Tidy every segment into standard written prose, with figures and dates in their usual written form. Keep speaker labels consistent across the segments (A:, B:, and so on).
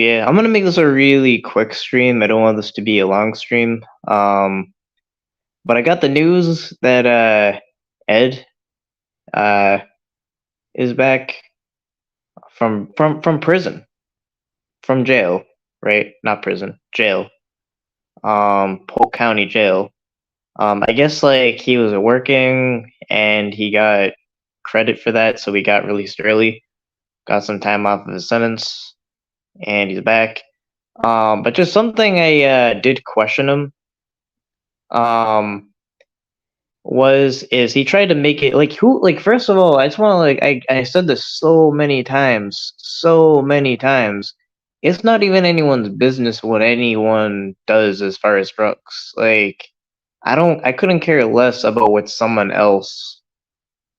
A: Yeah, I'm gonna make this a really quick stream. I don't want this to be a long stream. But I got the news that Ed uh is back from prison, from jail, right? Not prison, jail. Polk County Jail. I guess like he was working and he got credit for that, so he got released early. Got some time off of his sentence, and he's back. But just something I did question him. Um, was is he tried to make it like who like first of all I just want to like I said this so many times. It's not even anyone's business what anyone does as far as drugs. Like I couldn't care less about what someone else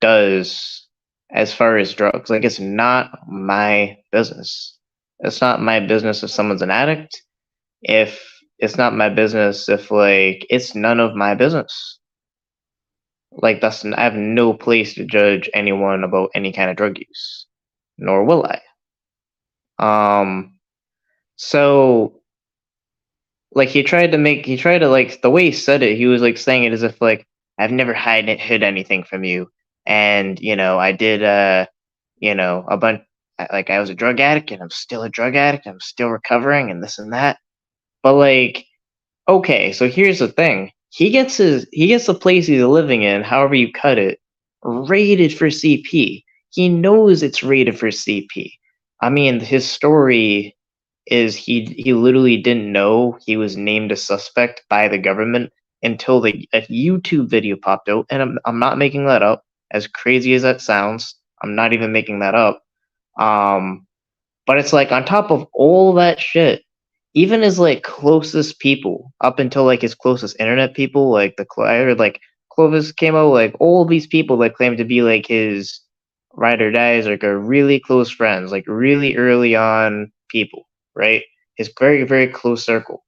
A: does as far as drugs. Like it's not my business. It's not my business if someone's an addict. If it's not my business if like it's none of my business. Like I have no place to judge anyone about any kind of drug use, nor will I. So like he tried to like the way he said it, he was like saying it as if like I've never hid anything from you, and I did a bunch like I was a drug addict and I'm still a drug addict, I'm still recovering and this and that. But like, okay, so here's the thing. He gets the place he's living in, however you cut it, rated for CP. He knows it's rated for CP. I mean, his story is he literally didn't know he was named a suspect by the government until a YouTube video popped out, and I'm not making that up. As crazy as that sounds, I'm not even making that up. Um, but it's like on top of all that shit, even his like closest people, up until like his closest internet people, like I heard like Clovis came out, like all these people that claim to be like his ride or dies, like are really close friends, like really early on people, right? His very very close circle.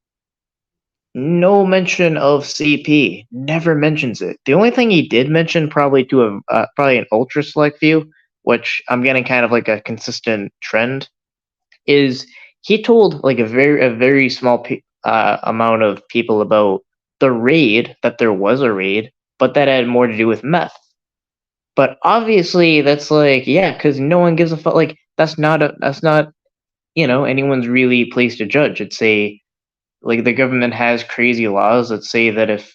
A: No mention of CP. Never mentions it. The only thing he did mention, probably to a probably an ultra select few, which I'm getting kind of like a consistent trend, is he told like a very small amount of people about the raid, that there was a raid, but that had more to do with meth. But obviously, that's like yeah, because no one gives a fuck. Like that's not anyone's really place to judge. It's a like the government has crazy laws that say that if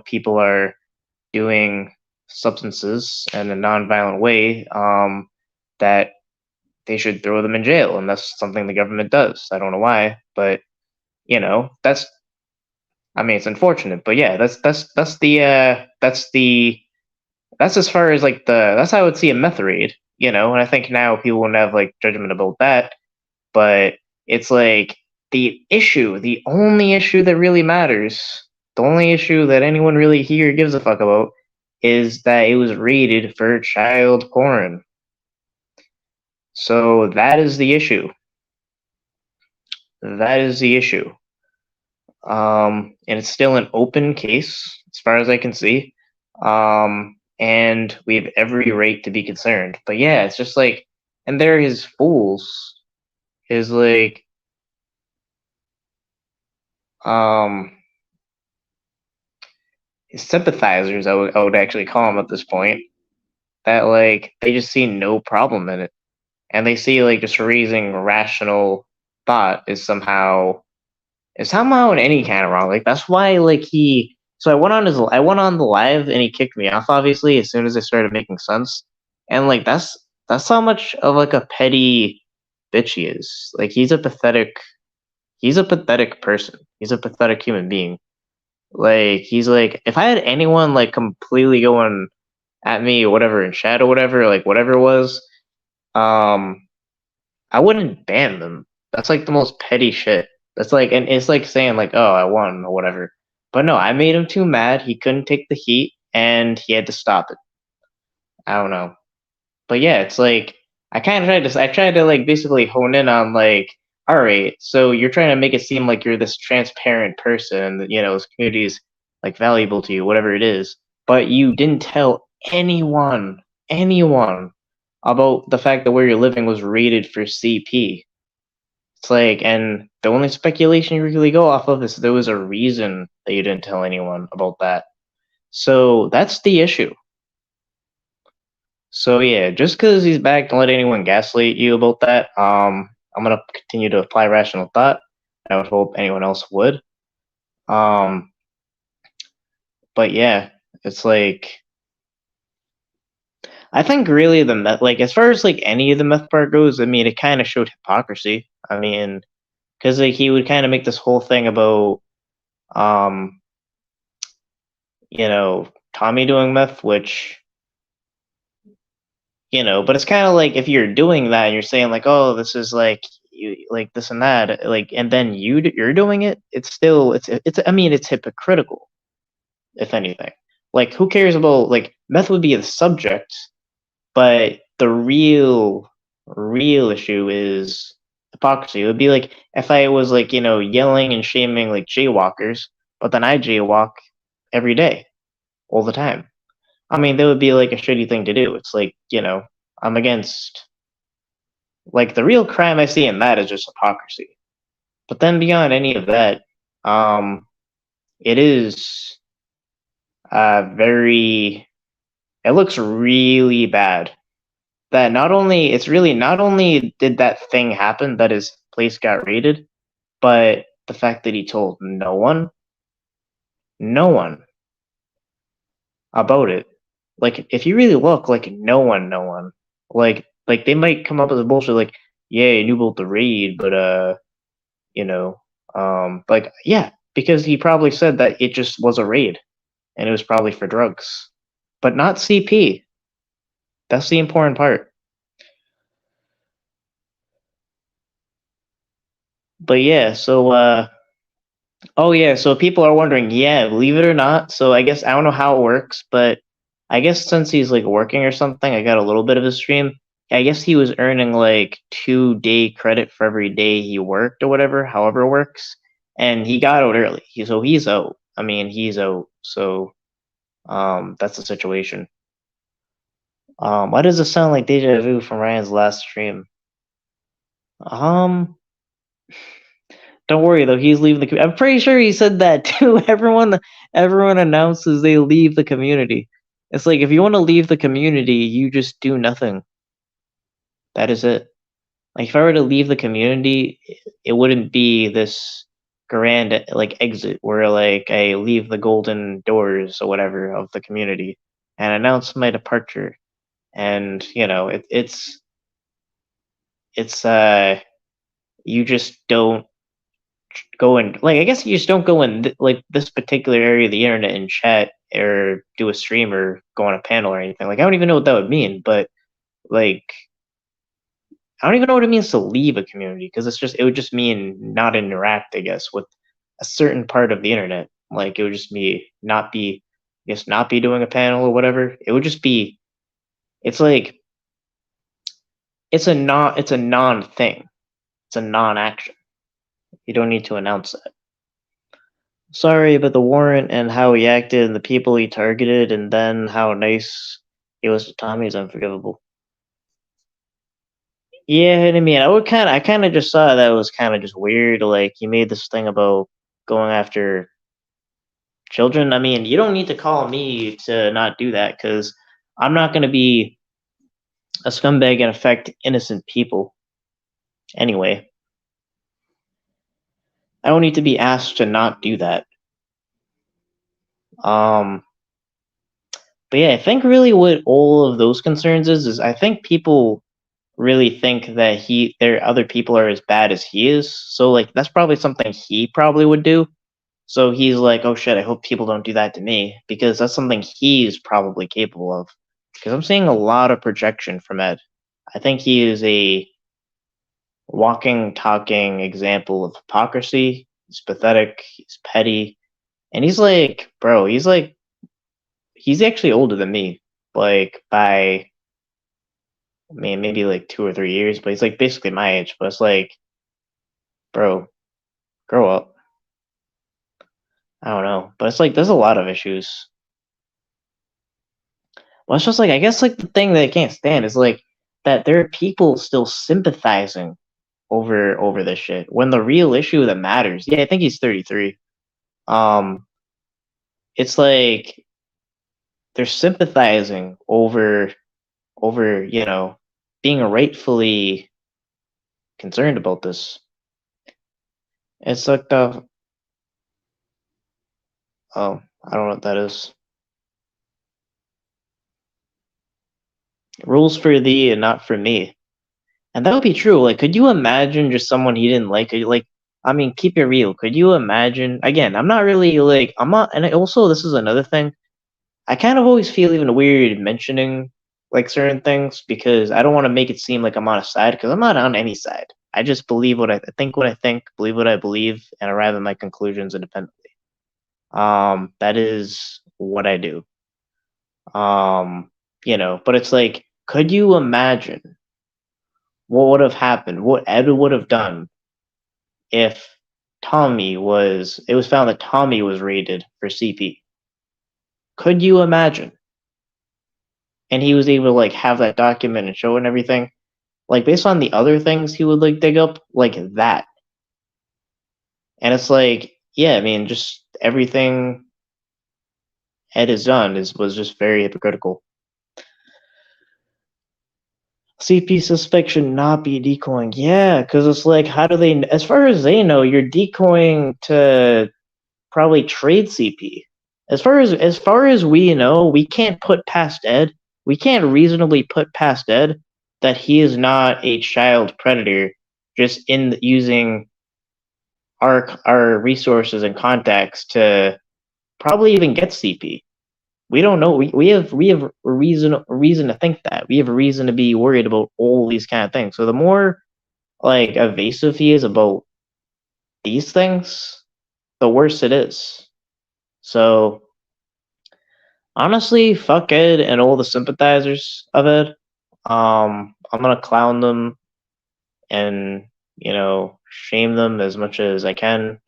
A: people are doing substances in a nonviolent way, that they should throw them in jail, and that's something the government does. I don't know why, but that's I mean it's unfortunate, but yeah, that's as far as like that's how I would see a meth raid, and I think now people won't have like judgment about that, but it's like the only issue that really matters, the only issue that anyone really here gives a fuck about is that it was rated for child porn. So that is the issue. That is the issue. And it's still an open case as far as I can see. And we have every right to be concerned. But yeah, it's just like, and they're his fools. His like, his sympathizers, I would actually call them at this point. That like they just see no problem in it, and they see like just raising rational thought is somehow in any kind of wrong. Like that's why like he. So I went on the live and he kicked me off obviously as soon as I started making sense, and like that's how much of like a petty bitch he is. Like he's a pathetic person. He's a pathetic human being. Like he's like if I had anyone like completely going at me or whatever in chat or whatever, like whatever it was, um I wouldn't ban them. That's like the most petty shit. That's like, and it's like saying like, "Oh, I won" or whatever. But no, I made him too mad. He couldn't take the heat, and he had to stop it. I don't know, but yeah, it's like I tried to like basically hone in on like, all right, so you're trying to make it seem like you're this transparent person, that this community is like valuable to you, whatever it is, but you didn't tell anyone about the fact that where you're living was rated for CP. It's like, and the only speculation you really go off of is there was a reason that you didn't tell anyone about that. So that's the issue. So yeah, just because he's back, don't let anyone gaslight you about that. I'm gonna continue to apply rational thought. I would hope anyone else would. Um, but yeah, it's like I think really the meth, like as far as like any of the meth part goes, I mean, it kind of showed hypocrisy. I mean, because like he would kind of make this whole thing about um, Tommy doing meth, which but it's kind of like if you're doing that and you're saying like, oh, this is like you like this and that, like, and then you're doing it, it's still it's I mean, it's hypocritical, if anything. Like, who cares about like meth would be the subject, but the real issue is hypocrisy. It would be like if I was like, yelling and shaming like jaywalkers, but then I jaywalk every day, all the time. I mean, that would be like a shitty thing to do. It's like, I'm against like the real crime I see in that is just hypocrisy. But then beyond any of that, it is very it looks really bad that not only did that thing happen that his place got raided, but the fact that he told no one about it. Like, if you really look, like, no one. Like they might come up with a bullshit like, yeah, I knew about the raid, but you know, like, yeah, because he probably said that it just was a raid and it was probably for drugs, but not CP. That's the important part. But yeah, so oh yeah, so people are wondering, yeah, believe it or not. So I guess I don't know how it works, but I guess since he's like working or something, I got a little bit of his stream. I guess he was earning like 2 day credit for every day he worked or whatever, however it works. And he got out early. So he's out. I mean, he's out. So that's the situation. Why does it sound like deja vu from Ryan's last stream? Um, Don't worry though, he's leaving the. I'm pretty sure he said that too. Everyone announces they leave the community. It's like if you want to leave the community, you just do nothing. That is it. Like if I were to leave the community, it wouldn't be this grand like exit where like I leave the golden doors or whatever of the community and announce my departure. And it's you just don't go in, like, I guess you just don't go in like this particular area of the internet and chat or do a stream or go on a panel or anything. Like, I don't even know what that would mean, but like I don't even know what it means to leave a community because it would just mean not interact, I guess, with a certain part of the internet. Like, it would just be not be, I guess, not be doing a panel or whatever. It would just be, it's like it's a non thing. It's a non action. You don't need to announce that. Sorry about the warrant and how he acted and the people he targeted, and then how nice he was to Tommy is unforgivable. Yeah, I mean, I kind of just saw that it was kind of just weird. Like, he made this thing about going after children. I mean, you don't need to call me to not do that because I'm not going to be a scumbag and affect innocent people. Anyway, I don't need to be asked to not do that. Um, but yeah, I think really what all of those concerns is I think people really think that other people are as bad as he is. So like that's probably something he probably would do. So he's like, oh shit, I hope people don't do that to me because that's something he's probably capable of. Because I'm seeing a lot of projection from Ed. I think he is a walking, talking example of hypocrisy. He's pathetic. He's petty, and he's like, bro, he's actually older than me, like by, I mean, maybe like 2 or 3 years, but he's like basically my age. But it's like, bro, grow up. I don't know, but it's like there's a lot of issues. Well, it's just like I guess like the thing that I can't stand is like that there are people still sympathizing over this shit. When the real issue that matters, yeah, I think he's 33. It's like they're sympathizing over being rightfully concerned about this. It's like I don't know what that is. Rules for thee and not for me. And that would be true. Like, could you imagine just someone he didn't like? Like, I mean, keep it real. Could you imagine? Again, I'm not really like, I'm not, and also, this is another thing. I kind of always feel even weird mentioning like certain things because I don't want to make it seem like I'm on a side because I'm not on any side. I just believe what I think, believe what I believe, and arrive at my conclusions independently. That is what I do. But it's like, could you imagine what would have happened, what Ed would have done if it was found that Tommy was raided for CP? Could you imagine? And he was able to like have that document and show and everything. Like based on the other things he would like dig up, like that. And it's like, yeah, I mean, just everything Ed has done was just very hypocritical. CP suspect should not be decoying. Yeah, because it's like, how do they? As far as they know, you're decoying to probably trade CP. As far as we know, we can't put past Ed. We can't reasonably put past Ed that he is not a child predator, just in using our resources and contacts to probably even get CP. We don't know. We have a reason to think that. We have a reason to be worried about all these kind of things. So the more like evasive he is about these things, the worse it is. So honestly, fuck Ed and all the sympathizers of Ed. I'm gonna clown them and shame them as much as I can.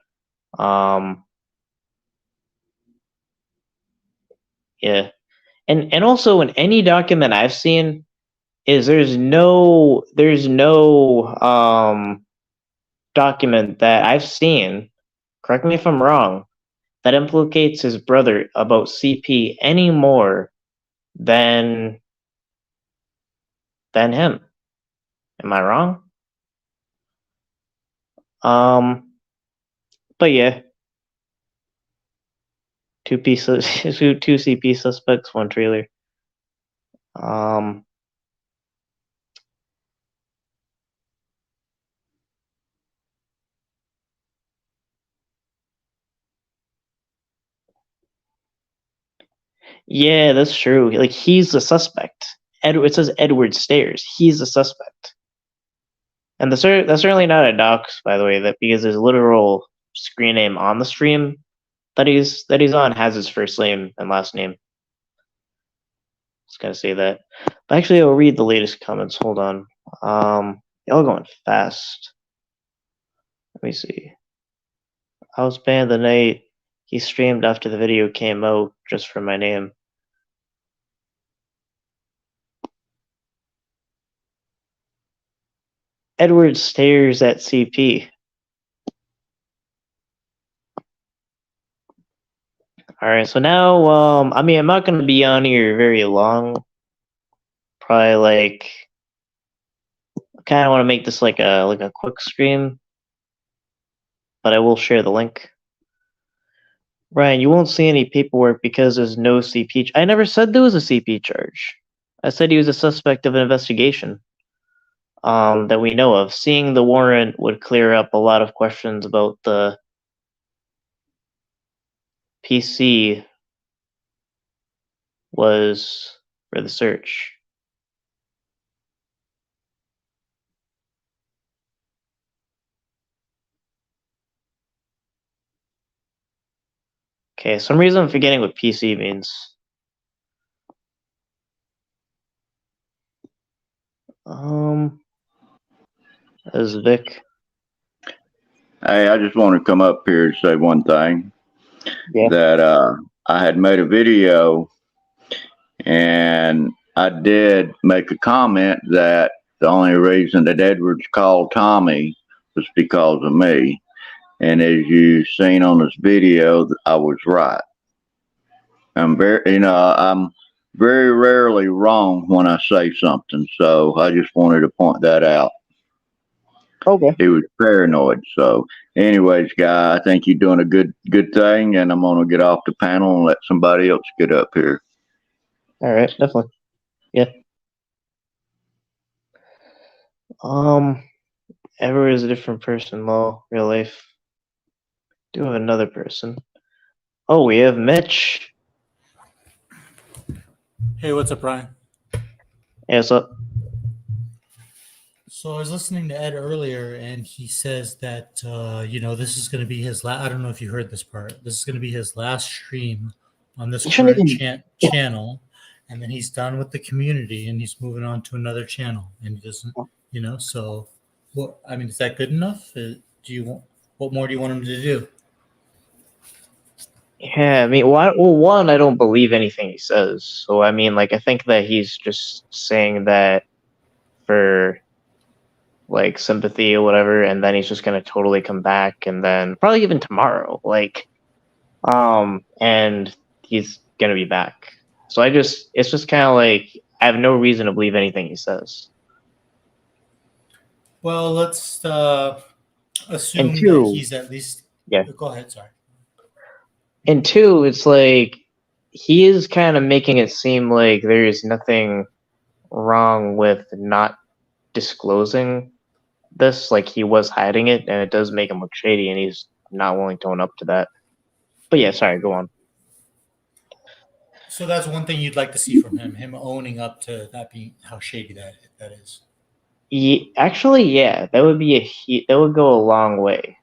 A: Yeah. And also in any document I've seen is there's no document that I've seen, correct me if I'm wrong, that implicates his brother about CP any more than him. Am I wrong? But yeah. Two CP suspects, one trailer. Yeah, that's true. Like he's the suspect. It says Edward Stairs. He's the suspect. And that's certainly not a dox, by the way, that because his literal screen name on the stream that he's on has his first name and last name. Just gotta say that. But actually, I'll read the latest comments. Hold on. Y'all going fast. Let me see. I was banned the night he streamed after the video came out just for my name. Edward stares at CP. Alright, so now, I mean, I'm not going to be on here very long. Probably like, I kind of want to make this like a quick stream. But I will share the link. Ryan, you won't see any paperwork because there's no CP. I never said there was a CP charge. I said he was a suspect of an investigation. That we know of. Seeing the warrant would clear up a lot of questions about the PC was for the search. Okay, some reason I'm forgetting what PC means. As Vic.
B: Hey, I just want to come up here to say one thing.
A: Yeah.
B: That I had made a video and I did make a comment that the only reason that Edwards called Tommy was because of me. And as you've seen on this video, I was right. I'm very rarely wrong when I say something. So I just wanted to point that out.
A: Okay.
B: He was paranoid. So, anyways, guy, I think you're doing a good thing, and I'm gonna get off the panel and let somebody else get up here.
A: All right. Definitely. Yeah. Um. Ever is a different person, though. Real life. Do have another person. Oh, we have Mitch.
C: Hey, what's up, Brian?
A: Yeah. So
C: So I was listening to Ed earlier, and he says that this is going to be his last. I don't know if you heard this part. This is going to be his last stream on this
A: you shouldn't
C: current
A: even.
C: channel, and then he's done with the community, and he's moving on to another channel. And he doesn't, So, what? I mean, is that good enough? Do you want? What more do you want him to do?
A: Yeah. I mean, well, one, I don't believe anything he says. So I mean, like, I think that he's just saying that for like sympathy or whatever, and then he's just gonna totally come back, and then probably even tomorrow, like, and he's gonna be back. So it's just kind of like I have no reason to believe anything he says.
C: Well, let's
A: And
C: assume that
A: two,
C: he's at least.
A: yeah,
C: Go ahead. Sorry.
A: and two, it's like he is kind of making it seem like there is nothing wrong with not disclosing this, like he was hiding it, and it does make him look shady, and he's not willing to own up to that. But yeah, sorry, go on.
C: So that's one thing you'd like to see from him owning up to that being how shady that is.
A: Actually, yeah, that would be that would go a long way.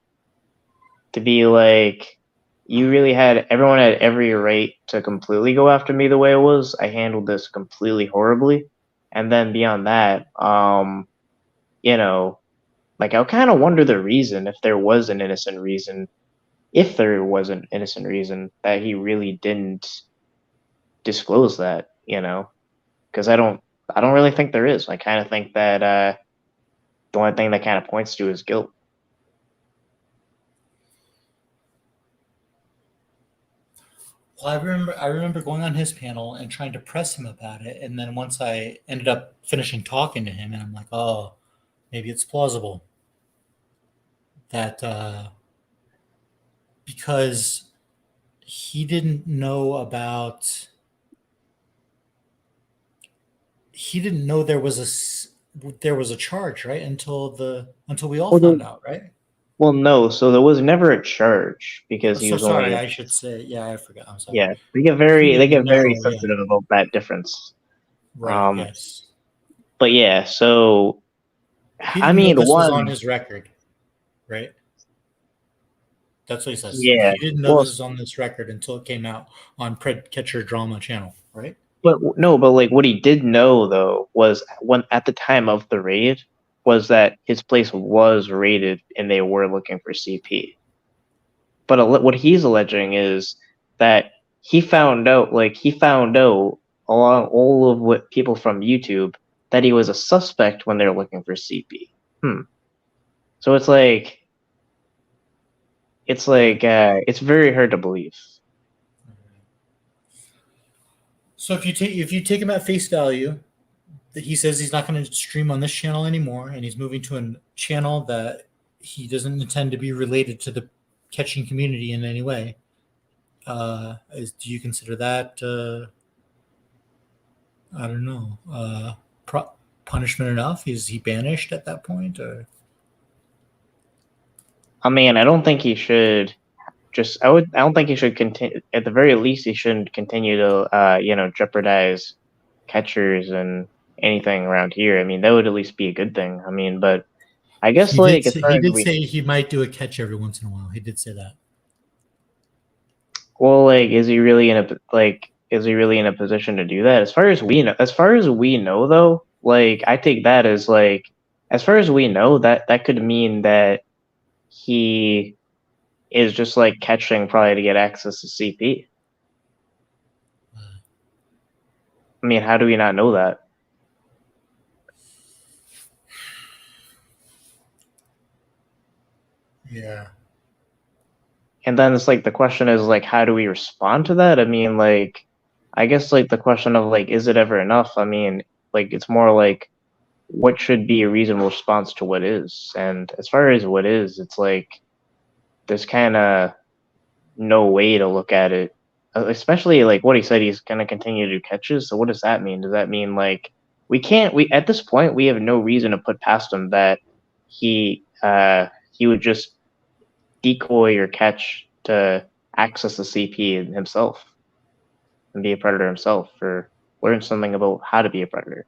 A: To be like, you really had everyone had every right to completely go after me the way it was. I handled this completely horribly, and then beyond that, you know, like I kind of wonder the reason if there was an innocent reason, if there was an innocent reason that he really didn't disclose that, because I don't really think there is. I kind of think that the only thing that kind of points to is guilt.
C: Well, I remember going on his panel and trying to press him about it, and then once I ended up finishing talking to him, and I'm like, oh, maybe it's plausible that because he didn't know about he didn't know there was a charge, right, until we all
A: Well,
C: found out, right?
A: well, no. So there was never a charge because he
C: So
A: was
C: sorry,
A: only.
C: I should say, yeah, I forgot. I'm sorry.
A: Yeah,
C: He
A: they
C: didn't
A: get very
C: know, yeah,
A: sensitive about that difference.
C: right,
A: Um,
C: yes.
A: but yeah, so
C: He
A: I
C: didn't know
A: mean,
C: this was on
A: one,
C: his record, right? That's what he says.
A: yeah.
C: He didn't know
A: Well,
C: this was on this record until it came out on Pred Catcher Drama Channel, right?
A: but no, but like what he did know though was when at the time of the raid was that his place was raided and they were looking for CP. But what he's alleging is that he found out along all of what people from YouTube that he was a suspect when they're looking for CP. So it's very hard to believe.
C: So if you take him at face value, that he says he's not going to stream on this channel anymore, and he's moving to a channel that he doesn't intend to be related to the catching community in any way. Do you consider that? I don't know. Punishment enough? Is he banished at that point? Or
A: I mean, I don't think he should I don't think he should continue. At the very least, he shouldn't continue to jeopardize catchers and anything around here. I mean, that would at least be a good thing. I mean, but I guess
C: he did.
A: like as
C: Say,
A: far
C: he
A: as
C: did
A: we
C: say he might do a catch every once in a while. He did say that.
A: well, like, is he really in a position to do that? As far as we know, though, like, I take that as like, as far as we know, that could mean that he is just like catching probably to get access to CP. I mean, how do we not know that?
C: Yeah.
A: And then it's like the question is like, how do we respond to that? I mean, like, I guess like the question of like, is it ever enough? I mean, like, it's more like, what should be a reasonable response to what is? And as far as what is, it's like, there's kind of no way to look at it. Especially like what he said, he's going to continue to do catches. So what does that mean? Does that mean like we at this point we have no reason to put past him that he would just decoy or catch to access the CP himself and be a predator himself or learn something about how to be a predator.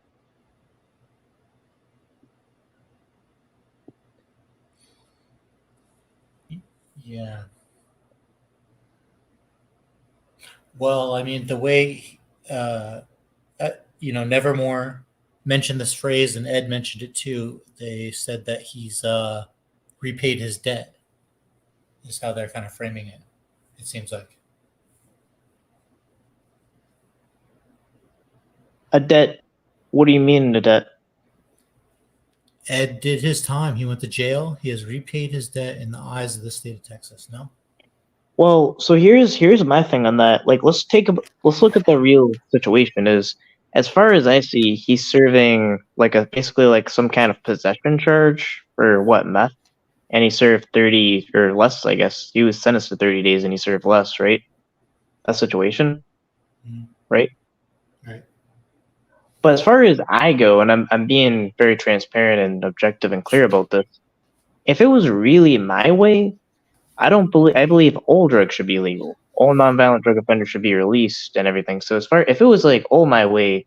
C: Yeah. Well, I mean, the way, uh, Nevermore mentioned this phrase, and Ed mentioned it too. They said that he's repaid his debt, is how they're kind of framing it, it seems like.
A: A debt? What do you mean a debt?
C: Ed did his time. He went to jail. He has repaid his debt in the eyes of the state of Texas. No?
A: Well, so here's my thing on that. Like, let's look at the real situation. Is as far as I see, he's serving like a basically like some kind of possession charge for what meth, and he served 30 or less. I guess he was sentenced to 30 days, and he served less, right? That situation,
C: Mhm.
A: right?
C: Right.
A: But as far as I go, and I'm being very transparent and objective and clear about this. If it was really my way, I believe all drugs should be legal. All nonviolent drug offenders should be released and everything. So as far if it was like all my way,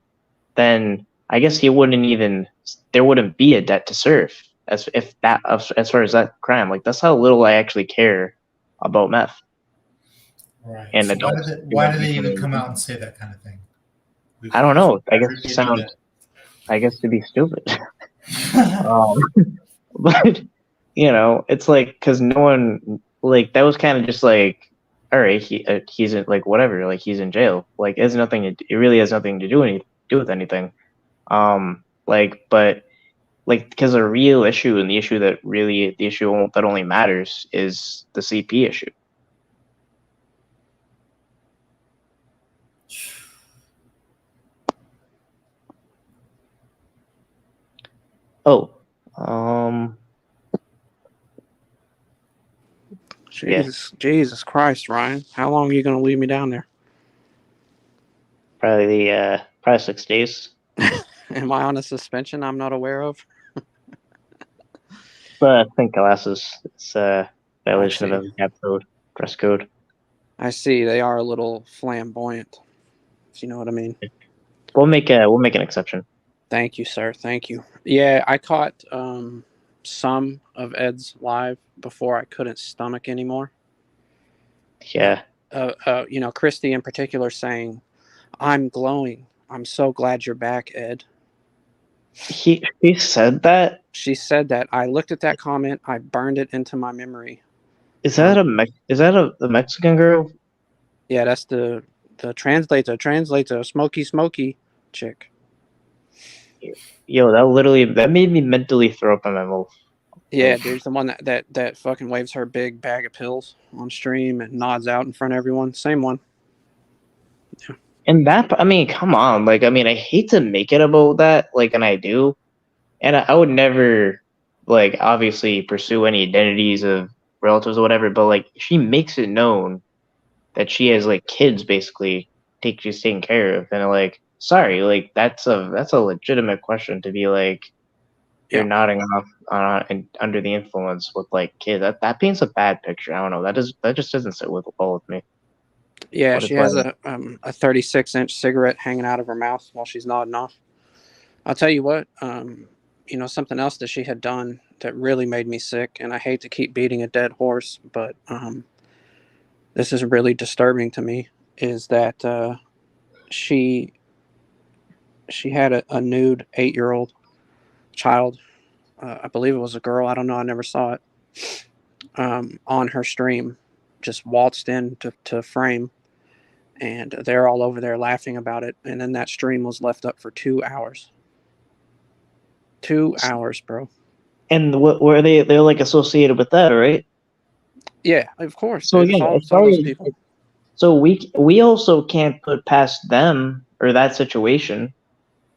A: then I guess there wouldn't be a debt to serve as far as that crime. Like that's how little I actually care about meth
C: Right.
A: and
C: So
A: adults
C: why
A: doing
C: do they even come out
A: anything.
C: and say that kind of thing?
A: I don't know. I
C: I've
A: guess to
C: repaid my
A: sound
C: debt.
A: I guess to be stupid. um, but it's like because no one like that was kind of just like, all right, he's in like whatever, like he's in jail, like it has nothing. It really has nothing to do with anything. But like because the real issue and the issue that only matters is the CP issue. Oh, um, yeah,
D: Jesus Christ, Ryan. How long are you going to leave me down there?
A: probably 6 days.
D: Am I on a suspension I'm not aware of?
A: But I think glasses. It's a
D: I
A: violation of
D: see.
A: the dress code.
D: I see. They are a little flamboyant, if you know what I mean.
A: We'll make an exception.
D: Thank you, sir. Thank you. Yeah, I caught some of Ed's live before I couldn't stomach anymore.
A: Yeah.
D: Christy in particular saying, "I'm glowing. I'm so glad you're back, Ed."
A: He said that.
D: She said that. I looked at that comment. I burned it into my memory.
A: Is that the Mexican girl?
D: Yeah, that's the translator, smoky chick.
A: Yo, that made me mentally throw up in my mouth.
D: Yeah,
A: Like,
D: dude, the one that fucking waves her big bag of pills on stream and nods out in front of everyone. Same one. Yeah.
A: and that, I mean, come on. Like, I mean, I hate to make it about that, like, and I do. And I would never, like, obviously pursue any identities of relatives or whatever, but, like, she makes it known that she has, like, kids basically she's taking care of. And, like, sorry, like, that's a legitimate question to be like, you're
D: Yeah.
A: nodding off and under the influence with like kids. That paints a bad picture. I don't know. That just doesn't sit well with me.
D: Yeah,
A: But
D: she
A: it's
D: has
A: like,
D: a 36-inch cigarette hanging out of her mouth while she's nodding off. I'll tell you what, something else that she had done that really made me sick, and I hate to keep beating a dead horse, but this is really disturbing to me, is that she had a nude 8-year-old child. I believe it was a girl. I don't know. I never saw it. On her stream, just waltzed into frame, and they're all over there laughing about it. And then that stream was left up for 2 hours. 2 hours, bro.
A: and what were they? They're like associated with that, right?
D: Yeah, of course,
A: So
D: dude.
A: again, as
D: It's all
A: far
D: those
A: as
D: people.
A: so we also can't put past them or that situation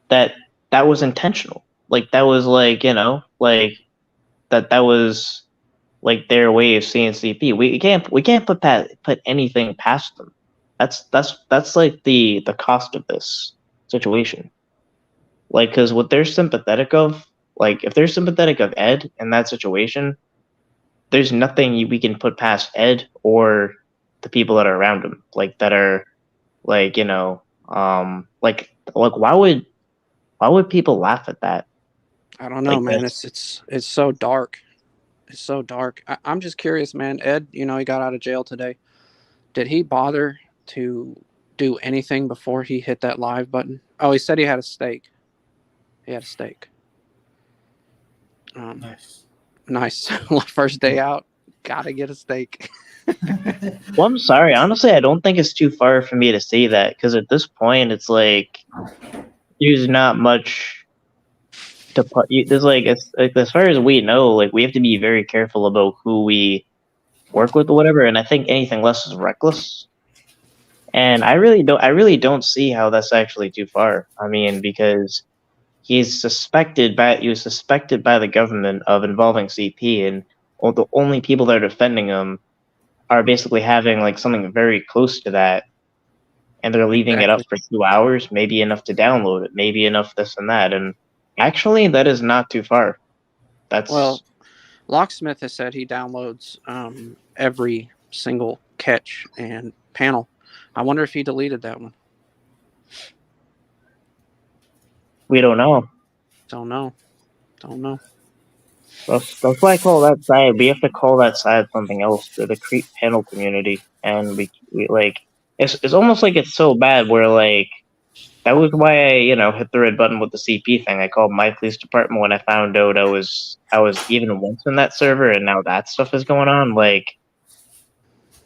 A: that that was intentional. Like that was like, like that was like their way of seeing CP. We can't put anything past them. That's like the cost of this situation. Like, because what they're sympathetic of, like if they're sympathetic of Ed in that situation, there's nothing we can put past Ed or the people that are around him, like that are like like why would people laugh at that
D: I don't know,
A: like
D: man.
A: this?
D: It's so dark. It's so dark. I'm just curious, man. Ed, he got out of jail today. Did he bother to do anything before he hit that live button? Oh, he said he had a steak. He had a steak.
C: Nice.
D: Nice. First day out, gotta get a steak.
A: Well, I'm sorry. Honestly, I don't think it's too far for me to say that because at this point, it's like there's not much to put. There's like as far as we know, like we have to be very careful about who we work with or whatever. And I think anything less is reckless. And I really don't see how that's actually too far. I mean, because he was suspected by the government of involving CP, and the only people that are defending him are basically having like something very close to that, and they're leaving it up
D: Exactly.
A: for 2 hours, maybe enough to download it, maybe enough this and that. And actually, that is not too far.
D: Well,
A: That's
D: Locksmith has said he downloads every single catch and panel. I wonder if he deleted that one.
A: we don't know.
D: Don't know. Don't know.
A: That's why I call that side. We have to call that side something else. The creep panel community, and we like it's almost like it's so bad where like that was why I hit the red button with the CP thing. I called my police department when I found out I was even once in that server, and now that stuff is going on. Like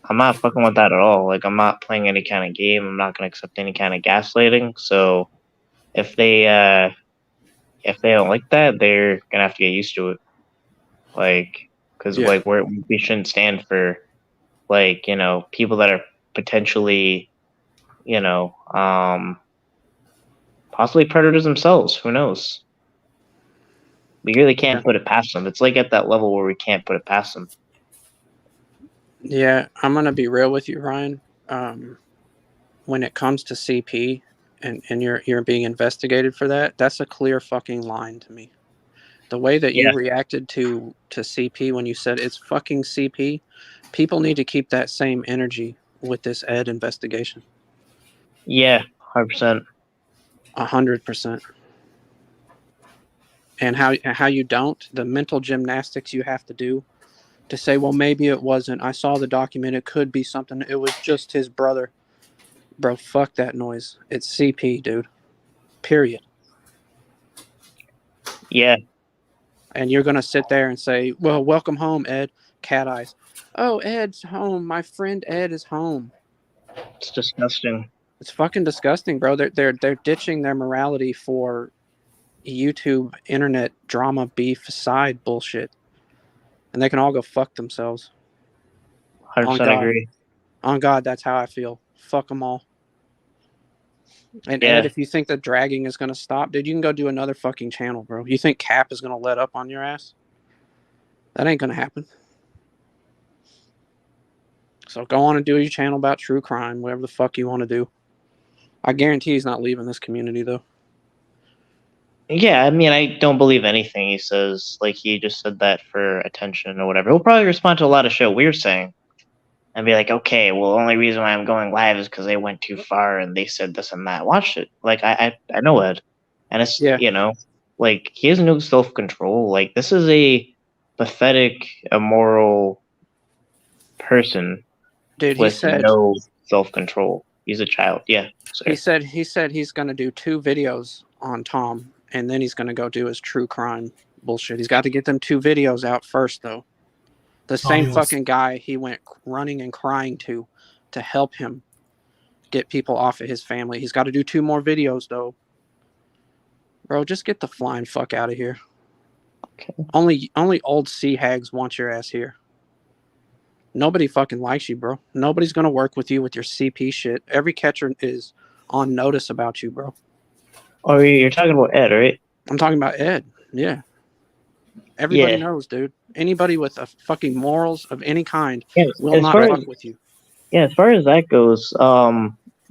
A: I'm not fucking with that at all. Like I'm not playing any kind of game. I'm not gonna accept any kind of gaslighting. So if they uh if they don't like that, they're gonna have to get used to it. Like because
D: Yeah.
A: like we shouldn't stand for like people that are potentially you know um possibly predators themselves. Who knows? We really
D: Yeah.
A: can't put it past them. It's like at that level where we can't put it past them.
D: Yeah. I'm gonna be real with you, Ryan. When it comes to CP and you're being investigated for that, that's a clear fucking line to me. The way that you
A: Yeah,
D: reacted to CP when you said it's fucking CP, people need to keep that same energy with this Ed investigation.
A: yeah, 100%.
D: 100%. And how you don't, the mental gymnastics you have to do to say, well, maybe it wasn't. I saw the document. It could be something. It was just his brother. Bro, fuck that noise. It's CP, dude. Period.
A: Yeah,
D: And you're going to sit there and say, well, welcome home, Ed. Cat eyes. Oh, Ed's home. My friend Ed is home.
A: it's disgusting.
D: It's fucking disgusting, bro. They're ditching their morality for YouTube internet drama beef side bullshit. And they can all go fuck themselves. On
A: 100%
D: God.
A: agree.
D: On God, that's how I feel. Fuck them all. And Ed,
A: Yeah,
D: if you think the dragging is going to stop, dude, you can go do another fucking channel, bro. You think Cap is going to let up on your ass? That ain't going to happen. So go on and do your channel about true crime, whatever the fuck you want to do. I guarantee he's not leaving this community, though.
A: yeah. I mean, I don't believe anything he says. Like he just said that for attention or whatever. He'll probably respond to a lot of shit we're saying and be like, okay, well, the only reason why I'm going live is because they went too far and they said this and that. Watch it. Like I know Ed, and it's
D: Yeah,
A: like he has no self control. Like this is a pathetic, immoral person
D: dude,
A: with no self control. He's a child. Yeah,
D: he
A: sorry.
D: said he's going to do 2 videos on Tom, and then he's going to go do his true crime bullshit. He's got to get them 2 videos out first, though. The same
C: Tommy was
D: fucking guy he went running and crying to help him get people off of his family. He's got to do 2 more videos, though. Bro, just get the flying fuck out of here.
A: Okay.
D: Only old sea hags want your ass here. Nobody fucking likes you, bro. Nobody's gonna work with you with your CP shit. Every catcher is on notice about you, bro.
A: Oh, you're talking about Ed, right?
D: I'm talking about Ed. Yeah. Everybody
A: Yeah.
D: knows, dude. Anybody with a fucking morals of any kind
A: Yeah.
D: will
A: As
D: not
A: far as
D: fuck with you.
A: as far as that goes,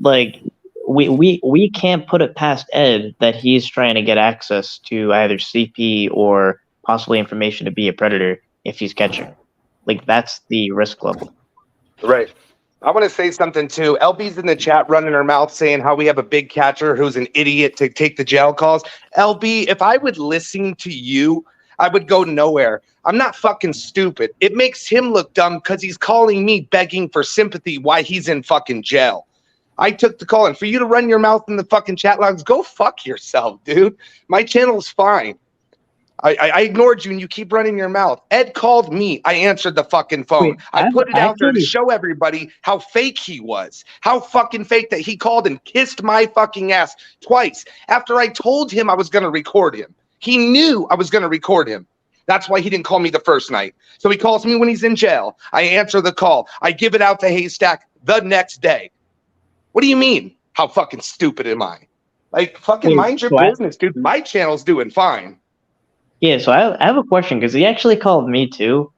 A: like we can't put it past Ed that he's trying to get access to either CP or possibly information to be a predator if he's catching. Like that's the risk level.
E: Right. I want to say something too. LB's in the chat running her mouth saying how we have a big catcher who's an idiot to take the jail calls. LB, if I would listen to you, I would go nowhere. I'm not fucking stupid. It makes him look dumb because he's calling me begging for sympathy while he's in fucking jail. I took the call, and for you to run your mouth in the fucking chat logs, go fuck yourself, dude. My channel's fine. I ignored you and you keep running your mouth. Ed called me. I answered the fucking phone.
A: Wait,
E: I put it out there to
A: actually,
E: show everybody how fake he was. How fucking fake that he called and kissed my fucking ass twice after I told him I was going to record him. He knew I was going to record him. That's why he didn't call me the first night. So he calls me when he's in jail. I answer the call. I give it out to Haystack the next day. What do you mean? How fucking stupid am I? Like, fucking mind your business, dude. My channel's doing fine.
A: Yeah, so I have a question because he actually called me too.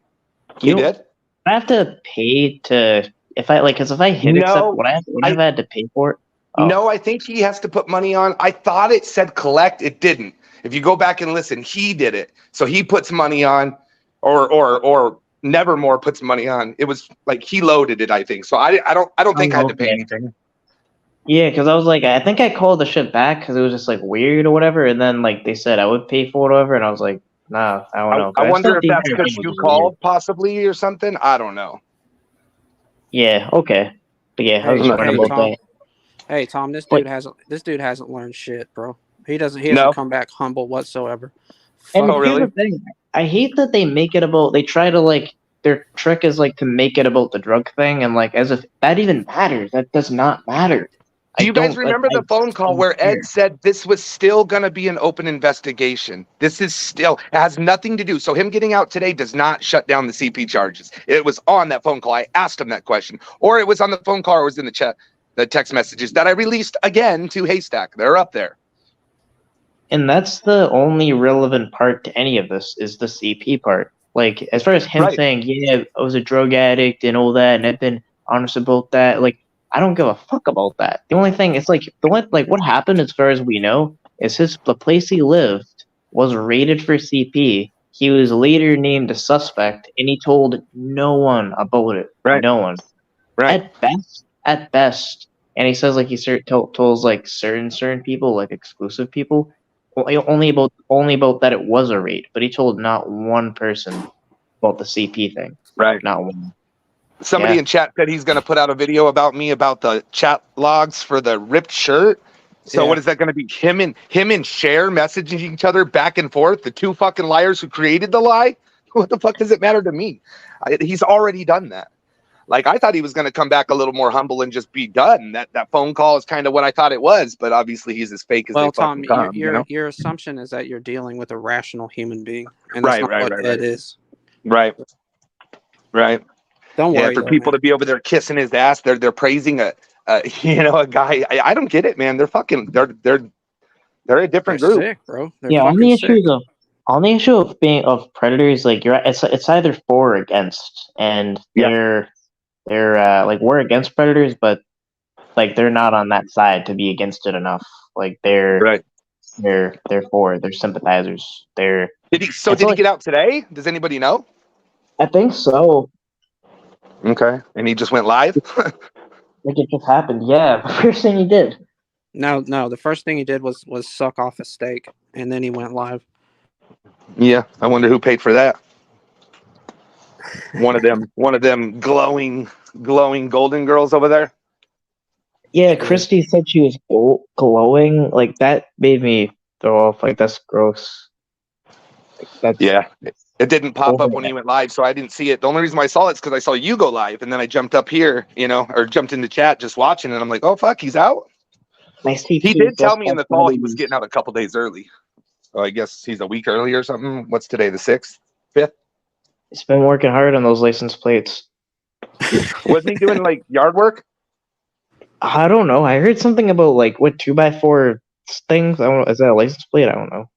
E: He did?
A: I have to pay to if I because if I hit accept,
E: No,
A: would I have had to pay for it? Oh.
E: No, I think he has to put money on. I thought it said collect. It didn't. If you go back and listen, he did it. So he puts money on, or Nevermore puts money on. It was like he loaded it, I think. So I don't think I had to pay anything.
A: Yeah, because I was like, I think I called the shit back because it was just like weird or whatever, and then like they said I would pay for it or whatever, and I was like, nah, I don't know.
E: I wonder if that's
A: because
E: because you called possibly or something. I don't know.
A: Yeah. Okay. But yeah, I was just wondering about
D: Tom.
A: that.
D: Hey Tom, this dude hasn't learned shit, bro. He hasn't come back humble whatsoever.
A: And
E: Oh, really?
A: here's the thing. I hate that they make it about. They try to like their trick is like to make it about the drug thing, and like as if that even matters. That does not matter.
E: Do you guys remember the phone call where Ed said this was still going to be an open investigation? This is still, it has nothing to do. So him getting out today does not shut down the CP charges. It was on that phone call. I asked him that question. Or it was on the phone call or it was in the chat, the text messages that I released again to Haystack. They're up there.
A: And that's the only relevant part to any of this is the CP part. Like, as far as him saying, yeah, I was a drug addict and all that, and I've been honest about that, like, I don't give a fuck about that. The only thing is, like, what happened, as far as we know, is the place he lived was raided for CP. He was later named a suspect, and he told no one about it.
E: Right.
A: No one.
E: Right.
A: At best. And he says, like, he told like, certain people, like, exclusive people, only about that it was a raid, but he told not one person about the CP thing.
E: Right.
A: Not one.
E: Somebody in chat said he's going to put out a video about me about the chat logs for the ripped shirt. So what is that going to be? Him and Cher messaging each other back and forth? The two fucking liars who created the lie? What the fuck does it matter to me? He's already done that. Like, I thought he was going to come back a little more humble and just be done. That phone call is kind of what I thought it was, but obviously he's as fake as they fucking come.
D: Your assumption is that you're dealing with a rational human being, and that's not what Ed is.
E: Right.
D: Don't worry.
E: For people to be over there kissing his ass, they're praising a guy. I don't get it, man. They're fucking. They're a different group.
D: Sick, bro.
A: On the issue of predators, like it's either for or against, and they're like we're against predators, but like they're not on that side to be against it enough. Like they're for, they're sympathizers. Did he
E: get out today? Does anybody know?
A: I think so.
E: Okay, and he just went live.
A: Like it just happened. Yeah, the first thing he did.
D: No. The first thing he did was suck off a steak, and then he went live.
E: Yeah, I wonder who paid for that. One of them glowing golden girls over there.
A: Yeah, Christy said she was glowing. Like that made me throw off. Like that's gross. Like,
E: it didn't pop up when he went live, so I didn't see it. The only reason why I saw it is because I saw you go live, and then I jumped up here, or jumped into chat just watching, and I'm like, oh fuck, he's out.
A: He
E: did tell me in the call he was getting out a couple days early. So I guess he's a week early or something. What's today, the 6th, 5th?
A: He's been working hard on those license plates.
E: Wasn't he doing like yard work?
A: I don't know. I heard something about like what 2x4 things. I don't know. Is that a license plate? I don't know.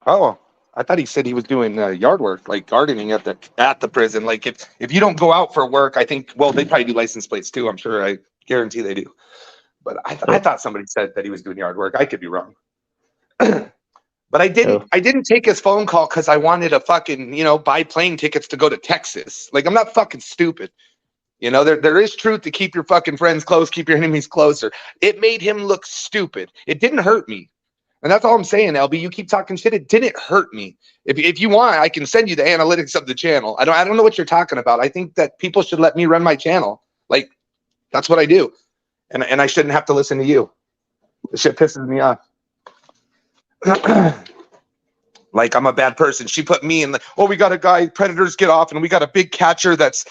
E: Oh, I thought he said he was doing yard work, like gardening at the prison. Like if you don't go out for work, I think they probably do license plates too. I'm sure. I guarantee they do. But I thought somebody said that he was doing yard work. I could be wrong. But I didn't take his phone call because I wanted to fucking, buy plane tickets to go to Texas. Like, I'm not fucking stupid. There is truth to keep your fucking friends close, keep your enemies closer. It made him look stupid. It didn't hurt me. And that's all I'm saying, LB. You keep talking shit. It didn't hurt me. If you want, I can send you the analytics of the channel. I don't know what you're talking about. I think that people should let me run my channel. Like, that's what I do. And I shouldn't have to listen to you. This shit pisses me off. Like I'm a bad person. She put me in the, we got a guy, predators get off, and we got a big catcher that's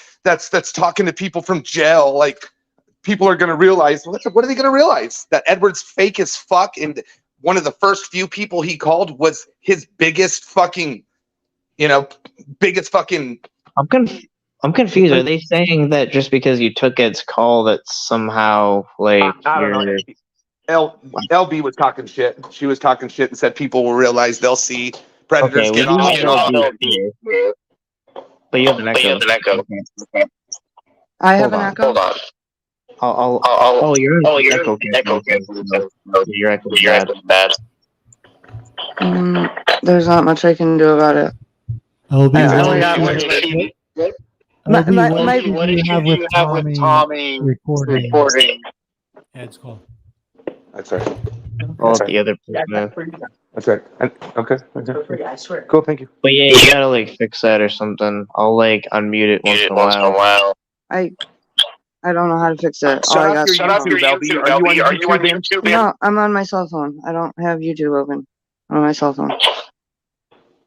E: talking to people from jail. Like, people are gonna realize, what are they gonna realize? That Edward's fake as fuck, and one of the first few people he called was his biggest fucking, biggest fucking.
A: I'm confused. Are they saying that just because you took Ed's call that somehow like
E: I don't know. LB was talking shit. She was talking shit and said people will realize, they'll see predators get off.
A: But you have an echo. Okay.
F: I have an echo.
A: Hold on. You're echo. Your echo's bad.
F: There's not much I can do about it.
C: LB,
F: what
C: did you have with Tommy recording Ed's call?
E: That's right.
A: The other person.
E: That's right. Okay. I swear. Cool. Thank you.
A: But yeah, you gotta like fix that or something. I'll like unmute it once in a while.
F: I don't know how to fix it.
E: Shut up your YouTube, LB. Are you on YouTube?
F: No, I'm on my cell phone. I don't have YouTube open on my cell phone.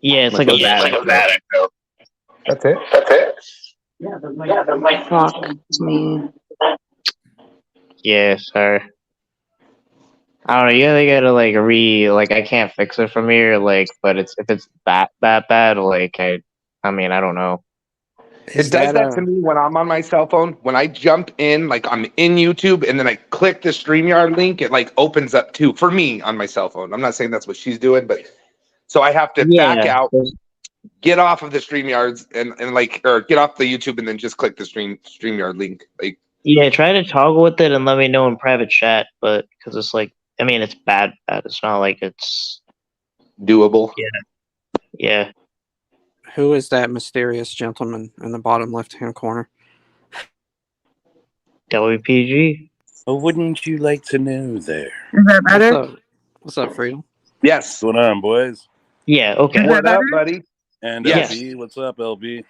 A: Yeah, it's like a bad echo.
E: That's it.
F: Yeah, the mic. Fuck me.
A: Yeah, sorry. I don't know. Yeah, they gotta like I can't fix it from here. Like, but if it's that bad, like I don't know.
E: It does that to me when I'm on my cell phone. When I jump in, like I'm in YouTube, and then I click the StreamYard link, it like opens up too for me on my cell phone. I'm not saying that's what she's doing, but so I have to back out, get off of the StreamYards, or get off the YouTube, and then just click the StreamYard link. Like,
A: yeah, try to toggle with it and let me know in private chat. But because it's like, it's bad. It's not like it's
E: doable.
A: Yeah.
D: Who is that mysterious gentleman in the bottom left-hand corner?
A: WPG.
G: Wouldn't you like to know there?
F: Is that better?
D: What's up, Freedom?
E: Yes.
G: What's going on, boys?
A: Yeah, okay.
E: What up, buddy?
G: And
A: Yes.
G: LB, what's up, LB?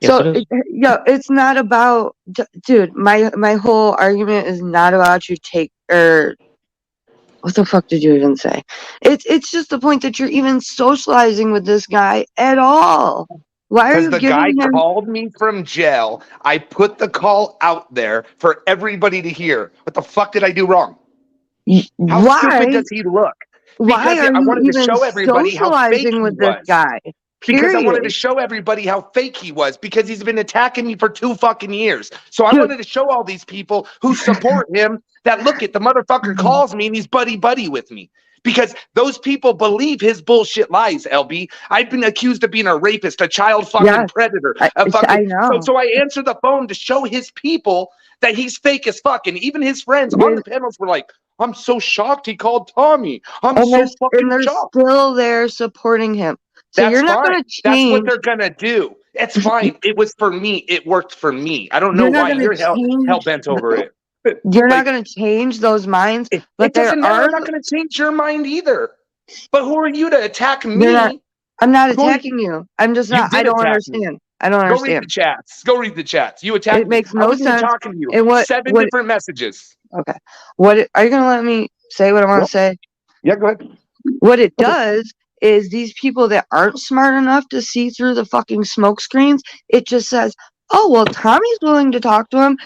F: So it's not about, dude. My whole argument is not about you what the fuck did you even say? It's just the point that you're even socializing with this guy at all. Why are you
E: Because the guy
F: giving him?
E: called me from jail. I put the call out there for everybody to hear. What the fuck did I do wrong? How stupid does he look?
F: Why are you even socializing with this guy?
E: Because I wanted to show everybody how fake he was, because he's been attacking me for 2 fucking years. So I wanted to show all these people who support him that, look at the motherfucker calls me and he's buddy with me. Because those people believe his bullshit lies, LB. I've been accused of being a rapist, a child fucking predator.
F: I know.
E: So I answered the phone to show his people that he's fake as fuck. And even his friends on the panels were like, I'm so shocked he called Tommy. I'm so fucking shocked.
F: They're still there supporting him. So
E: That's
F: you're not
E: fine.
F: going to change.
E: That's what they're going to do. It's fine. It was for me. It worked for me. I don't know why you're hell bent over it.
F: You're not going to change those minds. But
E: it doesn't matter. I'm not going to change your mind either. But who are you to attack me?
F: I'm not attacking you. I'm just not. I don't understand. I don't understand.
E: Go read the chats. Go read the chats. You attacked me.
F: It makes no sense.
E: Talking to you. 7 different messages.
F: Okay. What are you going to let me say what I want to say?
E: Yeah, go ahead.
F: What it does is these people that aren't smart enough to see through the fucking smoke screens, it just says, oh, well, Tommy's willing to talk to him.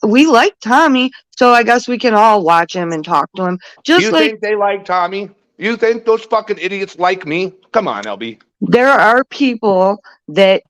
F: We like Tommy, so I guess we can all watch him and talk to him.
E: You think they like Tommy? You think those fucking idiots like me? Come on, LB.
F: There are people that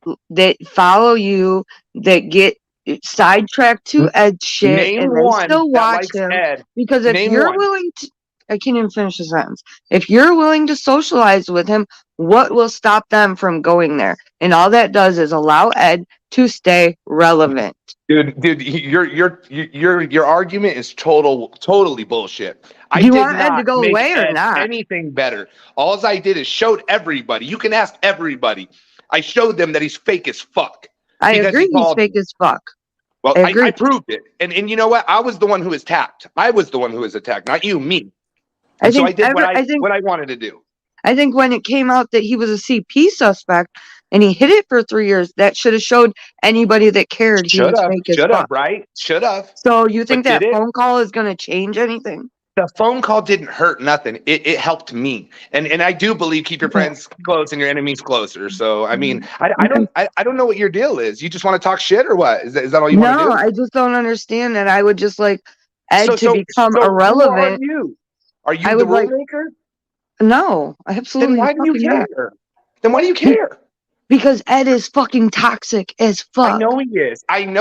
F: follow you that get sidetracked to Ed shit,
E: Name
F: and they
E: one
F: still
E: that
F: watch
E: likes
F: him.
E: Ed.
F: Because if
E: Name
F: you're
E: one.
F: willing to, I can't even finish the sentence. If you're willing to socialize with him, what will stop them from going there? And all that does is allow Ed to stay relevant.
E: Dude, your argument is totally bullshit. I
F: Do you
E: did
F: want Ed to
E: not
F: go
E: make
F: away or
E: Ed
F: not?
E: anything better. All I did is showed everybody. You can ask everybody. I showed them that he's fake as fuck.
F: I
E: because
F: agree
E: he
F: he's
E: called
F: fake
E: me.
F: as fuck.
E: Well,
F: I agree.
E: I proved it. And you know what? I was the one who was attacked. I was the one who was attacked, not you, me. And so I did what I wanted to do.
F: I think when it came out that he was a CP suspect and he hid it for 3 years, that should have showed anybody that cared he was fake as
E: Should have,
F: fuck.
E: right? Should have.
F: So you think
E: But
F: that
E: did it?
F: phone call is going to change anything?
E: The phone call didn't hurt nothing. It helped me. And I do believe keep your friends close and your enemies closer. So I mean, I don't know what your deal is. You just want to talk shit or what? Is that all you want to do?
F: No, I just don't understand that. I would just like Ed to become
E: so
F: irrelevant.
E: Who are you? Are you
F: I
E: the
F: would like
E: rulemaker?
F: no, absolutely.
E: Then why do you
F: fucking not.
E: care? Then why do you care?
F: Because Ed is fucking toxic as fuck.
E: I know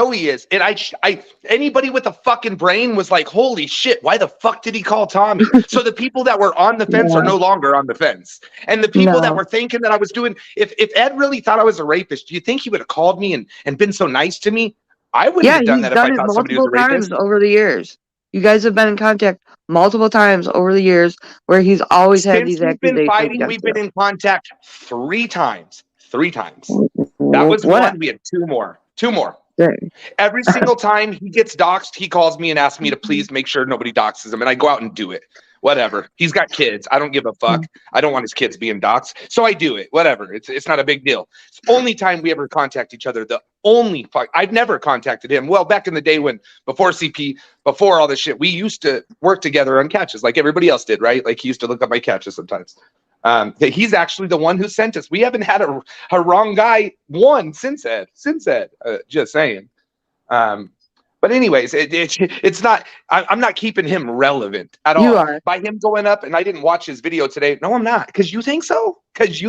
E: he is. And I anybody with a fucking brain was like, holy shit, why the fuck did he call Tommy? So the people that were on the fence are no longer on the fence. And the people that were thinking that I was doing, if Ed really thought I was a rapist, do you think he would have called me and been so nice to me? I wouldn't have done that if I thought somebody was a rapist.
F: Over the years. You guys have been in contact multiple times over the years where he's always had these accusations.
E: Since we've been fighting, we've been in contact 3 times. 3 times. That was one. We had 2 more. 2 more. Every single time he gets doxxed, he calls me and asks me to please make sure nobody doxes him. And I go out and do it. Whatever. He's got kids. I don't give a fuck. I don't want his kids being doxxed. So I do it. Whatever. It's not a big deal. It's the only time we ever contact each other. The only fuck. I've never contacted him. Well, back in the day before CP, before all this shit, we used to work together on catches like everybody else did, right? Like he used to look up my catches sometimes. He's actually the one who sent us. We haven't had a wrong guy since Ed. Just saying. But anyways, it's not. I'm not keeping him relevant at all.
F: You are.
E: By him going up, and I didn't watch his video today. No, I'm not. Because you think so. He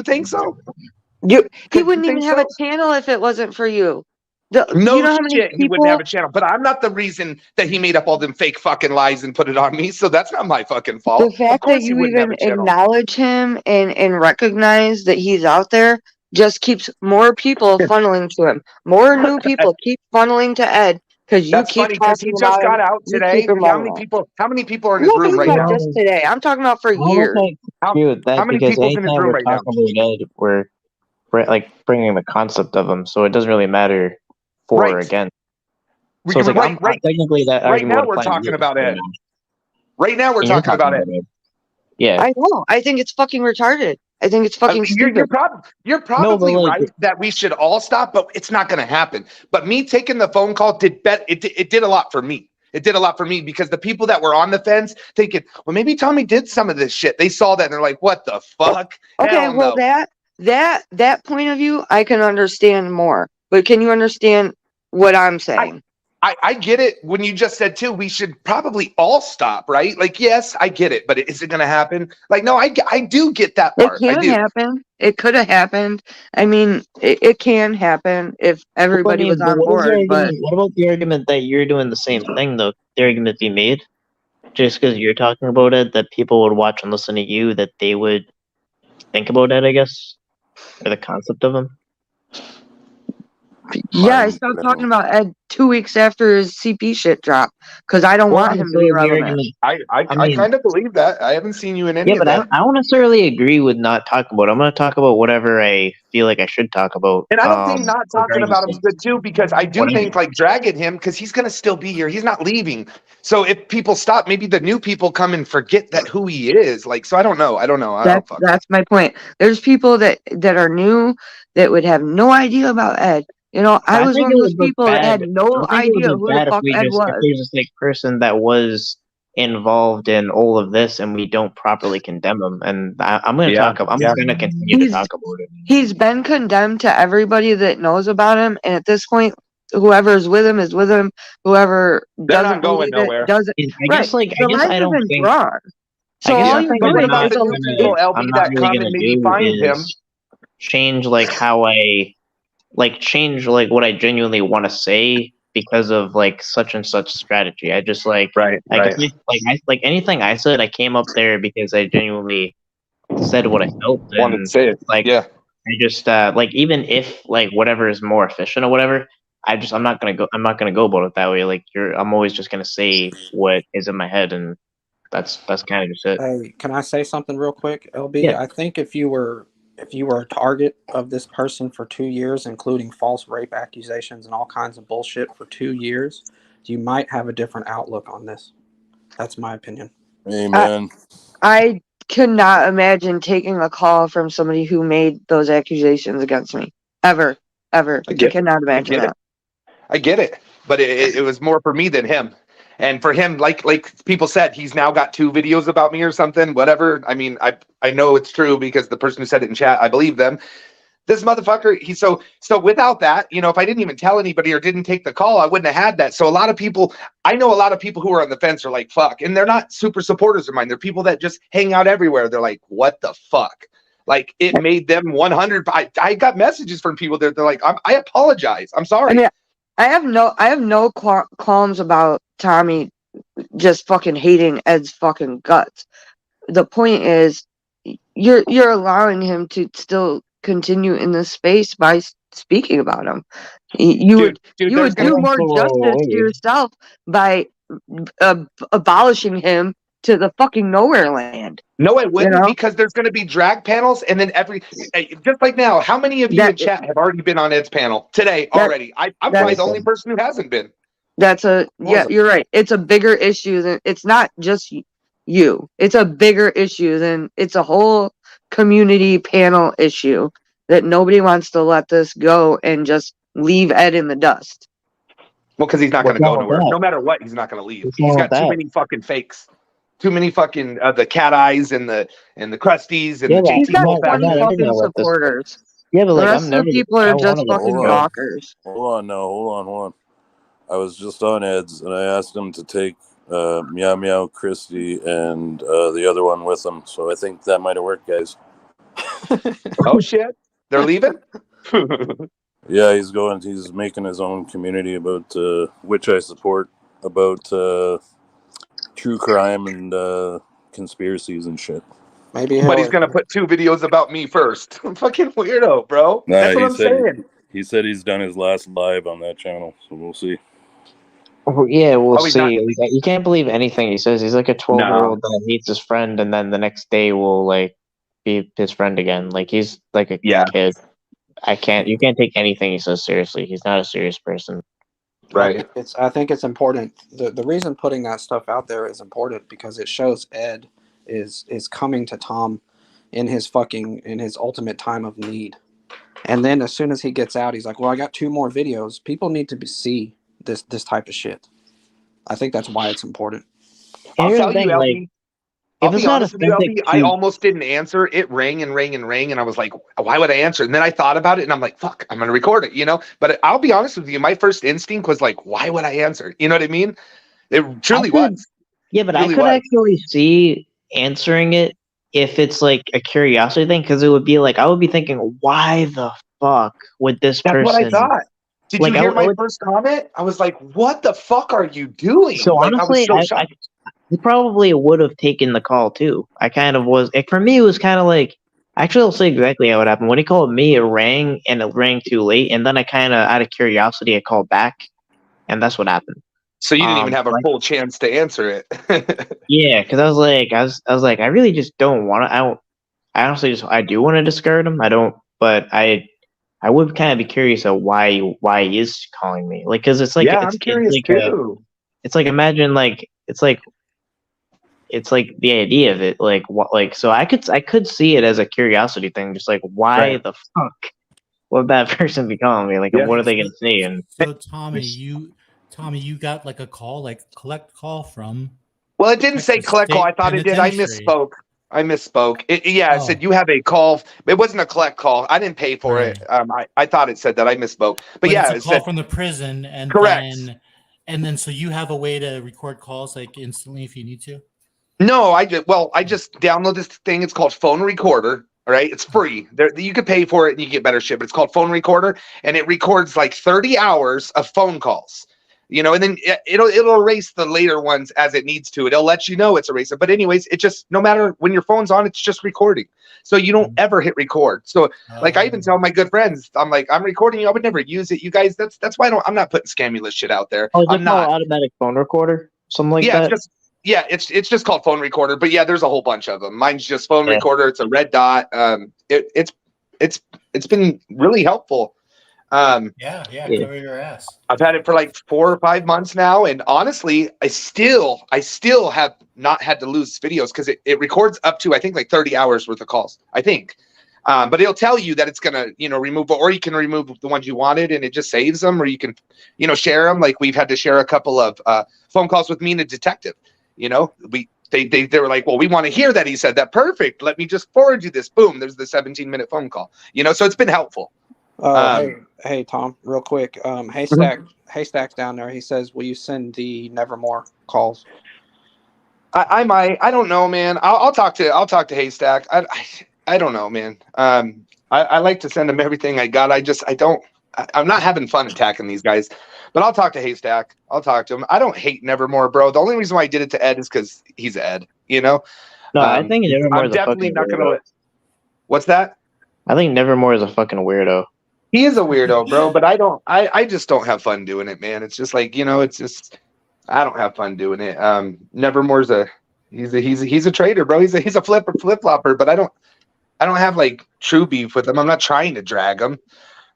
F: wouldn't even have a channel if it wasn't for you.
E: He wouldn't have a channel. But I'm not the reason that he made up all them fake fucking lies and put it on me. So that's not my fucking fault.
F: The fact that you even acknowledge him and recognize that he's out there just keeps more people funneling to him. More new people keep funneling to Ed because you
E: That's
F: keep
E: funny because he just got out today. How many people are in his room right now?
F: Just today. I'm talking about for years.
E: How many people in his room right now?
A: We're like bringing the concept of him, so it doesn't really matter for or against. So it's like technically that
E: right now we're talking about Ed. Right now we're talking about Ed.
A: Yeah,
F: I know. I think it's fucking retarded. I think it's fucking stupid.
E: You're probably right that we should all stop, but it's not going to happen. But me taking the phone call it did a lot for me. It did a lot for me because the people that were on the fence thinking, well, maybe Tommy did some of this shit. They saw that and they're like, what the fuck?
F: Okay, well, that point of view, I can understand more. But can you understand what I'm saying?
E: I get it when you just said too, we should probably all stop, right? Like, yes, I get it, but is it going to happen? Like, no, I do get that part.
F: It can happen. It could have happened. I mean, it can happen if everybody was on board. But
A: what about the argument that you're doing the same thing, though? The argument be made, just because you're talking about it, that people would watch and listen to you, that they would think about it, I guess, or the concept of him.
F: Yeah, I stopped talking about Ed 2 weeks after his CP shit dropped because I don't want him to be relevant.
E: I kind of believe that. I haven't seen you in any of that.
A: I don't necessarily agree with not talking about it. I'm going to talk about whatever I feel like I should talk about.
E: And I don't think not talking about him is good too, because I do think like dragging him because he's going to still be here. He's not leaving. So if people stop, maybe the new people come and forget that who he is. Like, so I don't know.
F: That's my point. There's people that are new that would have no idea about Ed. You know, I was one of those people that had no idea who the fuck Ed was.
A: If there's this like person that was involved in all of this and we don't properly condemn him, and I'm going to talk about. I'm going to continue to talk about it.
F: He's been condemned to everybody that knows about him, and at this point, whoever is with him is with him. Whoever doesn't
E: going nowhere.
F: Doesn't.
A: I guess I don't think.
F: Wrong. So all you're doing is
E: that come and maybe find him.
A: Change like how I. Change like what I genuinely want to say because of like such and such strategy. I just like
E: Right.
A: like anything I said, I came up there because I genuinely said what I felt,
E: Wanted to
A: and
E: say it.
A: like
E: Yeah.
A: I just like even if like whatever is more efficient or whatever, I'm not gonna go about it that way. Like I'm always just gonna say what is in my head, and that's kind of just it.
D: Hey, can I say something real quick, LB?
A: Yeah.
D: I think if you were a target of this person for 2 years, including false rape accusations and all kinds of bullshit for 2 years, you might have a different outlook on this. That's my opinion.
G: Amen.
F: I cannot imagine taking a call from somebody who made those accusations against me. Ever. I cannot imagine that.
E: I get it, but it was more for me than him. And for him, like people said, he's now got 2 videos about me or something, whatever. I mean, I know it's true because the person who said it in chat, I believe them. This motherfucker, he's so without that, you know, if I didn't even tell anybody or didn't take the call, I wouldn't have had that. So a lot of people, I know a lot of people who are on the fence are like, fuck. And they're not super supporters of mine. They're people that just hang out everywhere. They're like, what the fuck? Like it made them 100. I got messages from people that they're like, I apologize. I'm sorry.
F: I mean, I have no qualms about Tommy just fucking hating Ed's fucking guts. The point is, you're allowing him to still continue in this space by speaking about him. You would do more justice to yourself by abolishing him to the fucking nowhere land.
E: No, it wouldn't, because there's going to be drag panels, and then just like now, how many of you in chat have already been on Ed's panel today already? I'm probably the only person who hasn't been.
F: You're right. It's a bigger issue than, it's not just you. It's a bigger issue than, it's a whole community panel issue that nobody wants to let this go and just leave Ed in the dust.
E: Well, because he's not going to go nowhere. No matter what, he's not going to leave. He's got too many fucking fakes. Too many fucking the cat eyes and the crusties and the JT.
F: He's got 20 fucking supporters.
A: Yeah, but
F: the
A: like
F: rest of the people are just fucking gawkers.
G: Hold on. I was just on Ed's and I asked him to take Meow Meow, Christy, and the other one with him. So I think that might have worked, guys.
E: Oh shit, they're leaving.
G: Yeah, he's making his own community about which I support, about true crime and conspiracies and shit.
D: Maybe,
E: but he's gonna put 2 videos about me first. Fucking weirdo, bro. That's what I'm saying.
G: He said he's done his last live on that channel, so we'll see.
A: Oh, yeah, we'll see. You can't believe anything he says. He's like a 12-year-old that hates his friend, and then the next day will like be his friend again. Like he's like a kid. You can't take anything he says seriously. He's not a serious person.
E: Right.
D: I think it's important. The reason putting that stuff out there is important because it shows Ed is coming to Tom in his ultimate time of need. And then as soon as he gets out, he's like, well, I got 2 more videos. People need to see this type of shit. I think that's why it's important.
E: I'll tell you, LB. I'll be honest with you, LB, I almost didn't answer. It rang and rang and rang, and I was like, why would I answer? And then I thought about it, and I'm like, fuck, I'm going to record it, you know? But I'll be honest with you, my first instinct was like, why would I answer? You know what I mean? It truly was.
A: Yeah, but I could actually see answering it if it's like a curiosity thing, because it would be like, I would be thinking, why the fuck would this person...
E: That's what I thought. Did you hear my first comment? I was like, what the fuck are you doing?
A: So honestly, I probably would have taken the call too. I kind of was. For me, it was kind of like, actually, I'll say exactly how it happened. When he called me, it rang, and it rang too late. And then I kind of, out of curiosity, I called back, and that's what happened.
E: So you didn't even have a full chance to answer it.
A: Yeah, because I was like, I really just don't want to. I honestly I do want to discard him. I don't, but I would kind of be curious of why he is calling me. Like, because it's like,
E: I'm curious too.
A: It's like, imagine like it's like the idea of it, like what, like, so I could see it as a curiosity thing, just like, why the fuck would that person be calling me? Like, what are they gonna see? And
C: so Tommy, you got like a call, like collect call from.
E: Well, it didn't say collect call. I thought it did. I misspoke. It said you have a call. It wasn't a collect call. I didn't pay for it. I thought it said that. I misspoke. But yeah,
C: it's a call from the prison, and
E: correct.
C: And then so you have a way to record calls like instantly if you need to.
E: No, I just download this thing. It's called Phone Recorder. All right, it's free. You can pay for it and you get better shit. But it's called Phone Recorder, and it records like 30 hours of phone calls. you know, and then it'll erase the later ones as it needs to. It'll let you know it's erasing. But anyways, it just, no matter when your phone's on, it's just recording. So you don't ever hit record. So like I even tell my good friends, I'm like, I'm recording you. I would never use it. You guys, that's why I'm not putting scamulous shit out there.
A: Oh, is
E: I'm
A: it called
E: not.
A: automatic phone recorder? Something like
E: Yeah,
A: that?
E: it's just called phone recorder. But yeah, there's a whole bunch of them. Mine's just phone
A: Yeah.
E: recorder. It's a red dot. It's been really helpful.
C: Yeah,
A: Yeah.
C: cover your ass.
E: I've had it for like 4 or 5 months now, and honestly, I still have not had to lose videos because it records up to, I think, like 30 hours worth of calls, I think. But it'll tell you that it's gonna, remove, or you can remove the ones you wanted, and it just saves them, or you can, share them. Like we've had to share a couple of phone calls with me and a detective. They were like, well, we want to hear that he said that. Perfect. Let me just forward you this. Boom. There's the 17-minute phone call. So it's been helpful.
D: Hey Tom, real quick. Haystack's down there. He says, will you send the Nevermore calls?
E: I might. I don't know, man. I'll talk to Haystack. I don't know, man. I like to send him everything I got. I'm not having fun attacking these guys, but I'll talk to Haystack. I'll talk to him. I don't hate Nevermore, bro. The only reason why I did it to Ed is because he's Ed.
A: No, I think Nevermore
E: I'm
A: is a
E: definitely
A: fucking
E: not
A: weirdo.
E: gonna. What's that?
A: I think Nevermore is a fucking weirdo.
E: He is a weirdo, bro. But I just don't have fun doing it, man. It's just like, it's just, I don't have fun doing it. Nevermore's he's a traitor, bro. He's a flip flopper. But I don't have like true beef with him. I'm not trying to drag him.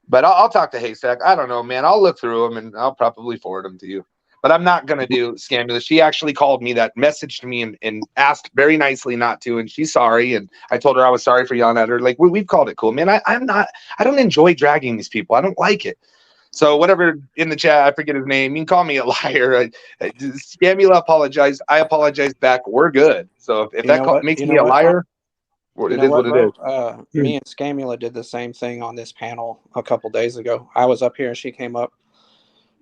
E: But I'll talk to Haystack. I don't know, man. I'll look through them and I'll probably forward them to you. But I'm not going to do scamulous. She actually called me, that messaged me and asked very nicely not to. And she's sorry. And I told her I was sorry for yelling at her. Like, we've called it cool, man. I don't enjoy dragging these people. I don't like it. So whatever in the chat, I forget his name. You can call me a liar. Scamula apologized. I apologize back. We're good. So if that makes me a liar, it is what it is.
D: Me and Scamula did the same thing on this panel a couple days ago. I was up here and she came up,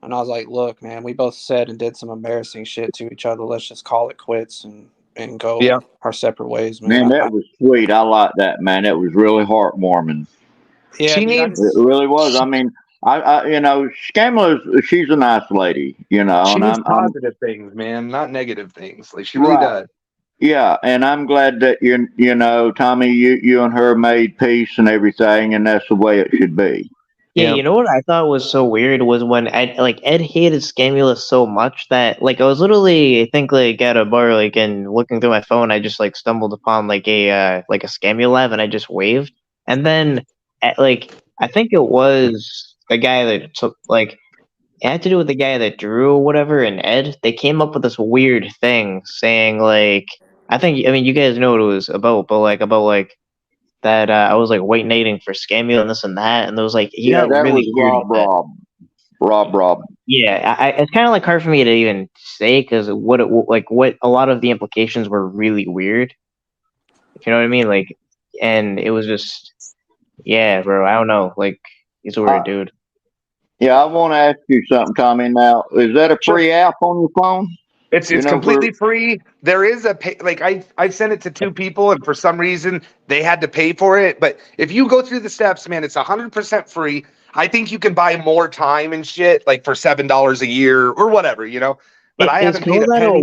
D: and I was like, "Look, man, we both said and did some embarrassing shit to each other. Let's just call it quits and go our separate ways, man."
B: Man, that was sweet. I like that, man. It was really heartwarming.
D: Yeah,
B: it really was. I mean, I Scamla, she's a nice lady,
E: She
B: and
E: needs positive things, man, not negative things. Like she really
B: Right.
E: does.
B: Yeah, and I'm glad that Tommy, you and her made peace and everything, and that's the way it should be.
A: Yeah, you know what I thought was so weird was when Ed hated Scamulus so much that like I was literally, I think, like at a bar, like, and looking through my phone, I just like stumbled upon like a Scamulab, and I just waved, and then I think it was the guy that took it had to do with the guy that drew or whatever, and Ed, they came up with this weird thing saying like, I mean you guys know what it was about, but about that I was like waiting for Scamula and this and that, and there was like he got
B: that
A: really
B: was
A: weird.
B: Rob.
A: Yeah, it's kind of like hard for me to even say because what a lot of the implications were really weird. If you know what I mean, like, and it was just, yeah, bro. I don't know, like, he's a weird dude.
B: Yeah, I want to ask you something, Tommy. Now, is that a free app on your phone?
E: It's completely free. There is a pay, like I've sent it to 2 people, and for some reason they had to pay for it. But if you go through the steps, man, it's 100% free. I think you can buy more time and shit, like for $7 a year or whatever, But I haven't paid a penny.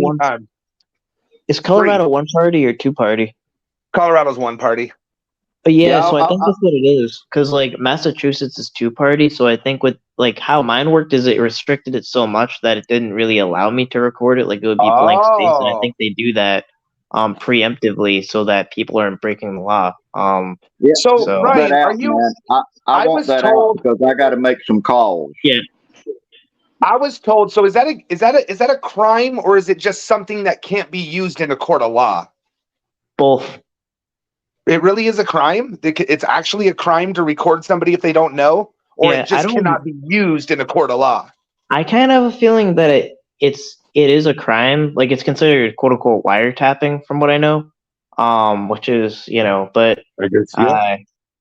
A: Is Colorado one party or 2 party?
E: Colorado's 1 party.
A: Yeah, so I think that's what it is. Because like Massachusetts is 2 party, so I think with like how mine worked is it restricted it so much that it didn't really allow me to record it. Like it would be blank space, and I think they do that preemptively so that people aren't breaking the law.
B: Yeah.
E: So Ryan,
B: are you? Man. I want that out because I got to make some calls.
A: Yeah.
E: I was told. So is that a crime, or is it just something that can't be used in a court of law?
A: Both.
E: It really is a crime. It's actually a crime to record somebody if they don't know, or it just cannot be used in a court of law. I
A: kind of have a feeling that it is a crime. Like it's considered quote unquote wiretapping, from what I know. Which is but
E: I guess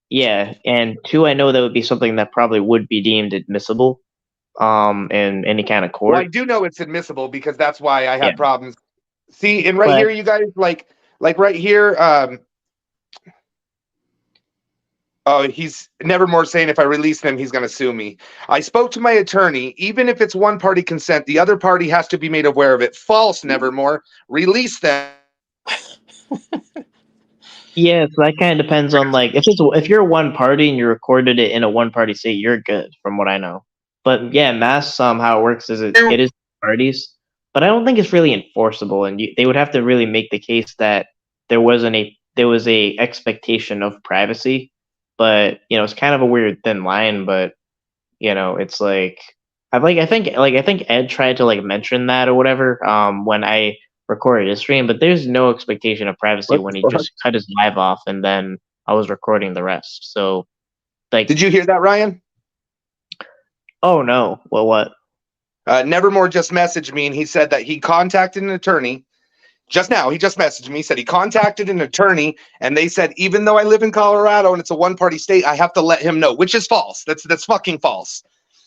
A: yeah, and 2, I know that would be something that probably would be deemed admissible, in any kind of court.
E: Well, I do know it's admissible because that's why I had problems. See, and here, you guys, like right here, Oh, he's Nevermore saying if I release them, he's going to sue me. I spoke to my attorney. Even if it's one party consent, the other party has to be made aware of it. False, Nevermore. Release them.
A: Yeah, so that kind of depends on like if you're one party and you recorded it in a one party state, you're good from what I know. But yeah, mass how it works is it is parties, but I don't think it's really enforceable, and they would have to really make the case that there was a expectation of privacy, but it's kind of a weird thin line, but it's like I think Ed tried to like mention that or whatever when I recorded his stream, but there's no expectation of privacy when he just cut his live off and then I was recording the rest. So like,
E: did you hear that, Ryan?
A: Oh no, well what?
E: Nevermore just messaged me and he said that he contacted an attorney just now. He just messaged me. He said he contacted an attorney and they said even though I live in Colorado and it's a one-party state, I have to let him know, which is false. That's fucking false.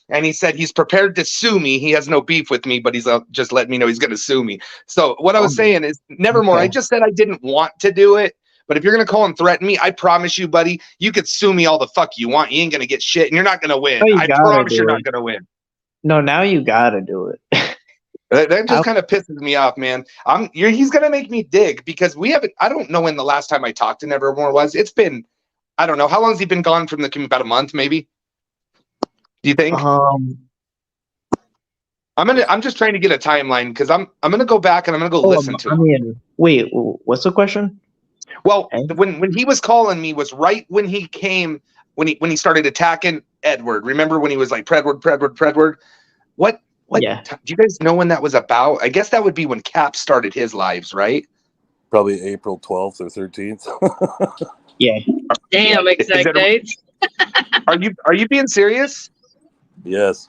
E: And he said he's prepared to sue me. He has no beef with me, but he's just letting me know he's going to sue me. So what I was saying is, Nevermore, okay. I just said I didn't want to do it. But if you're going to call and threaten me, I promise you, buddy, you could sue me all the fuck you want. You ain't going to get shit, and you're not going to win. I promise you're not going to win.
A: No, now you got to do it.
E: That just kind of pisses me off, man. He's going to make me dig because I don't know when the last time I talked to Nevermore was. It's been, I don't know. How long has he been gone from the community? About a month, maybe? Do you think? I'm just trying to get a timeline because I'm gonna go back and I'm gonna go listen to him.
A: Wait, what's the question?
E: Well, when he was calling me was right when he came when he started attacking Edward. Remember when he was like Predward? What?
A: Yeah.
E: Do you guys know when that was about? I guess that would be when Cap started his lives, right?
G: Probably April 12th or 13th.
A: Yeah.
H: Damn, exact dates.
E: Are you being serious?
G: Yes.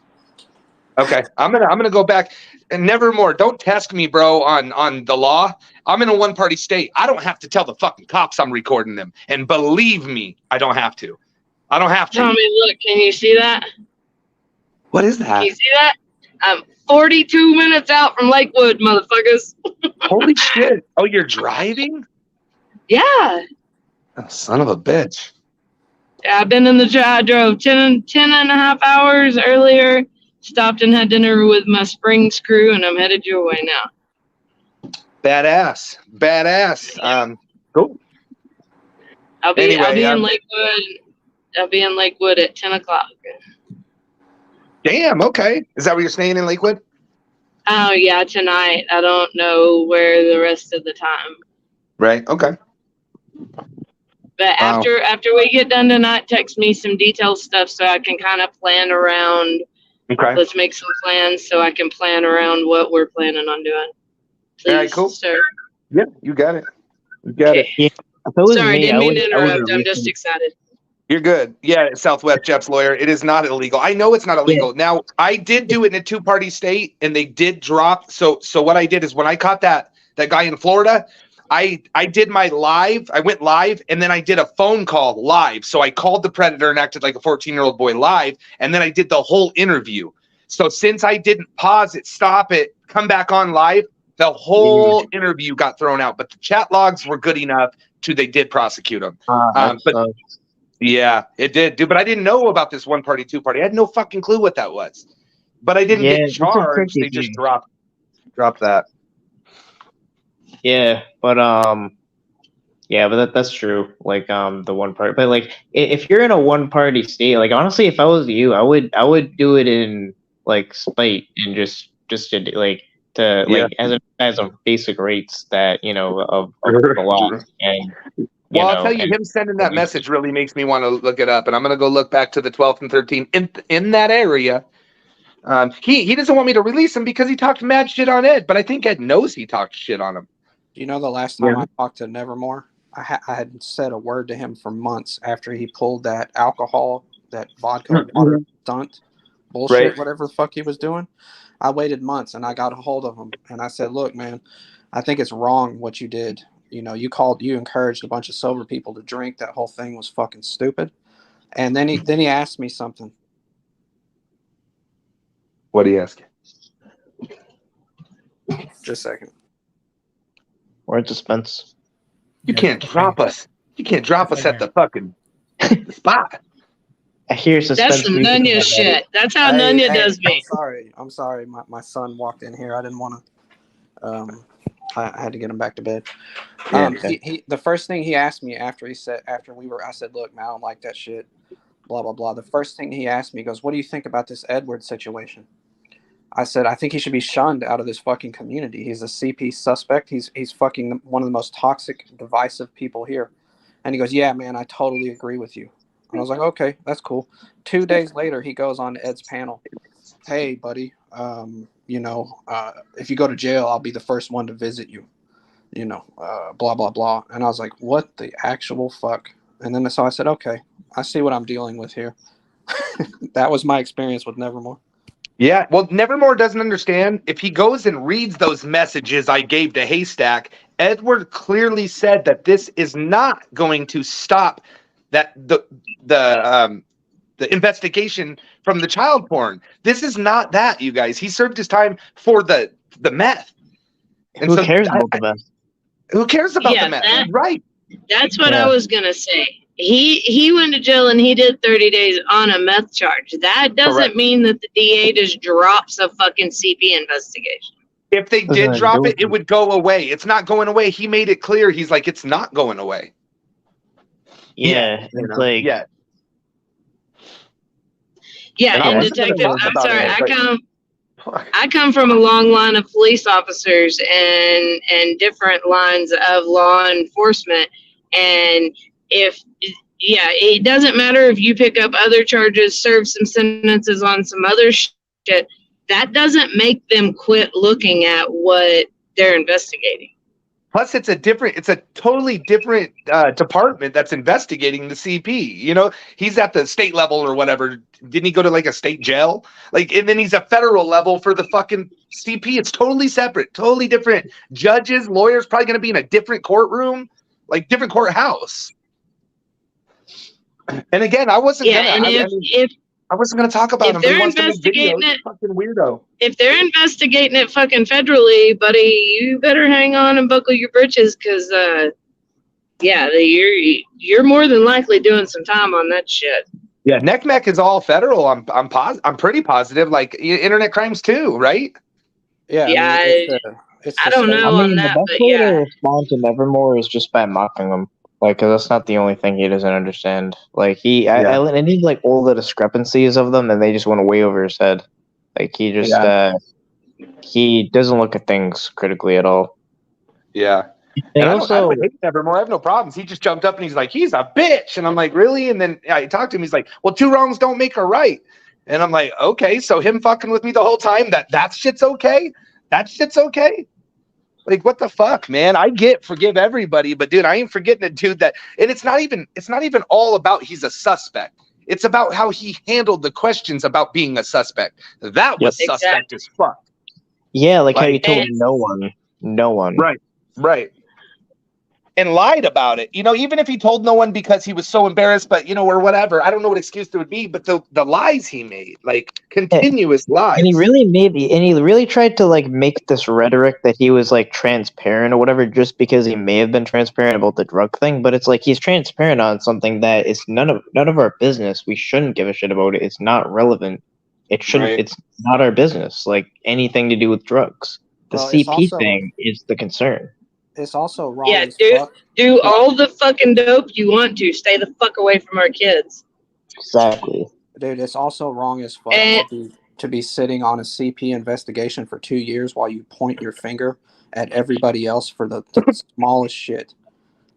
E: Okay, I'm gonna go back and Nevermore. Don't test me, bro, on the law. I'm in a one-party state. I don't have to tell the fucking cops I'm recording them. And believe me, I don't have to.
H: Tommy, look, can you see that?
E: What is that?
H: Can you see that? I'm 42 minutes out from Lakewood, motherfuckers.
E: Holy shit! Oh, you're driving?
H: Yeah.
E: Oh, son of a bitch.
H: Yeah, I've been in the I drove 10 and a half hours earlier. Stopped and had dinner with my Springs crew, and I'm headed your way now.
E: Badass. Cool.
H: I'll be in Lakewood. I'll be in Lakewood at 10 o'clock.
E: Damn. Okay. Is that where you're staying in Lakewood?
H: Oh yeah, tonight. I don't know where the rest of the time.
E: Right. Okay.
H: But after we get done tonight, text me some detailed stuff so I can kind of plan around.
E: Okay.
H: Let's make some plans so I can plan around what we're planning on doing. Please,
E: all right, cool.
H: Sir.
E: Yep, you got it. Yeah.
H: Sorry, didn't mean to interrupt. I'm just excited.
E: You're good. Yeah, Southwest Jeff's lawyer. It is not illegal. I know it's not illegal. Yeah. Now, I did do it in a two-party state, and they did drop. So what I did is when I caught that guy in Florida, I did my live. I went live, and then I did a phone call live. So I called the predator and acted like a 14-year-old boy live, and then I did the whole interview. So since I didn't pause it, stop it, come back on live, the whole interview got thrown out. But the chat logs were good enough to they did prosecute him. Yeah, it did, dude. But I didn't know about this one-party, two-party. I had no fucking clue what that was. But I didn't get charged. They just dropped that.
A: Yeah, but that's true. Like the one part, but like if you're in a one party state, like honestly, if I was you, I would do it in like spite and just as a basic rates that of the law and.
E: Well, I'll tell you, him sending that message really makes me want to look it up, and I'm gonna go look back to the 12th and 13th in that area. He doesn't want me to release him because he talked mad shit on Ed, but I think Ed knows he talked shit on him.
D: Do you know the last time I talked to Nevermore, I hadn't said a word to him for months after he pulled that alcohol, that vodka water stunt bullshit, whatever the fuck he was doing. I waited months and I got a hold of him and I said, look, man, I think it's wrong what you did. You encouraged a bunch of sober people to drink. That whole thing was fucking stupid. And then he asked me something.
E: What did he ask you?
D: Just a second.
A: We're in suspense.
E: You can't drop us. You can't drop us at the fucking Spot.
A: I hear suspense.
H: That's some Nunya shit. That's how Nunya does me.
D: I'm sorry. My son walked in here. I didn't want to. I had to get him back to bed. He the first thing he asked me after I said, look, man, I don't like that shit. Blah blah blah. The first thing he asked me, he goes, what do you think about this Edward situation? I said, I think he should be shunned out of this fucking community. He's a CP suspect. He's fucking one of the most toxic, divisive people here. And he goes, yeah, man, I totally agree with you. And I was like, okay, that's cool. 2 days later, he goes on to Ed's panel. Hey, buddy, if you go to jail, I'll be the first one to visit you. Blah, blah, blah. And I was like, what the actual fuck? And then so I said, okay, I see what I'm dealing with here. That was my experience with Nevermore.
E: Yeah, well, Nevermore doesn't understand. If he goes and reads those messages I gave to Haystack, Edward clearly said that this is not going to stop that the investigation from the child porn. This is not that, you guys. He served his time for the meth. And
A: who cares about the meth?
E: Who cares about the meth? Right.
H: That's what I was gonna say. He went to jail and he did 30 days on a meth charge. That doesn't mean that the DA just drops a fucking CP investigation.
E: If they did drop it, it would go away. It's not going away. He made it clear. He's like, it's not going away.
A: Yeah, it's like
H: and detectives. I'm sorry. I come from a long line of police officers and different lines of law enforcement. And it doesn't matter if you pick up other charges, serve some sentences on some other shit. That doesn't make them quit looking at what they're investigating.
E: Plus, it's a totally different department that's investigating the CP. He's at the state level or whatever. Didn't he go to like a state jail? And then he's a federal level for the fucking CP. It's totally separate, totally different. Judges, lawyers, probably going to be in a different courtroom, like different courthouse. And again, I wasn't gonna talk about him.
H: If they're investigating it,
E: fucking weirdo.
H: If they're investigating it fucking federally, buddy, you better hang on and buckle your britches, because you're more than likely doing some time on that shit.
E: Yeah, NECMEC is all federal. I'm pretty positive. Like internet crimes too, right?
D: Yeah.
H: I don't know on that,
A: the best way to respond to Nevermore is just by mocking them. Because that's not the only thing he doesn't understand. I need all the discrepancies of them, and they just went way over his head. He just he doesn't look at things critically at all.
E: Yeah. And I would hate Nevermore. I have no problems. He just jumped up and he's like, he's a bitch. And I'm like, really? And then I talked to him. He's like, well, 2 wrongs don't make a right. And I'm like, okay, so him fucking with me the whole time, that shit's okay? That shit's okay? Like, what the fuck, man? Forgive everybody, but dude, I ain't forgetting a dude and it's not even all about he's a suspect. It's about how he handled the questions about being a suspect. That was suspect as fuck.
A: Yeah, how he told no one.
E: Right. And lied about it. Even if he told no one because he was so embarrassed, but or whatever. I don't know what excuse there would be, but the lies he made, continuous lies.
A: And he really tried to make this rhetoric that he was transparent or whatever, just because he may have been transparent about the drug thing. But it's he's transparent on something that is none of our business. We shouldn't give a shit about it. It's not relevant. It shouldn't. Right. It's not our business. Anything to do with drugs. The CP thing is the concern.
D: It's also wrong.
H: Yeah, do all the fucking dope you want to. Stay the fuck away from our kids.
A: Exactly.
D: Dude, it's also wrong as fuck to be sitting on a CP investigation for 2 years while you point your finger at everybody else for the smallest shit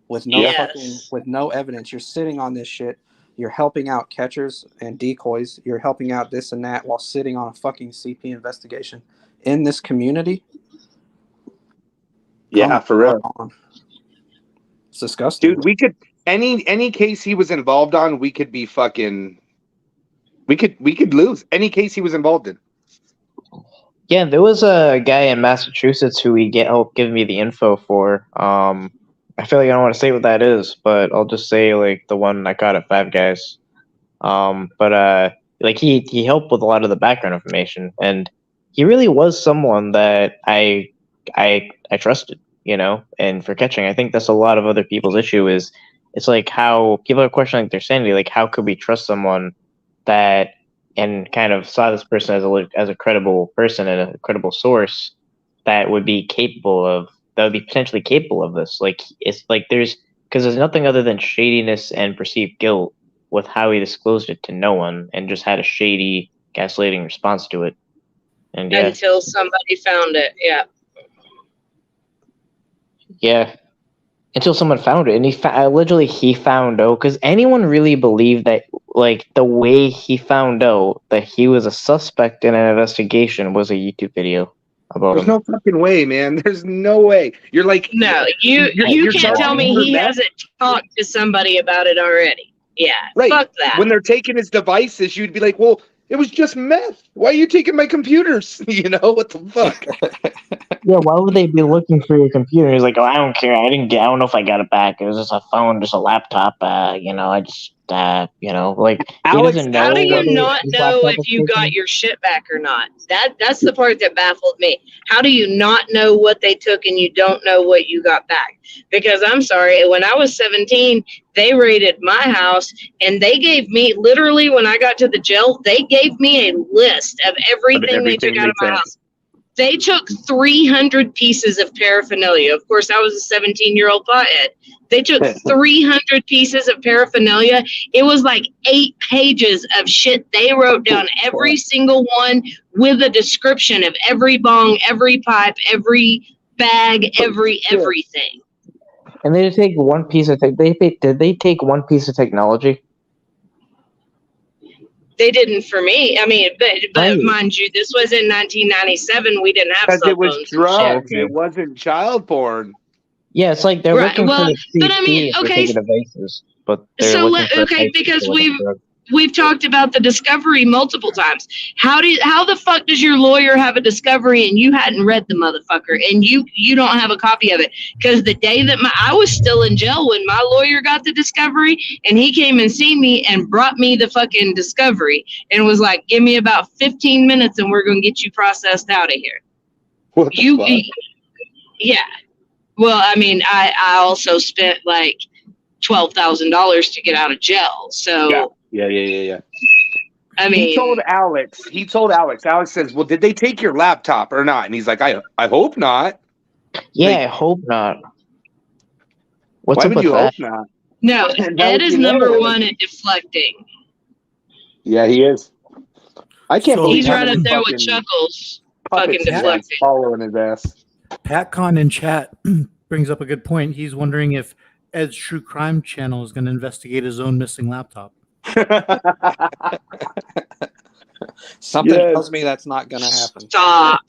D: with no evidence. You're sitting on this shit. You're helping out catchers and decoys. You're helping out this and that while sitting on a fucking CP investigation in this community.
E: Yeah, for real.
D: It's disgusting.
E: Dude, we could any case he was involved on, we could be fucking we could lose any case he was involved in.
A: Yeah, there was a guy in Massachusetts who he helped give me the info for. I feel like I don't want to say what that is, but I'll just say the one I caught at Five Guys. He helped with a lot of the background information, and he really was someone that I trusted, and for catching. I think that's a lot of other people's issue is it's like how people are questioning their sanity. Like, how could we trust someone that and kind of saw this person as a credible person and a credible source that would be potentially capable of this? Like, it's like there's nothing other than shadiness and perceived guilt with how he disclosed it to no one and just had a shady, gaslighting response to it. And yeah.
H: Until somebody found it, yeah.
A: Yeah. Until someone found it, and allegedly he found out. Because anyone really believed that, like, the way he found out that he was a suspect in an investigation was a YouTube video about
E: There's
A: him.
E: no fucking way, man. There's no way. You're like,
H: no, you can't tell me he hasn't talked to somebody about it already. Yeah,
E: right.
H: Fuck that.
E: When they're taking his devices, you'd be like, well, it was just meth. Why are you taking my computers? You know, what the fuck?
A: Yeah, why would they be looking for your computer? He's like, oh, I don't care. I don't know if I got it back. It was just a phone, just a laptop. I just, like,
E: Alex,
A: he doesn't know.
H: How do you not know if you got your shit back or not? That's the part that baffled me. How do you not know what they took and you don't know what you got back? Because I'm sorry, when I was 17, they raided my house and they gave me, literally when I got to the jail, they gave me a list of everything they took out of my house. They took 300 pieces of paraphernalia. Of course, I was a 17-year-old pothead. They took 300 pieces of paraphernalia. It was like 8 pages of shit. They wrote down every single one with a description of every bong, every pipe, every bag, everything.
A: And they just take one piece of did they take one piece of technology?
H: They didn't for me. I mean, but mind you, this was in 1997. We didn't have cell phones.
E: It was drugs. It wasn't child porn.
A: Yeah, it's like they're looking for the
H: but I mean, okay.
A: Devices, but they're
H: because we've talked about the discovery multiple times. How the fuck does your lawyer have a discovery and you hadn't read the motherfucker and you don't have a copy of it? Because the day that I was still in jail when my lawyer got the discovery, and he came and seen me and brought me the fucking discovery and was like, give me about 15 minutes and we're gonna get you processed out of here. Yeah. Well, I mean, I also spent like $12,000 to get out of jail. So
E: yeah.
H: I mean,
E: he told Alex. Alex says, "Well, did they take your laptop or not?" And he's like, "I hope not."
A: Yeah, I hope not.
E: Why would you hope not?
H: No, Ed is number one at deflecting.
E: Yeah, he is. I can't believe
H: he's right up there with Chuckles. Fucking deflecting,
E: following his ass.
C: PatCon in chat brings up a good point. He's wondering if Ed's True Crime channel is going to investigate his own missing laptop.
D: Something tells me that's not going to happen.
H: Stop.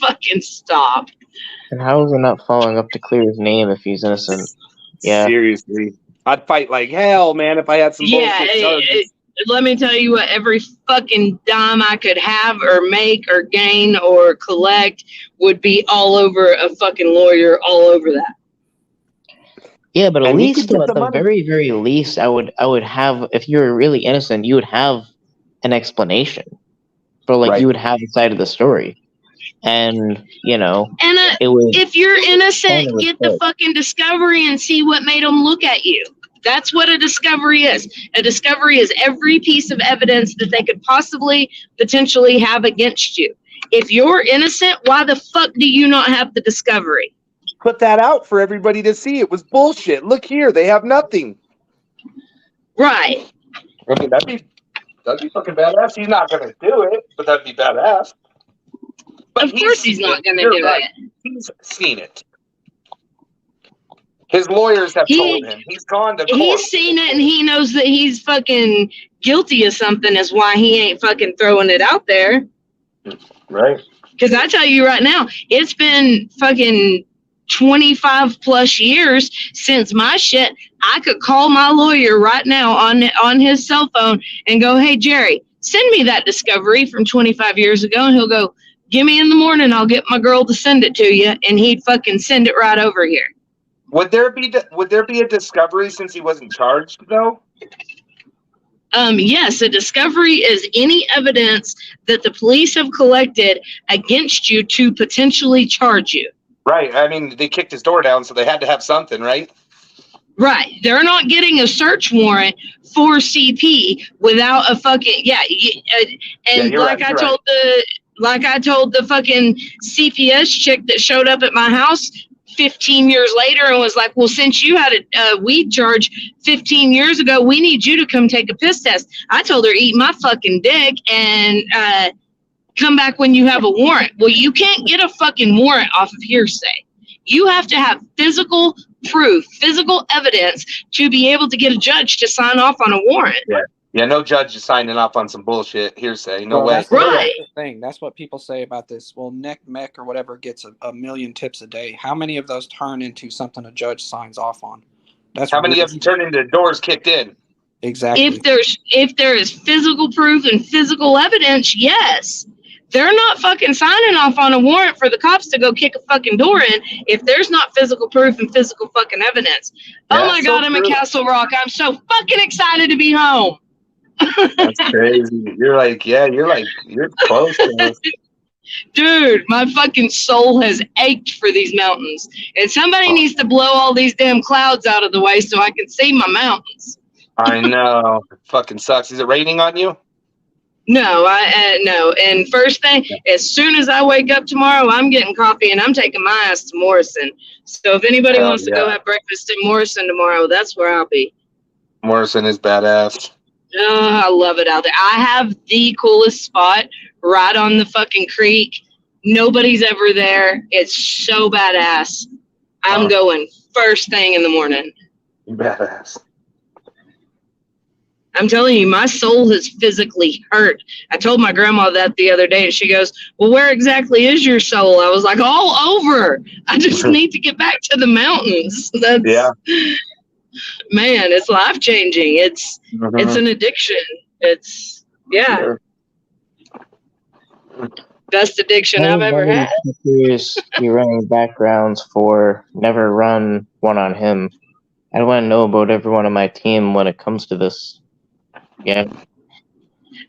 H: Fucking stop.
A: And how is he not following up to clear his name if he's innocent? Yeah.
E: Seriously. I'd fight like hell, man, if I had some bullshit charges.
H: Let me tell you what, every fucking dime I could have or make or gain or collect would be all over a fucking lawyer, all over that.
A: Yeah, but at least at the very, very least, I would have, if you were really innocent, you would have an explanation. For like, you would have the side of the story. And,
H: if you're innocent, get the fucking discovery and see what made them look at you. That's what a discovery is. A discovery is every piece of evidence that they could potentially have against you. If you're innocent, why the fuck do you not have the discovery?
E: Put that out for everybody to see. It was bullshit. Look here, they have nothing.
H: Right.
E: I mean, that'd be fucking badass. He's not gonna do it, but that'd be badass. But
H: of course he's not gonna do it.
E: He's seen it. His lawyers have told him. He's gone to court.
H: He's seen it and he knows that he's fucking guilty of something, is why he ain't fucking throwing it out there.
E: Right.
H: Because I tell you right now, it's been fucking 25 plus years since my shit. I could call my lawyer right now on his cell phone and go, hey, Jerry, send me that discovery from 25 years ago. And he'll go, give me in the morning. I'll get my girl to send it to you. And he'd fucking send it right over here.
E: Would there be a discovery since he wasn't charged though?
H: Yes, a discovery is any evidence that the police have collected against you to potentially charge you.
E: Right. I mean, they kicked his door down, so they had to have something, right?
H: Right. They're not getting a search warrant for CP without a fucking I told the fucking CPS chick that showed up at my house 15 years later and was like, well, since you had a weed charge 15 years ago, we need you to come take a piss test. I told her, eat my fucking dick and come back when you have a warrant. Well, you can't get a fucking warrant off of hearsay. You have to have physical proof, physical evidence to be able to get a judge to sign off on a warrant.
E: Yeah, no judge is signing off on some bullshit hearsay. No way.
D: That's the thing. That's what people say about this. Well, Nick Mech or whatever gets a million tips a day. How many of those turn into something a judge signs off on? That's
E: how many of them turn into doors kicked in?
D: Exactly.
H: If there is physical proof and physical evidence, yes. They're not fucking signing off on a warrant for the cops to go kick a fucking door in if there's not physical proof and physical fucking evidence. Oh my God, I'm at Castle Rock. I'm so fucking excited to be home.
E: That's crazy. You're close to us.
H: Dude, my fucking soul has ached for these mountains. And somebody needs to blow all these damn clouds out of the way so I can see my mountains.
E: I know. It fucking sucks. Is it raining on you?
H: No, no. And first thing, as soon as I wake up tomorrow, I'm getting coffee and I'm taking my ass to Morrison. So if anybody wants to go have breakfast in Morrison tomorrow, that's where I'll be.
E: Morrison is badass.
H: Oh, I love it out there. I have the coolest spot right on the fucking creek. Nobody's ever there. It's so badass. I'm going first thing in the morning.
E: Badass.
H: I'm telling you, my soul is physically hurt. I told my grandma that the other day, and she goes, well, where exactly is your soul? I was like, all over. I just need to get back to the mountains. Man, it's life-changing. It's an addiction. It's, best addiction I've ever had.
A: You're running backgrounds for never run one on him. I want to know about everyone on my team when it comes to this. Yeah.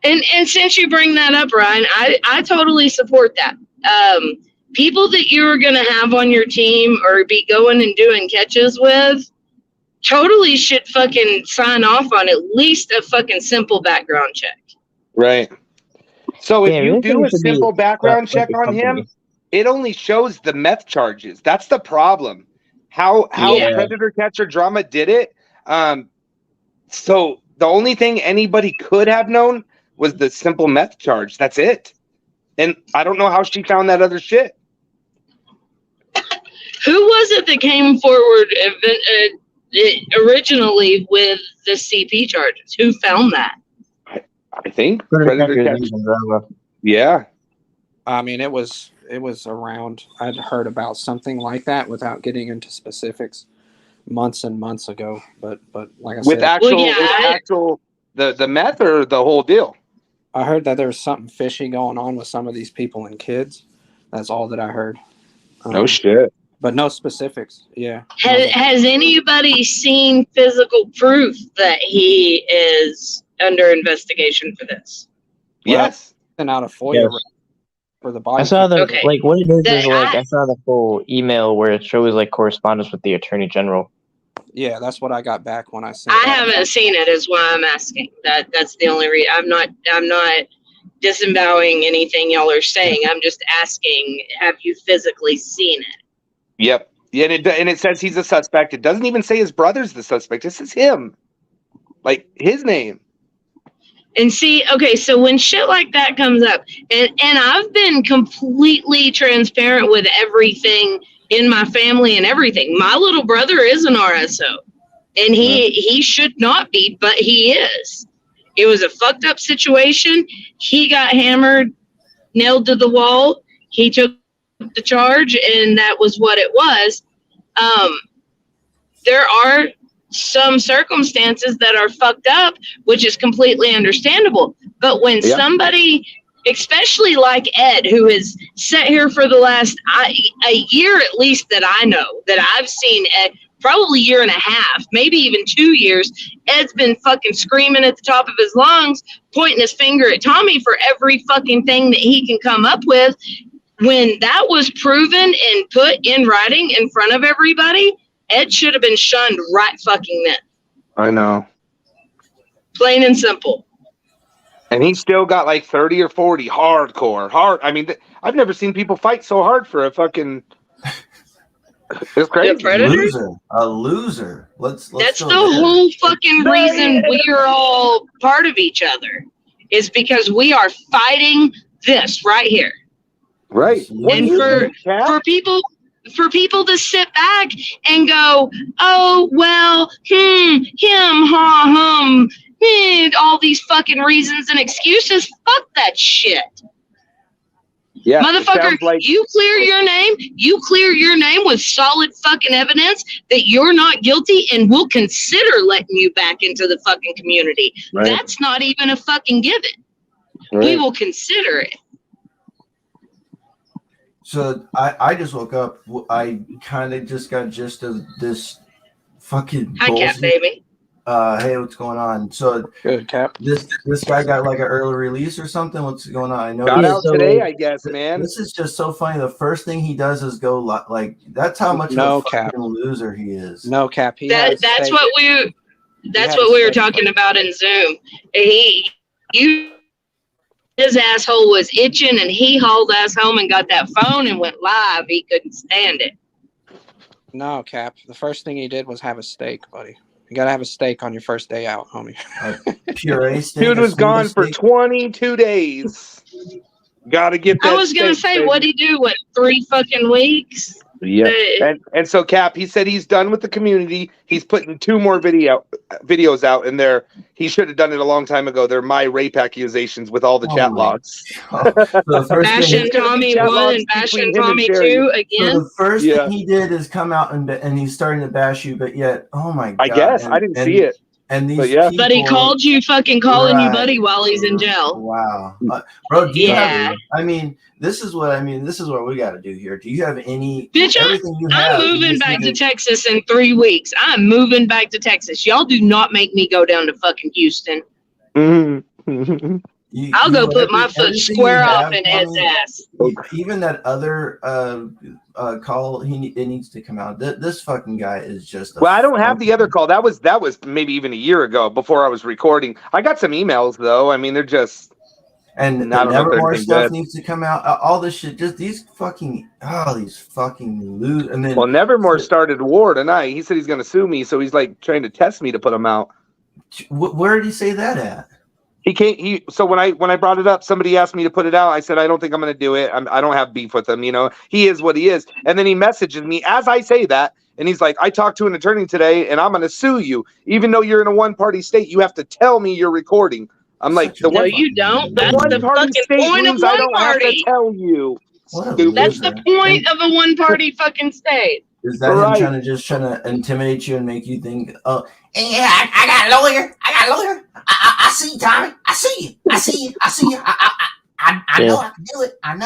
H: And since you bring that up, Ryan, I totally support that. People that you are going to have on your team or be going and doing catches with totally should fucking sign off on at least a fucking simple background check.
E: Right. So if you do a simple background check on him, it only shows the meth charges. That's the problem. How Predator Catcher Drama did it. So the only thing anybody could have known was the simple meth charge. That's it. And I don't know how she found that other shit.
H: Who was it that came forward originally with the CP charges? Who found that?
E: I think Predator Catcher. Yeah.
D: I mean, it was around. I'd heard about something like that without getting into specifics months and months ago. But like I said,
E: actual the meth or the whole deal.
D: I heard that there was something fishy going on with some of these people and kids. That's all that I heard.
E: No shit.
D: But no specifics. Yeah.
H: Has anybody seen physical proof that he is under investigation for this?
E: Yes.
D: And out of FOIA for the body.
A: I saw the what it is I saw the full email where it shows correspondence with the Attorney General.
D: Yeah, that's what I got back when I sent.
H: I haven't seen it, is why I'm asking. That's the only reason. I'm not disavowing anything y'all are saying. I'm just asking, have you physically seen it?
E: Yep. Yeah, and it says he's a suspect. It doesn't even say his brother's the suspect. It says him. Like his name.
H: And see, okay, so when shit like that comes up, and I've been completely transparent with everything in my family and everything. My little brother is an RSO, and he should not be, but he is. It was a fucked up situation. He got hammered, nailed to the wall. He took the charge, and that was what it was. There are some circumstances that are fucked up, which is completely understandable. But when somebody, especially like Ed, who has sat here for the last a year at least that I know, that I've seen Ed, probably year and a half, maybe even 2 years, Ed's been fucking screaming at the top of his lungs, pointing his finger at Tommy for every fucking thing that he can come up with. When that was proven and put in writing in front of everybody, Ed should have been shunned right fucking then.
E: I know.
H: Plain and simple.
E: And he still got like 30 or 40 hardcore. I mean, I've never seen people fight so hard for a fucking. It's crazy.
H: The Predators?
I: A loser. Let's
H: That's
I: go
H: the
I: there.
H: whole fucking reason we are all part of each other. Is because we are fighting this right here.
E: Right.
H: And for people to sit back and go, oh well, him, all these fucking reasons and excuses. Fuck that shit.
E: Yeah,
H: motherfucker,
E: like,
H: you clear your name. You clear your name with solid fucking evidence that you're not guilty, and we'll consider letting you back into the fucking community.
E: Right.
H: That's not even a fucking given.
E: Right.
H: We will consider it.
I: So I just woke up. I kind of just got gist of this fucking
H: Hi,
I: bullshit.
H: Cat Baby.
I: Hey, what's going on? So
D: Good, Cap.
I: this guy got like an early release or something. What's going on? I know
E: got out today, I guess, man.
I: This is just so funny. The first thing he does is go like that's how much of a fucking loser he is.
D: No, Cap.
H: That's what we were talking about in Zoom. His asshole was itching, and he hauled ass home and got that phone and went live. He couldn't stand it.
D: No, Cap. The first thing he did was have a steak, buddy. You gotta have a steak on your first day out, homie.
I: Puree steak.
E: Dude was gone for 22 days. Gotta get that.
H: I was gonna say, what'd he do? 3 fucking weeks?
E: Yeah. And so Cap, he said he's done with the community. He's putting 2 more videos out, and he should have done it a long time ago. They're my rape accusations with all the chat logs.
H: Bashing Tommy 1 and bashing Tommy 2 again.
I: So the first thing he did is come out and he's starting to bash you, but yet, oh my god!
E: I guess I didn't see it.
I: And these
H: but he called you fucking calling you buddy while he's in jail.
I: Wow, bro. Do you have? I mean, this is what we got to do here. Do you have any?
H: Bitch, I'm moving back to Texas in 3 weeks. I'm moving back to Texas. Y'all do not make me go down to fucking Houston. I'll go put my foot square off in Ed's ass.
I: Even that other call, it needs to come out. This fucking guy is just.
E: Well, I don't have the other call. That was maybe even a year ago before I was recording. I got some emails though. I mean, they're just.
I: And the Nevermore stuff needs to come out. All this shit, just these fucking lose. And then,
E: well, Nevermore started war tonight. He said he's going to sue me, so he's like trying to test me to put him out.
I: Where did he say that at?
E: He can't. So when I brought it up, somebody asked me to put it out. I said I don't think I'm going to do it. I don't have beef with him. You know, he is what he is. And then he messages me as I say that, and he's like, "I talked to an attorney today, and I'm going to sue you, even though you're in a one-party state. You have to tell me you're recording." I'm like,
H: no, you don't. That's the fucking point of one party.
E: I don't have to tell you.
H: That's the point of a one-party fucking state.
I: Is that him trying to intimidate you and make you think, oh,
J: yeah, I got a lawyer. I see you, Tommy. I see you. I know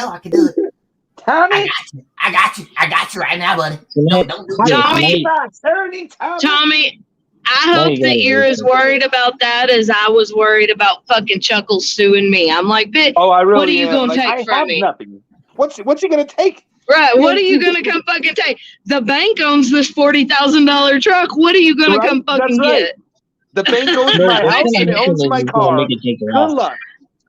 J: I can do it. Tommy, I got you right now, buddy. Don't do it.
H: Tommy, I hope that you're as worried about that as I was worried about fucking Chuckles suing me. I'm like, bitch, what are you gonna take from me?
E: Nothing. What's he gonna take?
H: Right, what are you gonna come fucking take? The bank owns this $40,000 truck. What are you gonna come fucking get?
E: The bank owns my house and it owns my car. Good luck.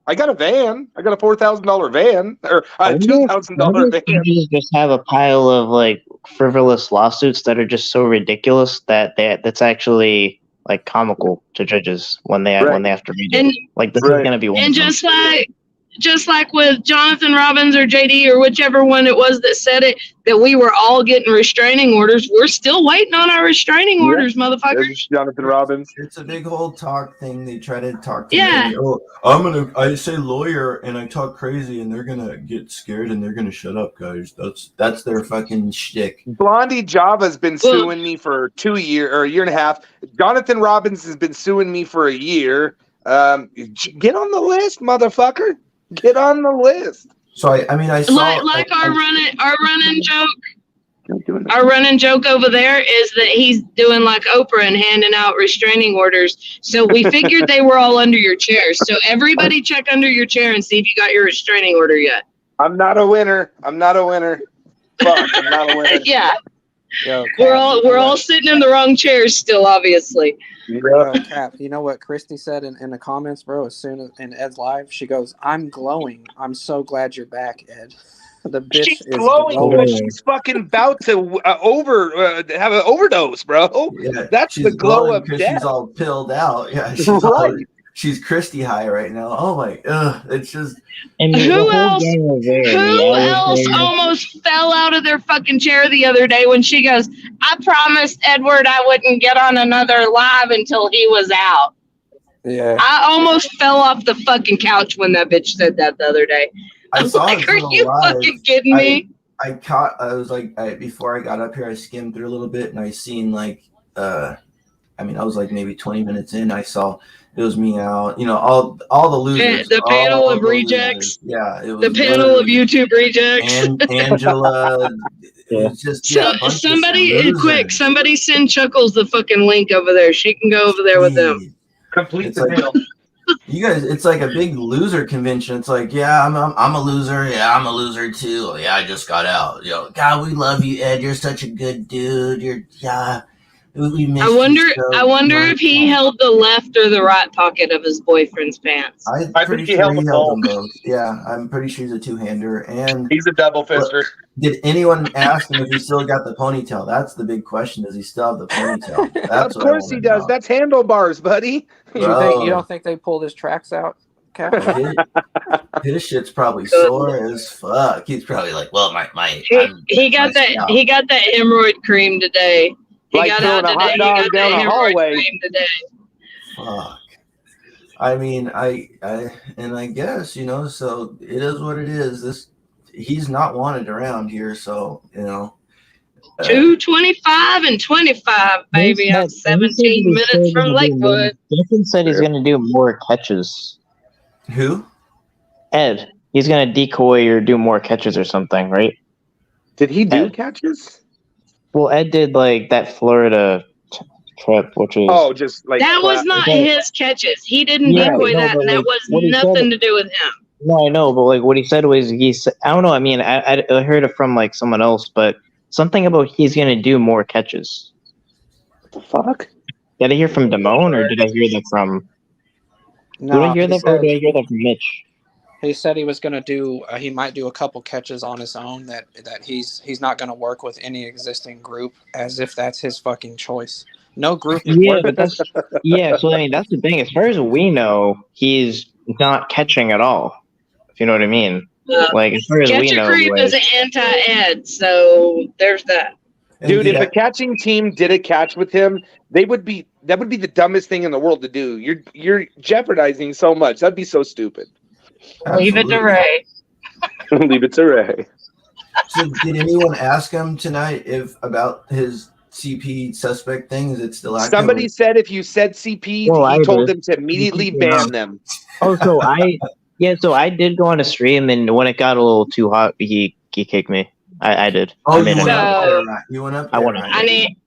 E: I got a van. I got a $4,000 van or a $2,000 van.
A: You just have a pile of like frivolous lawsuits that are just so ridiculous that's actually like comical to judges when they have to read it. Like this is gonna be one.
H: And just like with Jonathan Robbins or JD or whichever one it was that said it, that we were all getting restraining orders. We're still waiting on our restraining orders, motherfuckers.
E: Jonathan Robbins.
I: It's a big whole talk thing. They try to talk to me. Oh, I say lawyer and I talk crazy and they're gonna get scared and they're gonna shut up, guys. That's their fucking shtick.
E: Blondie Java's been suing me for 2 years or a year and a half. Jonathan Robbins has been suing me for a year. Get on the list, motherfucker. Get on the list.
I: So I saw
H: like our running joke. Our running joke over there is that he's doing like Oprah and handing out restraining orders. So we figured they were all under your chair. So everybody check under your chair and see if you got your restraining order yet.
E: I'm not a winner. Fuck, I'm not a winner.
H: Yeah.
D: Yo,
H: We're all sitting in the wrong chairs still, obviously.
D: Cap, you know what Christy said in the comments, bro? As soon as in Ed's live, she goes, "I'm glowing. I'm so glad you're back, Ed." The bitch
E: She's
D: is
E: glowing because she's fucking about to have an overdose, bro.
I: Yeah,
E: That's the
I: she's
E: glow
I: glowing
E: of
I: because
E: death.
I: she's all pilled out. Yeah,
E: Right.
I: she's Christy high right now. Oh my, it's just.
A: And the
H: Who
A: whole
H: else?
A: gang was there. and
H: Who
A: we all was
H: else
A: there.
H: almost fell out of their fucking chair the other day when she goes, "I promised Edward I wouldn't get on another live until he was out."
D: Yeah.
H: I almost fell off the fucking couch when that bitch said that the other day.
I: I saw
H: like,
I: it
H: are you fucking kidding me?
I: I was like, before I got up here, I skimmed through a little bit and I seen like, I was like maybe 20 minutes in. I saw it was me out, all the losers.
H: The panel
I: all
H: of
I: the
H: rejects.
I: losers. Yeah, it was
H: the panel of YouTube rejects.
I: And Angela. It was just a bunch of
H: quick, somebody send Chuckles the fucking link over there. She can go over there with them.
E: Complete
I: It's
E: the
I: like,
E: deal.
I: You guys, it's like a big loser convention. It's like, yeah, I'm a loser. Yeah, I'm a loser too. Oh, yeah, I just got out. God, we love you, Ed. You're such a good dude. We miss
H: I wonder
I: you so
H: if he held the left or the right pocket of his boyfriend's pants.
I: I'm
E: I
I: pretty
E: think he
I: sure
E: held
I: he
E: them
I: held them
E: both.
I: both. Yeah, I'm pretty sure he's a two-hander. And
E: he's a double fister.
I: Did anyone ask him if he still got the ponytail? That's the big question. Does he still have the ponytail? That's
E: of course he does. That's handlebars, buddy.
D: You don't think they pulled his tracks out, Cap?
I: His shit's probably sore as fuck. He's probably like, well,
H: he got that hemorrhoid cream today. He
E: like
H: got
E: throwing
H: out
E: a hot
H: today. He
E: dog
H: got
E: down
H: that
E: a
H: hemorrhoid
E: hallway.
H: cream today.
I: Fuck. I mean, I guess, so it is what it is. He's not wanted around here, so
H: 225 and 25, baby. I'm 17 minutes from Lakewood.
A: Stephen said he's going to do more catches.
I: Who?
A: Ed. He's going to decoy or do more catches or something, right?
E: Did he do catches?
A: Well, Ed did like that Florida trip, which is
E: just like
H: that was not his catches. He didn't decoy that, and that was nothing to do with him.
A: No, I know, but like what he said was I don't know. I mean, I heard it from like someone else, but something about he's gonna do more catches.
E: What the fuck?
A: Did I hear from Damone or did I hear that from?
D: No,
A: did I hear that from? Or did I hear that from Mitch?
D: He said he was going to do. He might do a couple catches on his own. That he's not going to work with any existing group, as if that's his fucking choice. No group.
A: Yeah, but that's So I mean, that's the thing. As far as we know, he's not catching at all. If you know what I mean. Like as far as we know,
H: Creep is anti-Ed, so there's that.
E: Dude, if a catching team did a catch with him, that would be the dumbest thing in the world to do. You're jeopardizing so much. That'd be so stupid.
H: Leave it to Ray.
E: Leave it to Ray.
I: So did anyone ask him tonight about his CP suspect thing? Is it still active?
E: Somebody said if you said CP, he told them to immediately ban them.
A: Oh, so I did go on a stream, and when it got a little too hot, he kicked me. I did.
I: Oh,
A: you went up there. I went up.
H: I need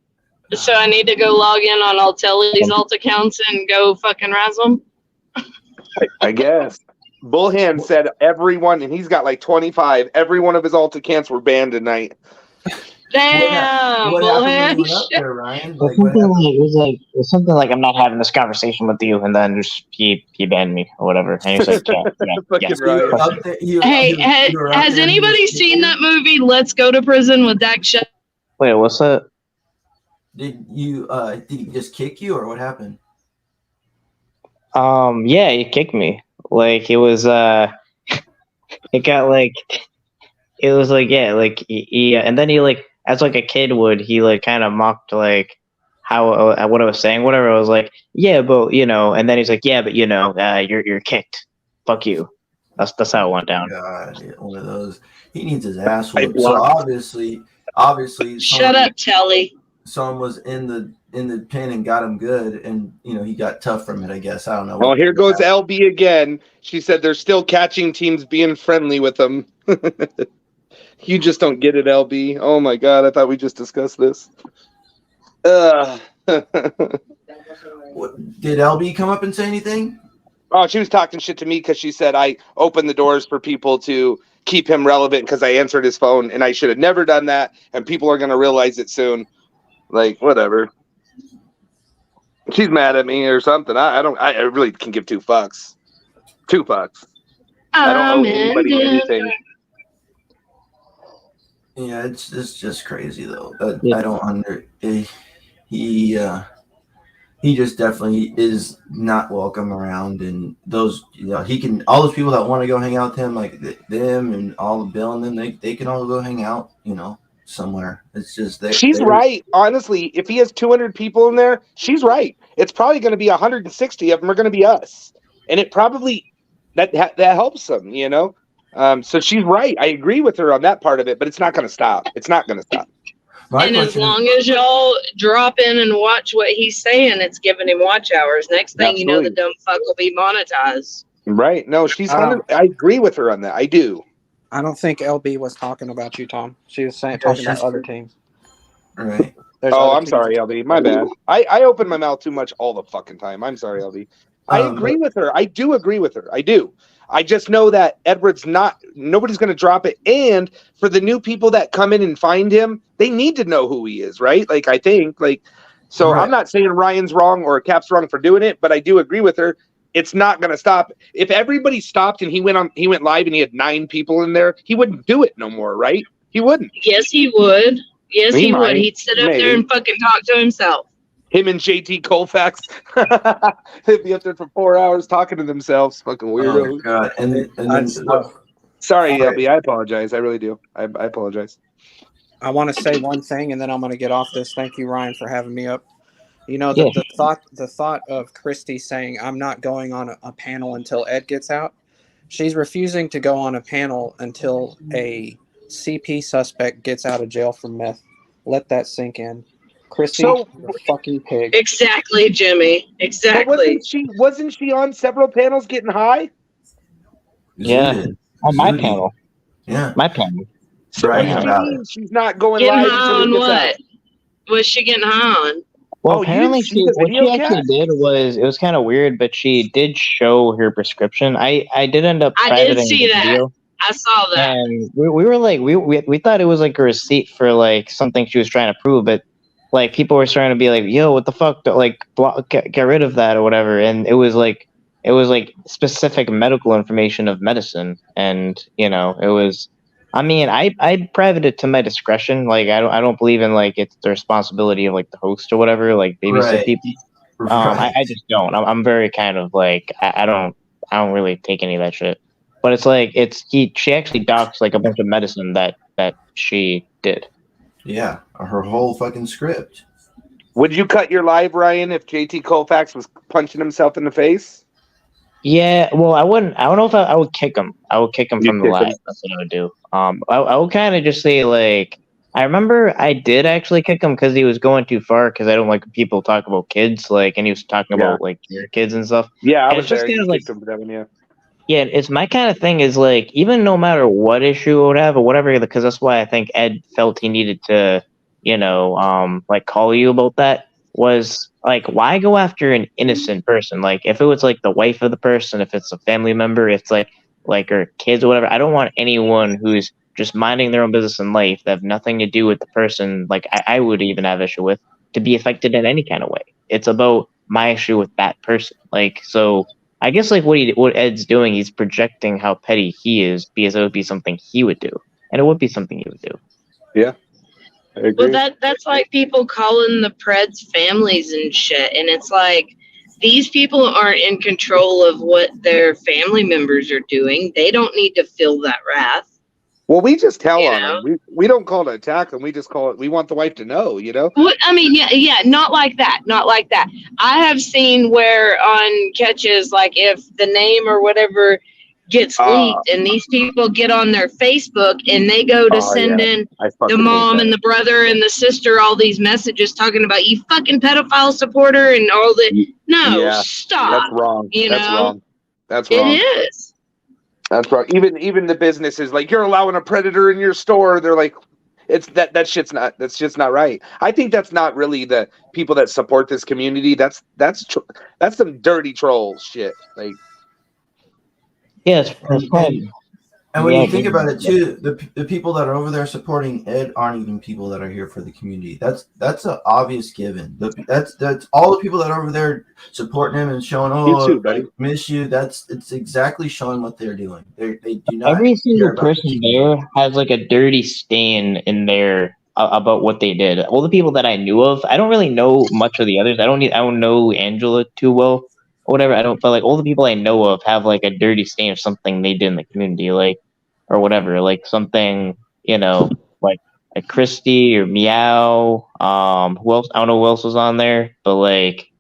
H: to go log in on Altelli's alt accounts and go fucking razz them.
E: I guess. Bullhand said everyone, and he's got like 25. Every one of his alt accounts were banned tonight.
H: Damn, Bullhand.
A: It was something like I'm not having this conversation with you, and then just he banned me or whatever. And he's like,
H: Hey, has anybody seen that movie Let's Go to Prison with Dak Shepard?
A: Wait, what's that?
I: Did he just kick you or what happened?
A: Yeah, he kicked me. Like it was it got like it was like he and then he like as like a kid would, he like kind of mocked like how what I was saying, whatever. I was like, yeah, but and then he's like, yeah, but you're kicked. Fuck you. That's how it went down.
I: God, one of those. He needs his ass whooped. So obviously.
H: Shut up, Telly.
I: Someone was in the pin and got him good, and he got tough from it. I guess I don't know.
E: Well, here goes LB again. She said they're still catching teams being friendly with them. You just don't get it, LB. Oh my God, I thought we just discussed this.
I: Did LB come up and say anything?
E: Oh, she was talking shit to me because she said I opened the doors for people to keep him relevant because I answered his phone, and I should have never done that, and people are going to realize it soon. Like, whatever. She's mad at me or something. I really can give two fucks. 2 fucks. I don't owe anybody anything.
I: Yeah, it's just crazy though. I don't he just definitely is not welcome around, and those he can all those people that want to go hang out with him, like them and all the Bill and them, they can all go hang out, somewhere. It's just
E: she's right. Honestly, if he has 200 people in there, she's right. It's probably going to be 160 of them are going to be us, and it probably that helps them, So she's right. I agree with her on that part of it, but it's not going to stop. It's not going to stop.
H: And as long as y'all drop in and watch what he's saying, it's giving him watch hours. Next thing you know, the dumb fuck will be monetized.
E: Right. No, she's 100. I agree with her on that. I do.
D: I don't think LB was talking about you, Tom. She was talking about other teams.
I: Right.
E: I'm sorry, LB. My bad. I open my mouth too much all the fucking time. I'm sorry, LB. I agree with her. I do agree with her. I do. I just know that Edward's nobody's going to drop it. And for the new people that come in and find him, they need to know who he is, right? Like, I think, so right. I'm not saying Ryan's wrong or Cap's wrong for doing it, but I do agree with her. It's not going to stop. If everybody stopped and he went live and he had 9 people in there, he wouldn't do it no more, right? He wouldn't.
H: Yes, he would. Yes, he would. He'd sit up there and fucking talk to himself.
E: Him and JT Colfax, they'd be up there for 4 hours talking to themselves. Fucking weirdos.
I: Oh, God. And then
E: sorry, LB. I apologize. I really do. I apologize.
D: I want to say one thing, and then I'm going to get off this. Thank you, Ryan, for having me up. The thought of Christy saying, I'm not going on a panel until Ed gets out. She's refusing to go on a panel until a CP suspect gets out of jail for meth. Let that sink in. Christy, you're a fucking pig.
H: Exactly, Jimmy. Exactly.
E: Wasn't she on several panels getting high?
K: Yeah. On my panel.
I: Yeah.
K: My panel.
E: So what do you mean she's not going
H: getting
E: live
H: high on what? Was she getting high on?
K: Well, apparently what she actually did was, it was kind of weird, but she did show her prescription. I did end up
H: I did see that. Video, I saw that.
K: And we were like, we thought it was like a receipt for like something she was trying to prove, but like people were starting to be like, yo, what the fuck? Like, get rid of that or whatever. And it was like specific medical information of medicine. And, it was, I mean, I private it to my discretion. Like, I don't believe in like it's the responsibility of like the host or whatever, like babysit people. Right. I just don't. I'm very kind of like, I don't really take any of that shit. But it's like she actually docs like a bunch of medicine that she did.
I: Yeah, her whole fucking script.
E: Would you cut your live, Ryan, if JT Colfax was punching himself in the face?
K: Yeah, well, I wouldn't. I don't know if I would kick him. I would kick him from the live. That's what I would do. I would kind of just say like, I remember I did actually kick him because he was going too far. Because I don't like people talk about kids, like, and he was talking about like your kids and stuff.
E: Yeah, I
K: was
E: just kind of like him for that one, yeah.
K: Yeah, it's my kind of thing is like, even no matter what issue or whatever, because that's why I think Ed felt he needed to, like call you about that, was like, why go after an innocent person? Like, if it was like the wife of the person, if it's a family member, if it's like her kids or whatever, I don't want anyone who's just minding their own business in life that have nothing to do with the person, like I would even have issue with, to be affected in any kind of way. It's about my issue with that person. Like, so I guess like what Ed's doing, he's projecting how petty he is because it would be something he would do, and it would be something he would do.
E: Yeah, I agree.
H: Well, that's like people calling the Preds families and shit, and it's like these people aren't in control of what their family members are doing. They don't need to feel that wrath.
E: Well, we just tell on them. We don't call it an attack them. We just call it. We want the wife to know.
H: Well, I mean, yeah, not like that. Not like that. I have seen where on catches, like if the name or whatever gets leaked, and these people get on their Facebook and they go to send in the mom and the brother and the sister all these messages talking about you fucking pedophile supporter and all the. No, stop.
E: That's wrong. That's wrong. That's
H: wrong.
E: It
H: is.
E: That's right. Even the businesses, like, you're allowing a predator in your store. They're like, it's that's just not right. I think that's not really the people that support this community. That's some dirty troll shit. Like,
K: Yes, that's fine.
I: And when you think about it too, the people that are over there supporting Ed aren't even people that are here for the community. That's an obvious given. That's all the people that are over there supporting him and showing, I miss you. It's exactly showing what they're doing. They do not.
K: Every single person there has like a dirty stain in there about what they did. All the people that I knew of, I don't really know much of the others. I don't know Angela too well or whatever. I don't feel like all the people I know of have like a dirty stain of something they did in the community, like or whatever, like something, like Christy or Meow. Who else? I don't know who else was on there, but like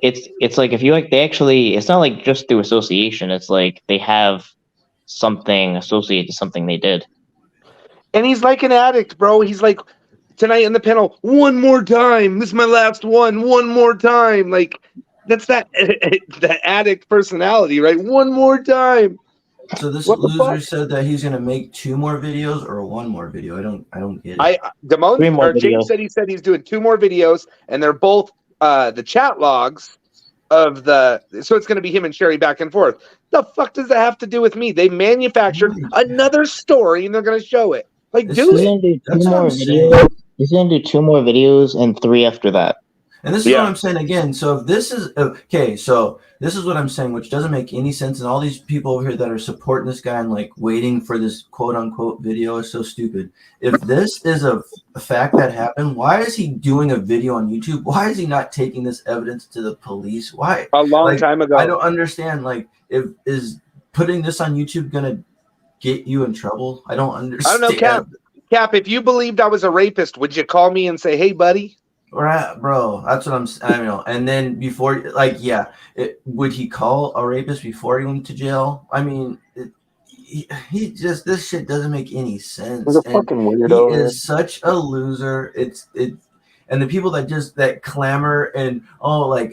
K: it's like if you like they actually, it's not like just through association. It's like they have something associated to something they did.
E: And he's like an addict, bro. He's like, tonight in the panel, one more time. This is my last one more time. Like, that's that addict personality, right? One more time.
I: So this loser said that he's gonna make 2 more videos or 1 more video. I don't get it.
E: James said he's doing 2 more videos, and they're both the chat logs of so it's going to be him and Sherry back and forth. The fuck does that have to do with me? They manufactured another story and they're going to show it. Like, do it.
K: He's going to do 2 more videos and 3 after that.
I: And this is what I'm saying again. So if this is okay, so this is what I'm saying, which doesn't make any sense. And all these people over here that are supporting this guy and like waiting for this quote unquote video is so stupid. If this is a fact that happened, why is he doing a video on YouTube? Why is he not taking this evidence to the police? Why?
E: A long time ago.
I: I don't understand. Like, is putting this on YouTube gonna get you in trouble? I don't understand.
E: I don't know, Cap. If you believed I was a rapist, would you call me and say, "Hey, buddy"?
I: Right, bro. That's what I'm saying. And then before, would he call a rapist before he went to jail? I mean, he just, this shit doesn't make any sense.
G: He's a fucking weirdo.
I: He is such a loser. And the people that clamor and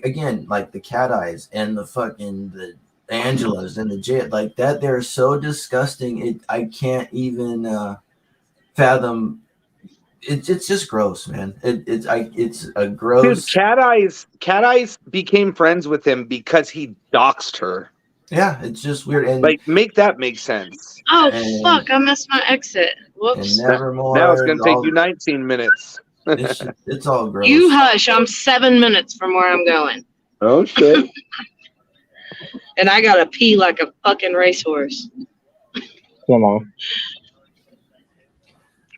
I: again, like the cat eyes and the fucking the Angelas and the jail like that, they're so disgusting. I can't even fathom. It's just gross, man. It's a gross.
E: Dude, Cat Eyes became friends with him because he doxed her.
I: Yeah, it's just weird. And
E: like, make that make sense.
H: Oh, fuck! I missed my exit. Whoops.
I: Nevermore.
E: Now it's gonna take you 19 minutes.
I: It's all gross.
H: You hush. I'm 7 minutes from where I'm going.
E: Oh shit.
H: And I gotta pee like a fucking racehorse.
K: Come on.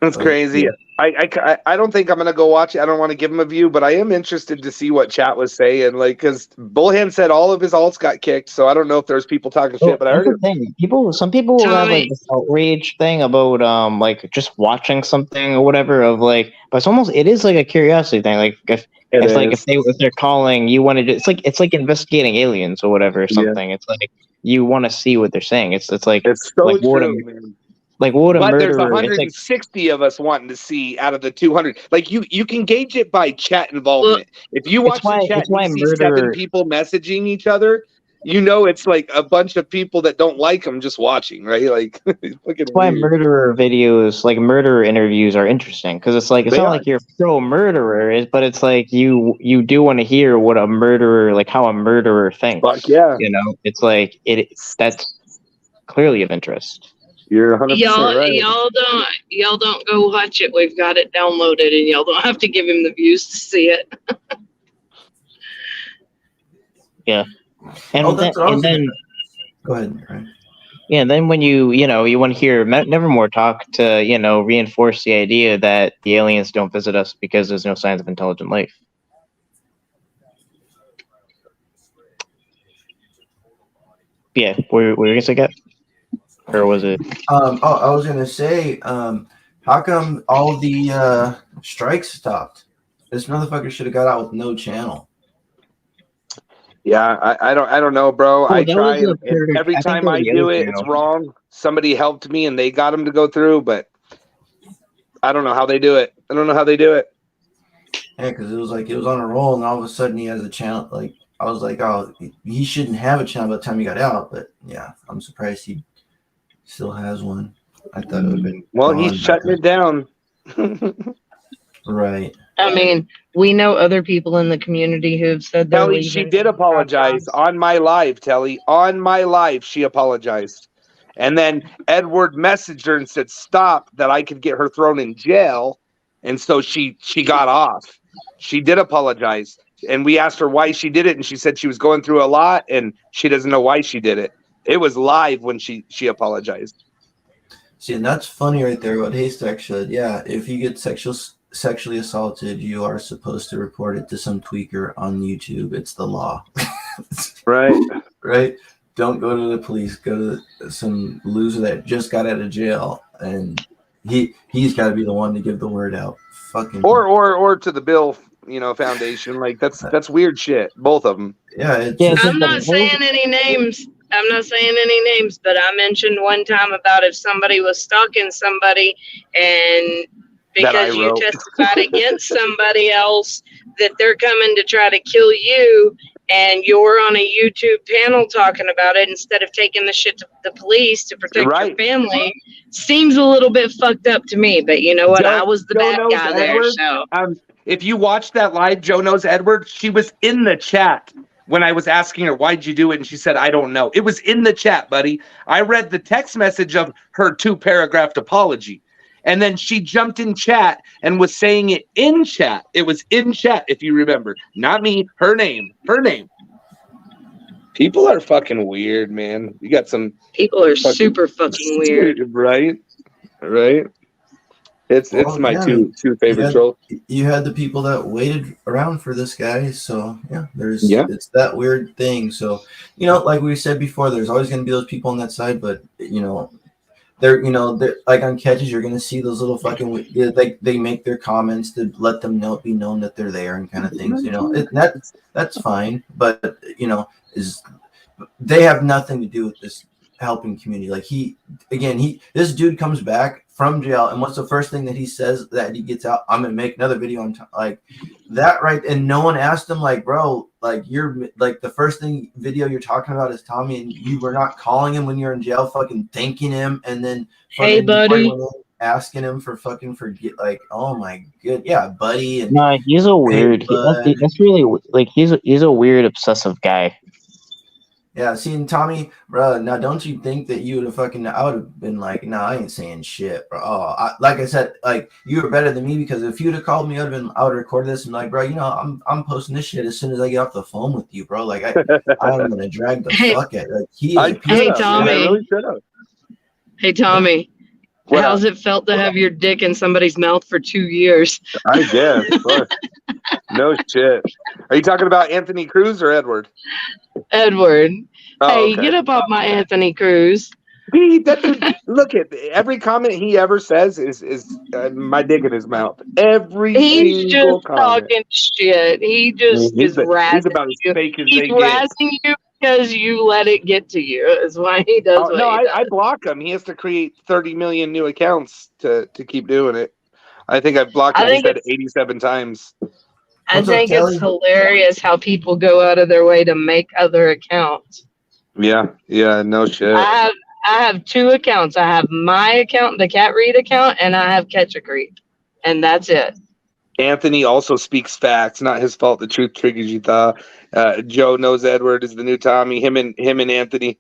E: That's crazy. Yeah. I don't think I'm gonna go watch it. I don't want to give him a view, but I am interested to see what chat was saying. Like, because Bullhand said all of his alts got kicked, so I don't know if there's people talking shit. But I heard
K: some people will have like this outrage thing about like just watching something or whatever of like, but it is like a curiosity thing. Like if they're calling, you want to. It's like investigating aliens or whatever or something. Yeah. It's like you want to see what they're saying. It's like
E: it's so like, true, man.
K: Like what a murderer!
E: There's 160 of us wanting to see out of the 200. Like you can gauge it by chat involvement. If you watch the chat and you see 7 people messaging each other, you know it's like a bunch of people that don't like them just watching, right? Like
K: that's why murderer videos, like murderer interviews, are interesting because it's like it's not like you're pro murderer, but it's like you do want to hear what a murderer, like how a murderer thinks.
E: Fuck yeah,
K: it's like that's clearly of interest.
E: You're 100% right.
H: Y'all don't go watch it. We've got it downloaded, and y'all don't have to give him the views to see it.
K: Yeah, and then
I: go ahead. Right.
K: Yeah, and then when you want to hear Nevermore talk to reinforce the idea that the aliens don't visit us because there's no signs of intelligent life. Yeah, were you gonna say that? Or was it?
I: I was gonna say, how come all the strikes stopped? This motherfucker should have got out with no channel.
E: Yeah, I don't know, bro. I try, and every time I do it, it's wrong. Somebody helped me, and they got him to go through, but I don't know how they do it.
I: Yeah, because it was on a roll, and all of a sudden he has a channel. Like I was like, oh, he shouldn't have a channel by the time he got out. But yeah, I'm surprised he still has one. I thought it would have been.
E: Well, he's shutting it down.
I: Right.
H: I mean, we know other people in the community who have said they're
E: Telly,
H: leaving.
E: she did apologize on my live, Telly. On my live, she apologized. And then Edward messaged her and said, stop, that I could get her thrown in jail. And so she got off. She did apologize. And we asked her why she did it. And she said she was going through a lot and she doesn't know why she did it. It was live when she apologized.
I: See, and that's funny right there what Haystack said. Yeah, if you get sexually assaulted, you are supposed to report it to some tweaker on YouTube. It's the law.
E: Right.
I: Right? Don't go to the police. Go to some loser that just got out of jail, and he's got to be the one to give the word out. Fucking
E: or to the Bill, Foundation. Like that's weird shit. Both of them.
I: Yeah.
H: I'm not saying any names. But I mentioned one time about if somebody was stalking somebody and because you testified against somebody else that they're coming to try to kill you and you're on a YouTube panel talking about it instead of taking the shit to the police to protect your family, seems a little bit fucked up to me. But you know what? I was the bad guy there. So
E: if you watch that live, Joe Knows Edward, she was in the chat when I was asking her, why'd you do it? And she said, I don't know. It was in the chat, buddy. I read the text message of her 2-paragraph apology. And then she jumped in chat and was saying it in chat. It was in chat, if you remember. Not me, her name. People are fucking weird, man. You got some
H: people are super fucking weird.
E: Right? It's my two favorite trolls.
I: You had the people that waited around for this guy, so it's that weird thing. So like we said before, there's always going to be those people on that side, but they're like on catches, you're going to see those little fucking they make their comments to let them be known that they're there and kind of things. That's fine, but they have nothing to do with this helping community. Like this dude comes back from jail, and what's the first thing that he says that he gets out? I'm gonna make another video on like that, right? And no one asked him, like, bro, like you're like the first video you're talking about is Tommy, and you were not calling him when you're in jail, fucking thanking him, and then
H: hey buddy,
I: asking him for fucking forget, like, oh my good, yeah, buddy. And
K: no, he's a weird. That's really like he's a weird obsessive guy.
I: Yeah, seeing Tommy, bro. Now, don't you think that you would have I would have been like, nah, I ain't saying shit, bro. Oh, like I said, like you were better than me because if you'd have called me, I would have recorded this and like, bro, I'm posting this shit as soon as I get off the phone with you, bro. Like I'm gonna drag the fuck out. Like
H: hey Tommy, hey Tommy. How's it felt to have your dick in somebody's mouth for 2 years?
E: I guess. No shit. Are you talking about Anthony Cruz or Edward?
H: Edward. Hey, get up off my Anthony Cruz.
E: Look at every comment he ever says is my dick in his mouth.
H: He's just talking shit. He just is razzing.
E: He's about as fake as they get.
H: He's razzing you because you let it get to you. Is why he does.
E: I block him. He has to create 30 million new accounts to keep doing it. I think I've blocked him. He said 87 times.
H: I think it's hilarious how people go out of their way to make other accounts.
E: Yeah, no shit.
H: I have 2 accounts. I have my account, the Cat Read account, and I have Ketchacrete, and that's it.
E: Anthony also speaks facts. Not his fault. The truth triggers you. Joe Knows Edward is the new Tommy. Him and Anthony.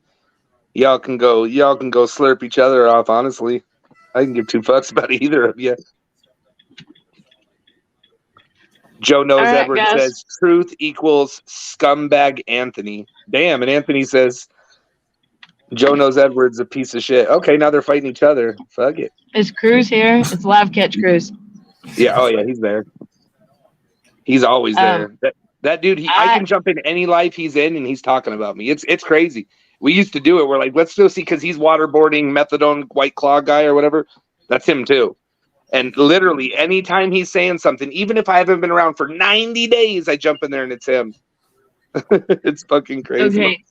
E: Y'all can go slurp each other off. Honestly, I can give 2 fucks about either of you. Joe Knows Edward says truth equals scumbag Anthony. Damn, and Anthony says Joe Knows Edward's a piece of shit. Okay, now they're fighting each other. Fuck it.
H: Is Cruz here? It's Live Catch Cruz.
E: Yeah, oh yeah, he's there. He's always there. That dude, I can jump in any life he's in and he's talking about me. It's crazy. We used to do it. We're like, let's go see, because he's waterboarding, methadone, White Claw guy or whatever. That's him too. And literally, anytime he's saying something, even if I haven't been around for 90 days, I jump in there and it's him. It's fucking crazy.
H: Okay.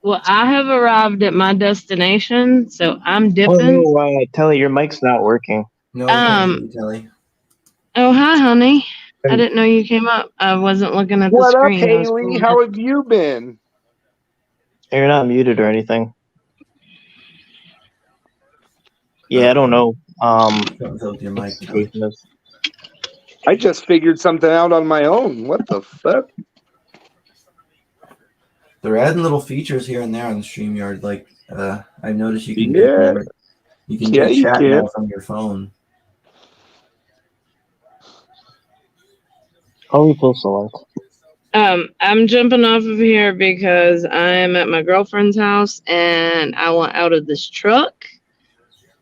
H: Well, I have arrived at my destination, so I'm dipping.
K: Oh, no, Telly, your mic's not working.
I: No, Telly.
H: Oh, hi, honey. I didn't know you came up. I wasn't looking at the screen.
E: What up, Haley? How have you been?
K: You're not muted or anything. Yeah, I don't know.
E: I just figured something out on my own. What the fuck?
I: They're adding little features here and there on the StreamYard. Like I noticed you can
E: Yeah,
I: do
E: you
I: chat
E: can.
I: now from your phone.
K: How are we supposed to like?
H: I'm jumping off of here because I'm at my girlfriend's house and I want out of this truck.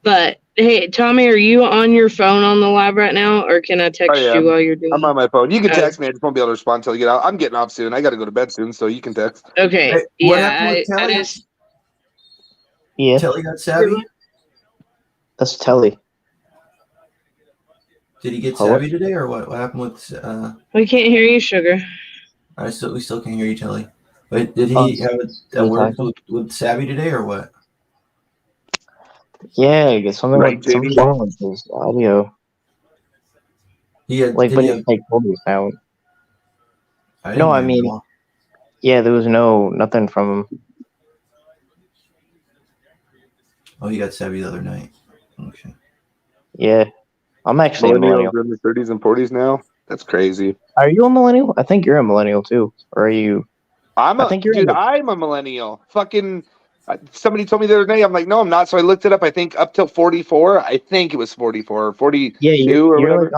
H: But hey, Tommy, are you on your phone on the live right now, or can I text you while you're doing?
E: I'm on my phone. You can text me. I just won't be able to respond until you get out. I'm getting off soon. I got to go to bed soon, so you can text.
H: Okay.
I: Hey, what happened with
H: I
I: Telly?
H: just.
K: Yeah,
I: Telly got savvy.
K: that's Telly.
I: Did he get
K: Hello?
I: savvy today, or what? What happened with?
H: We can't hear you, sugar.
I: We still can't hear you, Telly. But did he have a word with savvy today, or what?
K: Yeah, I guess something
E: Right,
K: something
E: JD?
K: wrong with his audio.
I: He had,
K: Like,
I: did
K: but
I: he
K: it's
I: have,
K: like totally sound.
I: I didn't
K: No, I
I: hear him
K: mean,
I: at all.
K: yeah, there was nothing from him.
I: Oh, he got savvy the other night. Okay.
K: Yeah, I'm actually a millennial.
E: Millennials are in their 30s and 40s now. That's crazy.
K: Are you a millennial? I think you're a millennial too. Or are you?
E: I'm
K: I
E: a
K: think you're.
E: dude. I'm a millennial. Fucking. Somebody told me the other day. I'm like, no, I'm not. So I looked it up. I think up till 44. I think it was 44 or 42
K: Yeah,
E: or
K: you're
E: whatever.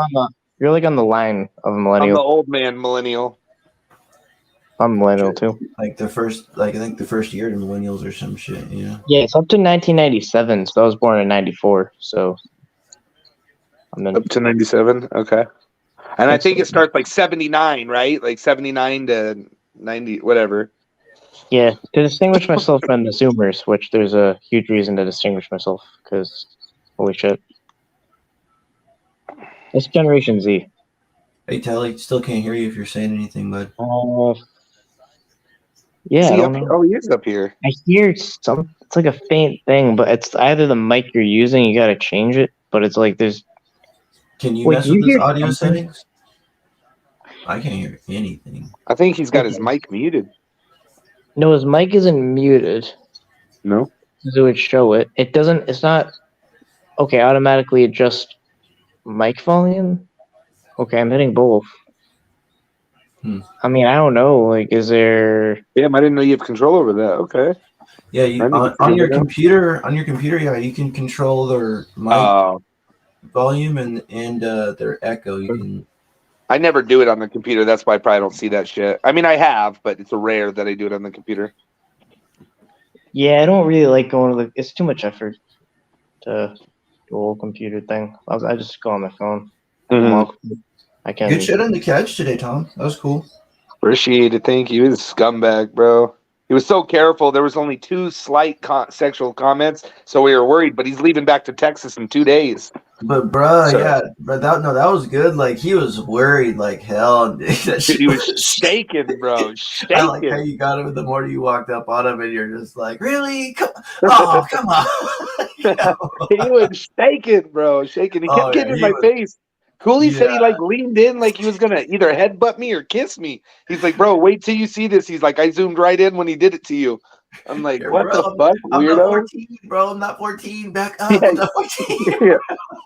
K: like on the line of a
E: I'm
K: millennial.
E: the old man millennial.
K: I'm a millennial too.
I: Like I think the first year to millennials or some shit. Yeah.
K: Yeah, it's up to 1997. So I was born in '94. So I'm in.
E: Up to 97. Okay. And I think it starts like 79, right? Like 79 to 90, whatever.
K: Yeah, to distinguish myself from the Zoomers, which there's a huge reason to distinguish myself because holy shit, it's Generation Z.
I: Hey, Telly, still can't hear you if you're saying anything, bud.
K: Yeah,
E: See,
K: I don't know.
E: Oh, he is up here.
K: I hear some. It's like a faint thing, but it's either the mic you're using. You gotta change it, but it's like there's.
I: Can you
K: Wait,
I: mess
K: do
I: with
K: you
I: his
K: hear
I: audio
K: something?
I: settings? I can't hear anything.
E: I think he's got his mic muted.
K: No, his mic isn't muted.
E: No.
K: So it would show it. It doesn't. It's not. Okay, automatically adjust mic volume. Okay, I'm hitting both. I mean, I don't know. Like, is there?
E: Damn, I didn't know you have control over that. Okay.
I: Yeah, on your computer. On your computer, yeah, you can control their mic volume and their echo. You can.
E: I never do it on the computer. That's why I probably don't see that shit. I mean, I have, but it's rare that I do it on the computer.
K: Yeah, I don't really like going to the. It's too much effort to do a whole computer thing. I just go on my phone. I can.
I: Good shit on the catch today, Tom. That was cool.
E: Appreciate it. Thank you. He was a scumbag, bro. He was so careful. There was only 2 slight sexual comments, so we were worried. But he's leaving back to Texas in 2 days.
I: But that was good. Like he was worried like hell. Dude,
E: he was shaking, bro. Shaking.
I: I like how you got him in the morning. You walked up on him, and you're just like, really? Oh, come on.
E: He was shaking, bro. Shaking. He kept getting in my face. Cooley said he like leaned in like he was gonna either headbutt me or kiss me. He's like, bro, wait till you see this. He's like, I zoomed right in when he did it to you. I'm like, what the fuck,
I: I'm
E: weirdo?
I: not 14, bro. I'm not 14. Back up. I'm not 14.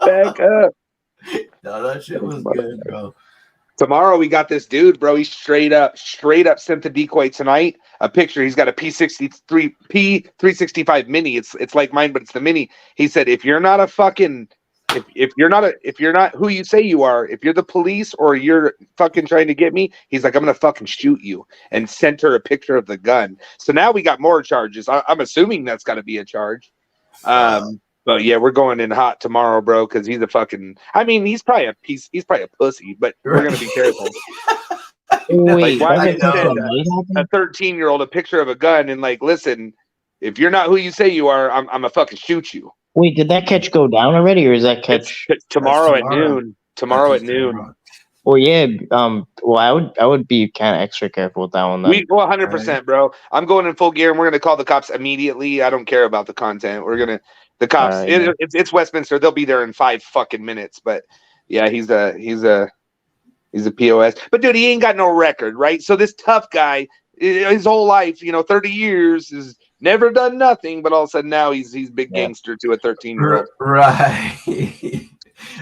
E: Back up.
I: No, that shit was good, bro.
E: Tomorrow we got this dude, bro. He straight up sent the decoy tonight a picture. He's got a P365 mini. It's like mine, but it's the mini. He said, if you're not a fucking if you're not who you say you are, if you're the police or you're fucking trying to get me, he's like, I'm gonna fucking shoot you, and sent her a picture of the gun. So now we got more charges. I'm assuming that's got to be a charge. But yeah, we're going in hot tomorrow, bro, because he's a fucking. I mean, he's probably a pussy, but we're gonna be careful.
K: Wait,
E: like, why send a 13-year-old a picture of a gun and like, listen, if you're not who you say you are, I'm gonna fucking shoot you.
K: Wait, did that catch go down already, or is that catch
E: tomorrow at noon? Tomorrow at noon.
K: Well, yeah. Well, I would be kind of extra careful with that one. Then.
E: 100%, bro. I'm going in full gear, and we're gonna call the cops immediately. I don't care about the content. The cops. It's Westminster. They'll be there in 5 fucking minutes. But yeah, he's a POS. But dude, he ain't got no record, right? So this tough guy, his whole life, 30 years, has never done nothing. But all of a sudden now he's big gangster to a 13-year-old.
I: Right.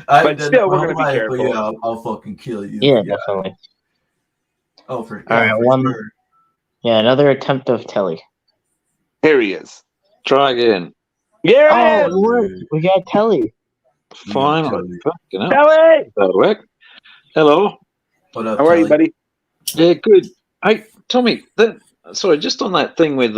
I: I've done
E: still,
I: it
E: we're
I: my
E: gonna
I: whole
E: be
I: life, but
E: careful.
I: yeah, I'll fucking kill you.
K: Yeah, definitely.
I: Oh, for
K: All right,
I: sure.
K: Yeah, another attempt of Telly.
E: Here he is.
L: Try again.
E: Yeah.
K: Oh, look, we got Telly.
L: Finally. Fucking hell.
E: Telly.
L: That'll work. Hello.
I: What up,
E: How are you, buddy?
L: Yeah, good. Hey, Tommy, sorry, just on that thing with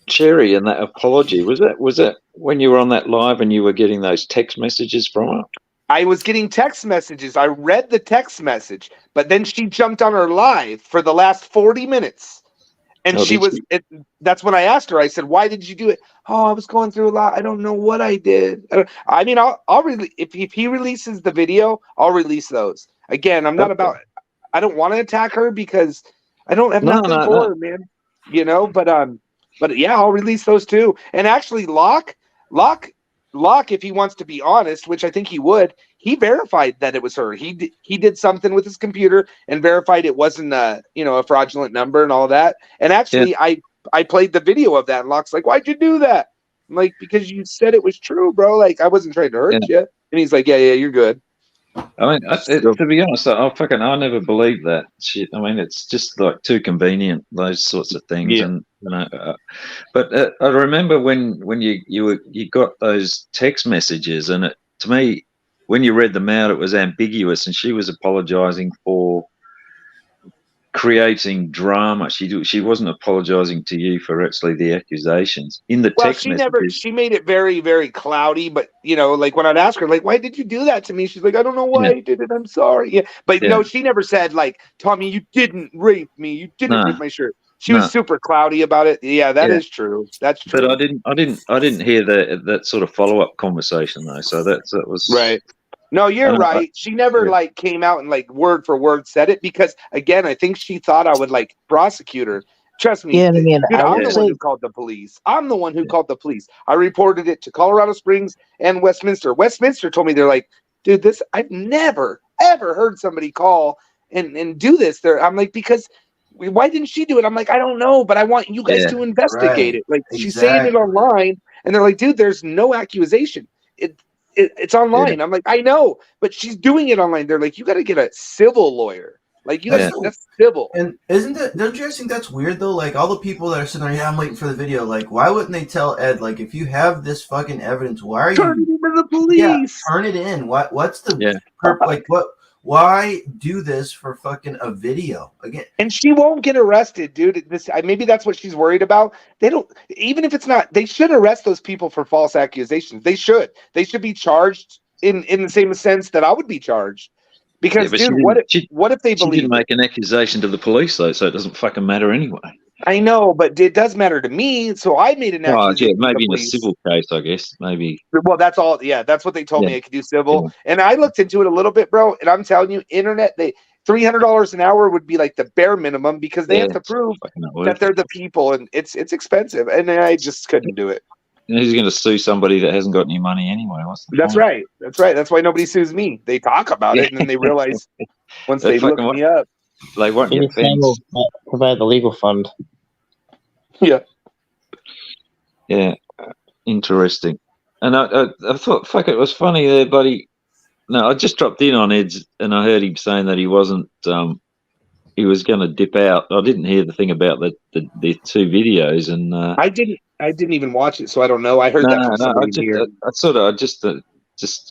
L: Cherry and that apology, was that when you were on that live and you were getting those text messages from her?
E: I was getting text messages. I read the text message, but then she jumped on her live for the last 40 minutes. And that's when I asked her, I said, why did you do it? Oh, I was going through a lot. I don't know what I did. I mean, I'll if he releases the video, I'll release those. Again, I'm not about, I don't want to attack her because I don't have nothing for her, man. You know, but yeah, I'll release those too. And actually, Locke, if he wants to be honest, which I think he would, he verified that it was her. He did something with his computer and verified it wasn't a fraudulent number and all that. And actually, I played the video of that, and Locke's like, "Why'd you do that?" I'm like, "Because you said it was true, bro. Like, I wasn't trying to hurt you." And he's like, "Yeah, you're good."
L: I mean, to be honest, I never believed that shit. I mean, it's just like too convenient, those sorts of things.
E: Yeah.
L: And but I remember when you got those text messages, and to me, when you read them out, it was ambiguous, and she was apologising for creating drama. She wasn't apologizing to you for actually the accusations in the text messages.
E: She made it very, very cloudy, but like when I'd ask her, like, why did you do that to me? She's like, I don't know why I did it. I'm sorry. Yeah. But no, she never said like, Tommy, you didn't rape me. You didn't rip my shirt. She was super cloudy about it. Yeah, that is true. That's true.
L: But I didn't hear that sort of follow-up conversation though. So that was
E: right. No, you're right. She never like came out and like word for word said it because again, I think she thought I would like prosecute her. Trust me.
K: Yeah, I mean,
E: dude, I'm the one who called the police. I'm the one who called the police. I reported it to Colorado Springs and Westminster. Westminster told me, they're like, dude, I've never ever heard somebody call and do this. I'm like, because why didn't she do it? I'm like, I don't know, but I want you guys to investigate it. Like she's saying it online, and they're like, dude, there's no accusation. It's online. I'm like, I know, but she's doing it online. They're like, you got to get a civil lawyer. Like, you got that's civil.
I: And don't you guys think that's weird though? Like all the people that are sitting there, I'm waiting for the video. Like, why wouldn't they tell Ed? Like, if you have this fucking evidence, why are
E: turn it into the police?
I: Yeah, turn it in. What's the like what? Why do this for fucking a video again?
E: And she won't get arrested, dude. Maybe that's what she's worried about. They don't, even if it's not, they should arrest those people for false accusations. They should be charged in the same sense that I would be charged. Because, dude, what if they believe?
L: She didn't make an accusation to the police though, so it doesn't fucking matter anyway.
E: I know, but it does matter to me. So I made an accusation.
L: Yeah, maybe in a civil case, I guess. Maybe.
E: Well, that's all. Yeah, that's what they told me. I could do civil, and I looked into it a little bit, bro. And I'm telling you, internet, $300 an hour would be like the bare minimum because they have to prove that they're the people, and it's expensive. And I just couldn't do it.
L: And he's going to sue somebody that hasn't got any money anyway.
E: That's right. That's right. That's why nobody sues me. They talk about it, and then they realize once they look me up.
L: They won't get
K: will provide the legal fund.
E: Yeah.
L: Yeah. Interesting. And I thought, fuck, it was funny there, buddy. No, I just dropped in on Ed's, and I heard him saying that he wasn't. He was going to dip out. I didn't hear the thing about the two videos, and
E: I didn't even watch it, so I don't know. I heard that from somebody here.
L: I just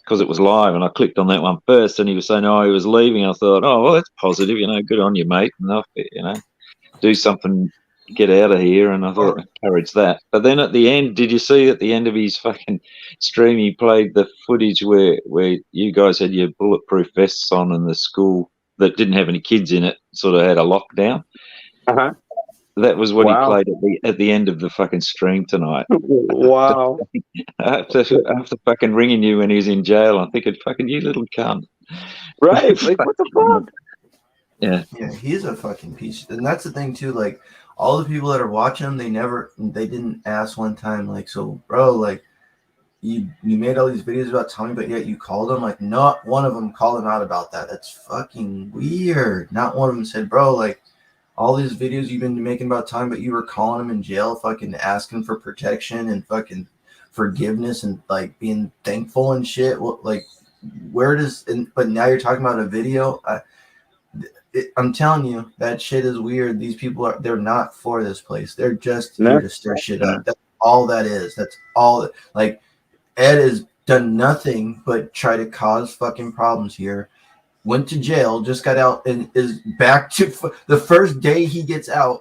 L: because it was live, and I clicked on that one first, and he was saying, he was leaving. I thought, well, that's positive, good on you, mate, and do something, get out of here. And I thought, encourage that. But then at the end, did you see at the end of his fucking stream, he played the footage where you guys had your bulletproof vests on, and the school that didn't have any kids in it sort of had a lockdown. That was what he played at the end of the fucking stream tonight.
E: Wow.
L: After fucking ringing you when he was in jail, I'm thinking, fucking you little cunt.
E: Right. Like, what the fuck?
L: Yeah.
I: Yeah, he's a fucking piece. And that's the thing too, like all the people that are watching him, they didn't ask one time, like, so bro, like you made all these videos about Tommy, but yet you called him. Like, not one of them called him out about that. That's fucking weird. Not one of them said, bro, like, all these videos you've been making about Tommy, but you were calling him in jail, fucking asking for protection and fucking forgiveness and like being thankful and shit. Like, where does? But now you're talking about a video. I'm telling you, that shit is weird. These people they're not for this place. They're just here to stir shit up. That's all that is. That's all. Like, Ed has done nothing but try to cause fucking problems here. Went to jail, just got out, and is back to the first day he gets out.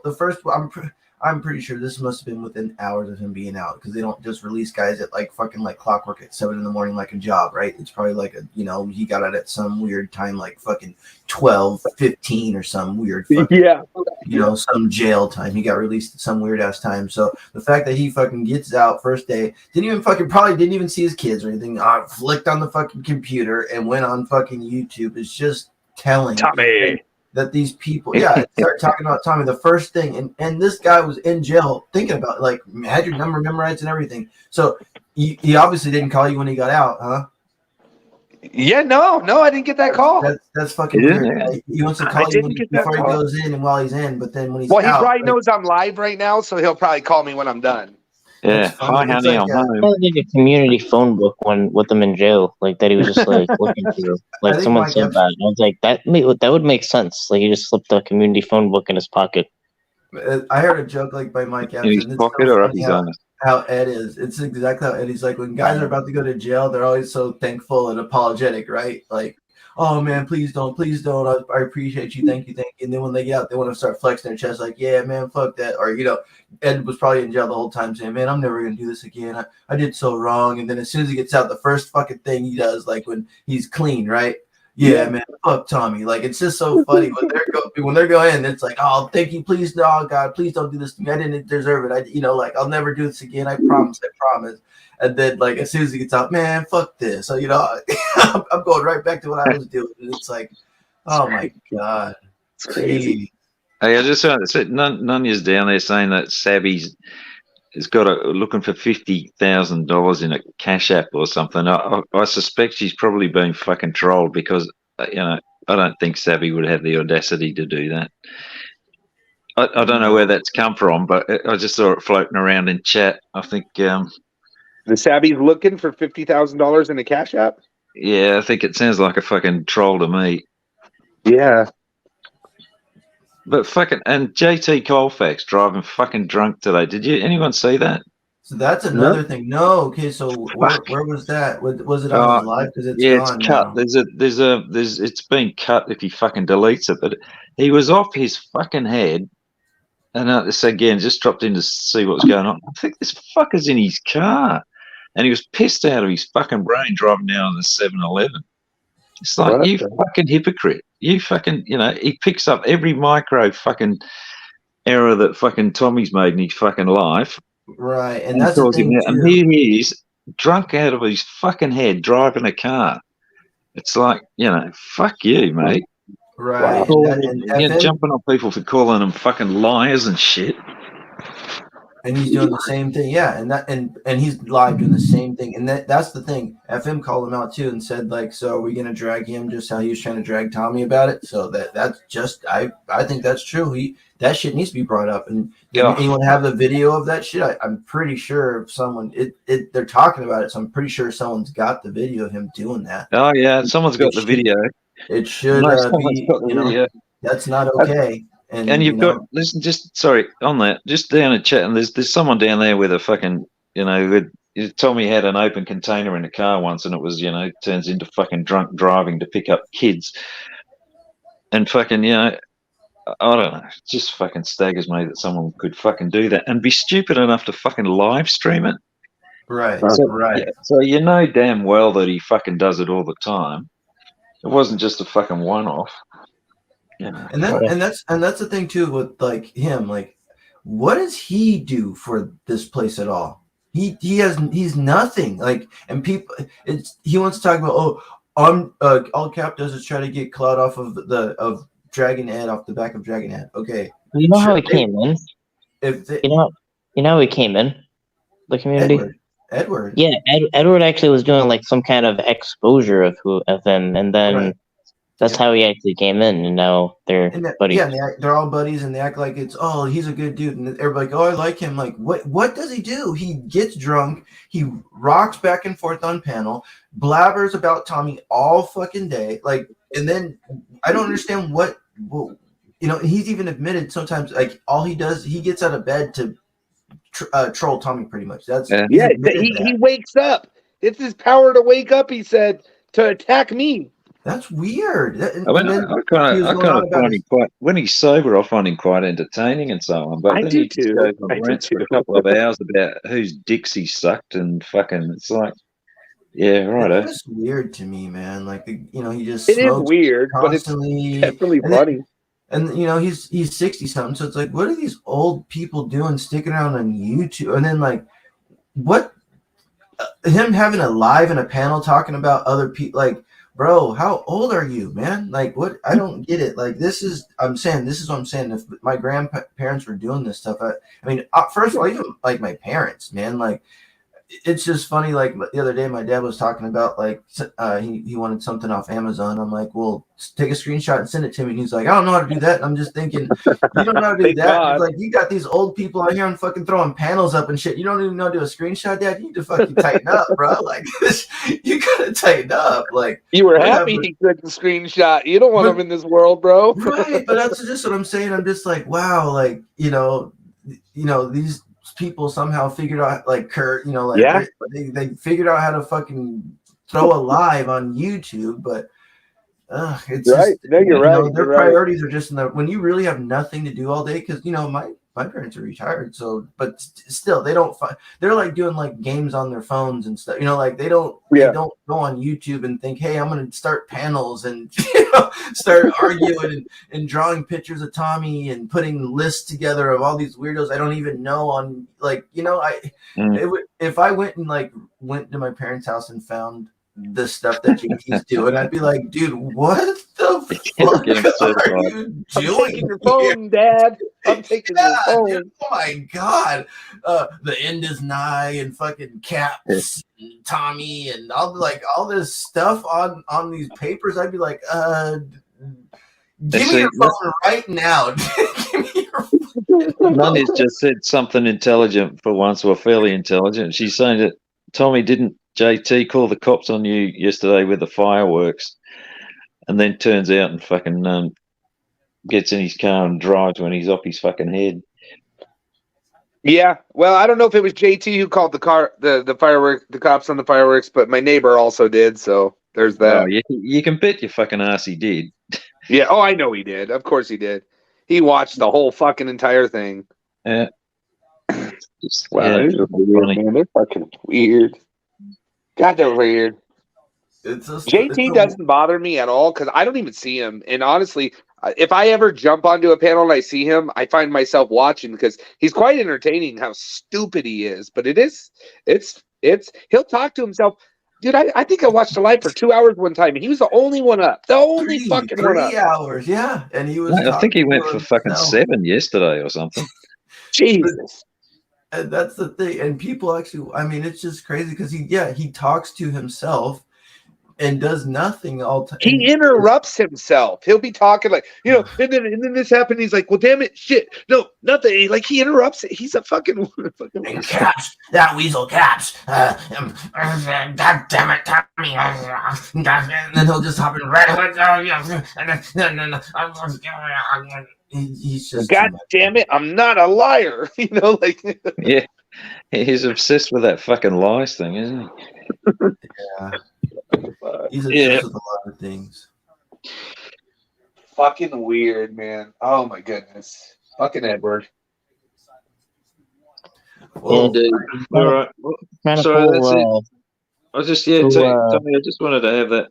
I: I'm pretty sure this must have been within hours of him being out, because they don't just release guys at like fucking like clockwork at 7 a.m. like a job, right? It's probably like he got out at some weird time, like fucking 12:15 or some weird fucking, some jail time. He got released at some weird ass time. So the fact that he fucking gets out first day, probably didn't even see his kids or anything, flicked on the fucking computer and went on fucking YouTube is just telling
M: Tommy
I: that these people, start talking about Tommy. The first thing, and this guy was in jail thinking about, like, had your number memorized and everything. So he obviously didn't call you when he got out, huh?
E: Yeah, no, I didn't get that call.
I: That's fucking weird. He wants to call you before he goes in and while he's in, but then when he's out,
E: he probably knows I'm live right now, so he'll probably call me when I'm done.
L: Yeah, hi honey, I'm home.
K: Like a community phone book with them in jail, like that he was just like looking through. Like someone said that, and I was like, that would make sense. Like he just slipped a community phone book in his pocket.
I: I heard a joke like by Mike
L: in his pocket or up his arm.
I: How Ed is. It's exactly how Eddie's like. When guys are about to go to jail, they're always so thankful and apologetic, right? Like, oh man, please don't. I appreciate you, thank you. And then when they get out, they want to start flexing their chest, like, yeah, man, fuck that. Or Ed was probably in jail the whole time saying, man, I'm never gonna do this again. I did so wrong. And then as soon as he gets out, the first fucking thing he does, like when he's clean, right? Yeah, man, fuck Tommy. Like, it's just so funny when they're going. It's like, oh, thank you, please, no, God, please don't do this to me. I didn't deserve it. Like, I'll never do this again. I promise. And then, like, as soon as he gets out, man, fuck this. So I'm going right back to what I was doing. And it's like, oh my God, it's crazy.
L: Hey, I just said Nunya's down there saying that Savvy's has got looking for $50,000 in a Cash App or something. I suspect she's probably been fucking trolled because I don't think Savvy would have the audacity to do that. I don't know where that's come from, but I just saw it floating around in chat. I think
E: the Savvy's looking for $50,000 in a Cash App.
L: Yeah, I think it sounds like a fucking troll to me.
E: Yeah.
L: But and JT Colfax driving fucking drunk today. Did anyone see that?
I: So that's another thing. No, okay. So where was that? Was it on his live? Because it's gone
L: cut.
I: Now.
L: It's been cut if he fucking deletes it. But he was off his fucking head, and this again just dropped in to see what was going on. I think this fucker's in his car, and he was pissed out of his fucking brain driving down on the 7-Eleven. It's like, you fucking hypocrite. You fucking, he picks up every micro fucking error that fucking Tommy's made in his fucking life.
I: Right, and that's the thing too.
L: And here he is, drunk out of his fucking head, driving a car. It's like, fuck you, mate.
I: Right.
L: And jumping on people for calling them fucking liars and shit.
I: And he's doing the same thing, yeah. And he's live doing the same thing. And that's the thing. FM called him out too and said, like, so are we gonna drag him just how he was trying to drag Tommy about it? So that's just I think that's true. That shit needs to be brought up. And anyone have the video of that shit? I'm pretty sure someone they're talking about it, so I'm pretty sure someone's got the video of him doing that.
L: Oh yeah, someo's got the video.
I: It should be, that's not okay.
L: And you've got, listen, on that, just down in chat, and there's someone down there with a fucking, Tommy had an open container in the car once, and it was, turns into fucking drunk driving to pick up kids. And fucking, I don't know, it just fucking staggers me that someone could fucking do that and be stupid enough to fucking live stream it.
I: Right,
L: right. So damn well that he fucking does it all the time. It wasn't just a fucking one-off.
I: And that's the thing too with like him, like, what does he do for this place at all? He's nothing. Like, and people, he wants to talk about, all Cap does is try to get clout off of Dragon Ed, off the back of Dragon Ed. Okay,
K: you know how he came in. You know how he came in the community.
I: Edward.
K: Yeah, Edward actually was doing like some kind of exposure of him, and then.
I: Right.
K: That's how he actually came in, and now they're buddies.
I: Yeah, and they're all buddies, and they act like it's he's a good dude, and everybody like, oh, I like him. Like, what does he do? He gets drunk, he rocks back and forth on panel, blabbers about Tommy all fucking day, like, and then I don't understand what he's even admitted sometimes, like, all he does, he gets out of bed to troll Tommy pretty much. That's
E: he wakes up. It's his power to wake up, he said, to attack me.
I: That's weird.
L: I kind of find him quite, when he's sober, I find him quite entertaining and so on. But
E: I
L: then
E: do
L: he just
E: too.
L: goes on rants for a couple of hours about whose dicks he sucked and fucking. It's like, yeah, right.
I: It's just weird to me, man. Like, he just
E: it is
I: smokes
E: weird,
I: constantly,
E: but it's definitely funny.
I: And he's 60 something, so it's like, what are these old people doing, sticking around on YouTube? And then like, what? Him having a live and a panel talking about other people, like. Bro, how old are you, man? Like, what? I don't get it. Like, this is what I'm saying. If my grandparents were doing this stuff, I mean, first of all, even like my parents, man, like, it's just funny. Like the other day, my dad was talking about like he wanted something off Amazon. I'm like, well, take a screenshot and send it to me. And he's like, I don't know how to do that. And I'm just thinking, you don't know how to do that. It's like, you got these old people out here and fucking throwing panels up and shit. You don't even know how to do a screenshot, Dad. You need to fucking tighten up, bro. Like, you gotta tighten up. Like,
E: you were happy he took the screenshot. You don't want him in this world, bro.
I: Right, but that's just what I'm saying. I'm just like, wow, like, these people somehow figured out, like Kurt, they figured out how to fucking throw a live on YouTube, but it's
E: right.
I: Just,
E: no, you're right.
I: Their priorities are just when you really have nothing to do all day, because my parents are retired, so but still they don't they're like doing like games on their phones and stuff, like they don't go on YouTube and think, hey, I'm gonna start panels and start arguing and drawing pictures of Tommy and putting lists together of all these weirdos I don't even know on, like, if I went to my parents' house and found the stuff that JT's doing, I'd be like, dude, what the fuck are you doing?
E: I'm taking your phone, Dad. I'm taking your phone.
I: Dude, oh my god. The end is nigh and fucking Caps and Tommy and all this stuff on these papers. I'd be like, give me your phone right now. Give me your phone.
L: Nani's just said something intelligent for once, or fairly intelligent. She's saying that Tommy didn't JT call the cops on you yesterday with the fireworks, and then turns out and fucking gets in his car and drives when he's off his fucking head.
E: Yeah, well, I don't know if it was JT who called the firework, the cops on the fireworks, but my neighbor also did. So there's that.
L: Oh, you can bet your fucking ass he did.
E: Yeah. Oh, I know he did. Of course he did. He watched the whole fucking entire thing.
L: Yeah.
E: Wow, these are weird, man. They're fucking weird. God, they're weird. JT doesn't bother me at all because I don't even see him. And honestly, if I ever jump onto a panel and I see him, I find myself watching because he's quite entertaining how stupid he is. But he'll talk to himself. Dude, I think I watched a live for 2 hours one time, and he was the only one up. The only fucking one up.
I: 3 hours, yeah. And he was.
L: I think he went for fucking 7 yesterday or something.
E: Jesus.
I: And that's the thing. And people actually, I mean, it's just crazy because he talks to himself and does nothing all time.
E: He interrupts himself. He'll be talking like, and then this happened. He's like, well, damn it, shit. No, nothing. Like, he interrupts it. He's a fucking
J: Caps, that weasel Caps. God damn it, Tommy.
I: And then he'll just hop in right. He's just,
E: God damn it, I'm not a liar.
L: Yeah, he's obsessed with that fucking lies thing, isn't he?
I: Yeah, he's obsessed with a lot of things.
E: Fucking weird, man. Oh my goodness, fucking Edward.
L: Well, dude. All right. Well, so that's it. I was just Tommy, I just wanted to have that.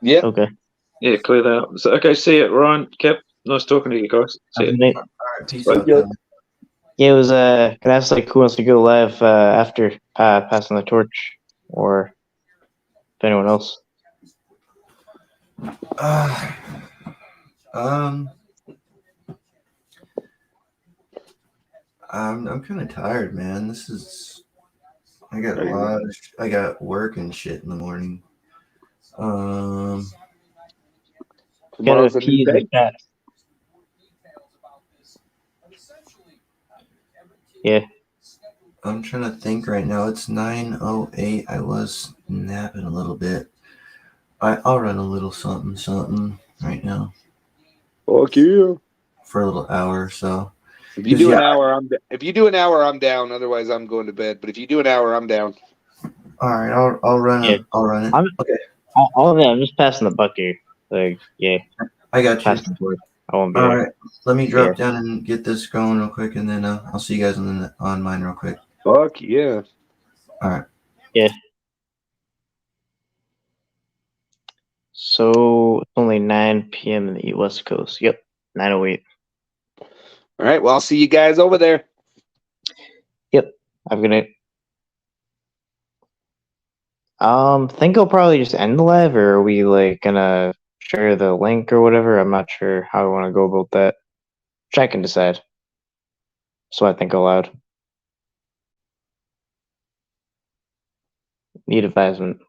E: Yeah.
K: Okay.
L: Yeah, clear that up. So, okay, see you, Ryan, Cap. Nice talking to you guys. See you.
I: All right, peace
L: out.
K: Yeah, it was. Can I ask who wants to go live after passing the torch, or if anyone else?
I: I'm kind of tired, man. I got I got work and shit in the morning.
E: Tomorrow's
K: Gotta
E: a new
K: appease the
E: day.
K: cat. Yeah.
I: I'm trying to think right now. It's 9:08. I was napping a little bit. I'll run a little something right now.
E: Fuck yeah.
I: For a little hour or so.
E: If you do an hour, if you do an hour, I'm down. Otherwise, I'm going to bed. But if you do an hour, I'm down.
I: All right, I'll run it. I'll run it. Okay.
K: All of that. I'm just passing the buck here. Like, yeah.
I: I got you.
K: I won't be
I: All
K: there.
I: right. Let me drop down and get this going real quick, and then I'll see you guys on mine real quick.
E: Fuck yeah.
I: All right.
K: Yeah. So it's only 9 p.m. in the West Coast. Yep, 9:08.
E: All right. Well, I'll see you guys over there.
K: Yep. Have a good night. Think I'll probably just end the live, or are we like gonna share the link or whatever? I'm not sure how I want to go about that. Which I can decide. So I think aloud. Need advisement.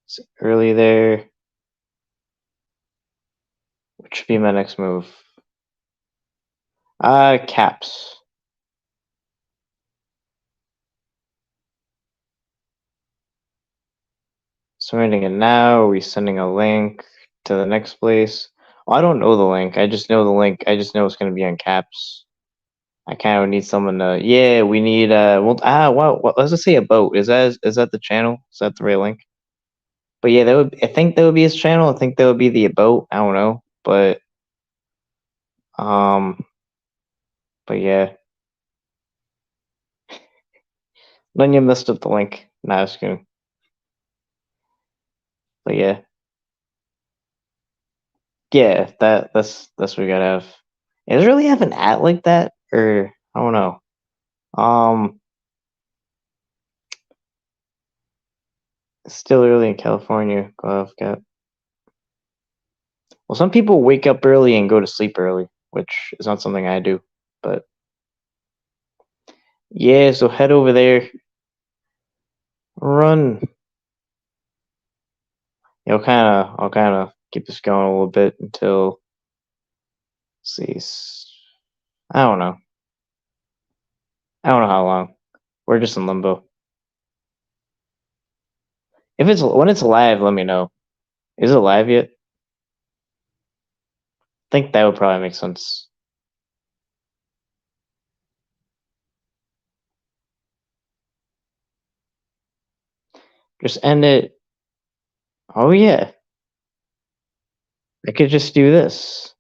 K: It's early there. Which should be my next move? Caps. Submitting it now. Are we sending a link to the next place? Well, I don't know the link. I just know the link. I just know it's going to be on caps. I kind of need someone to. Yeah, we need. What? Let's just say a boat. Is that the channel? Is that the right link? But yeah, I think that would be his channel. I think that would be the boat. I don't know, but yeah. Then you messed up the link. Nah, just kidding. But yeah. Yeah, that's what we gotta have. Does it really have an at like that? Or I don't know. It's still early in California. Glove Cap. Well, some people wake up early and go to sleep early, which is not something I do. But yeah, so head over there. Run. I'll kind of keep this going a little bit until. Let's see. I don't know. I don't know how long. We're just in limbo. When it's live, let me know. Is it live yet? I think that would probably make sense. Just end it. Oh yeah. I could just do this.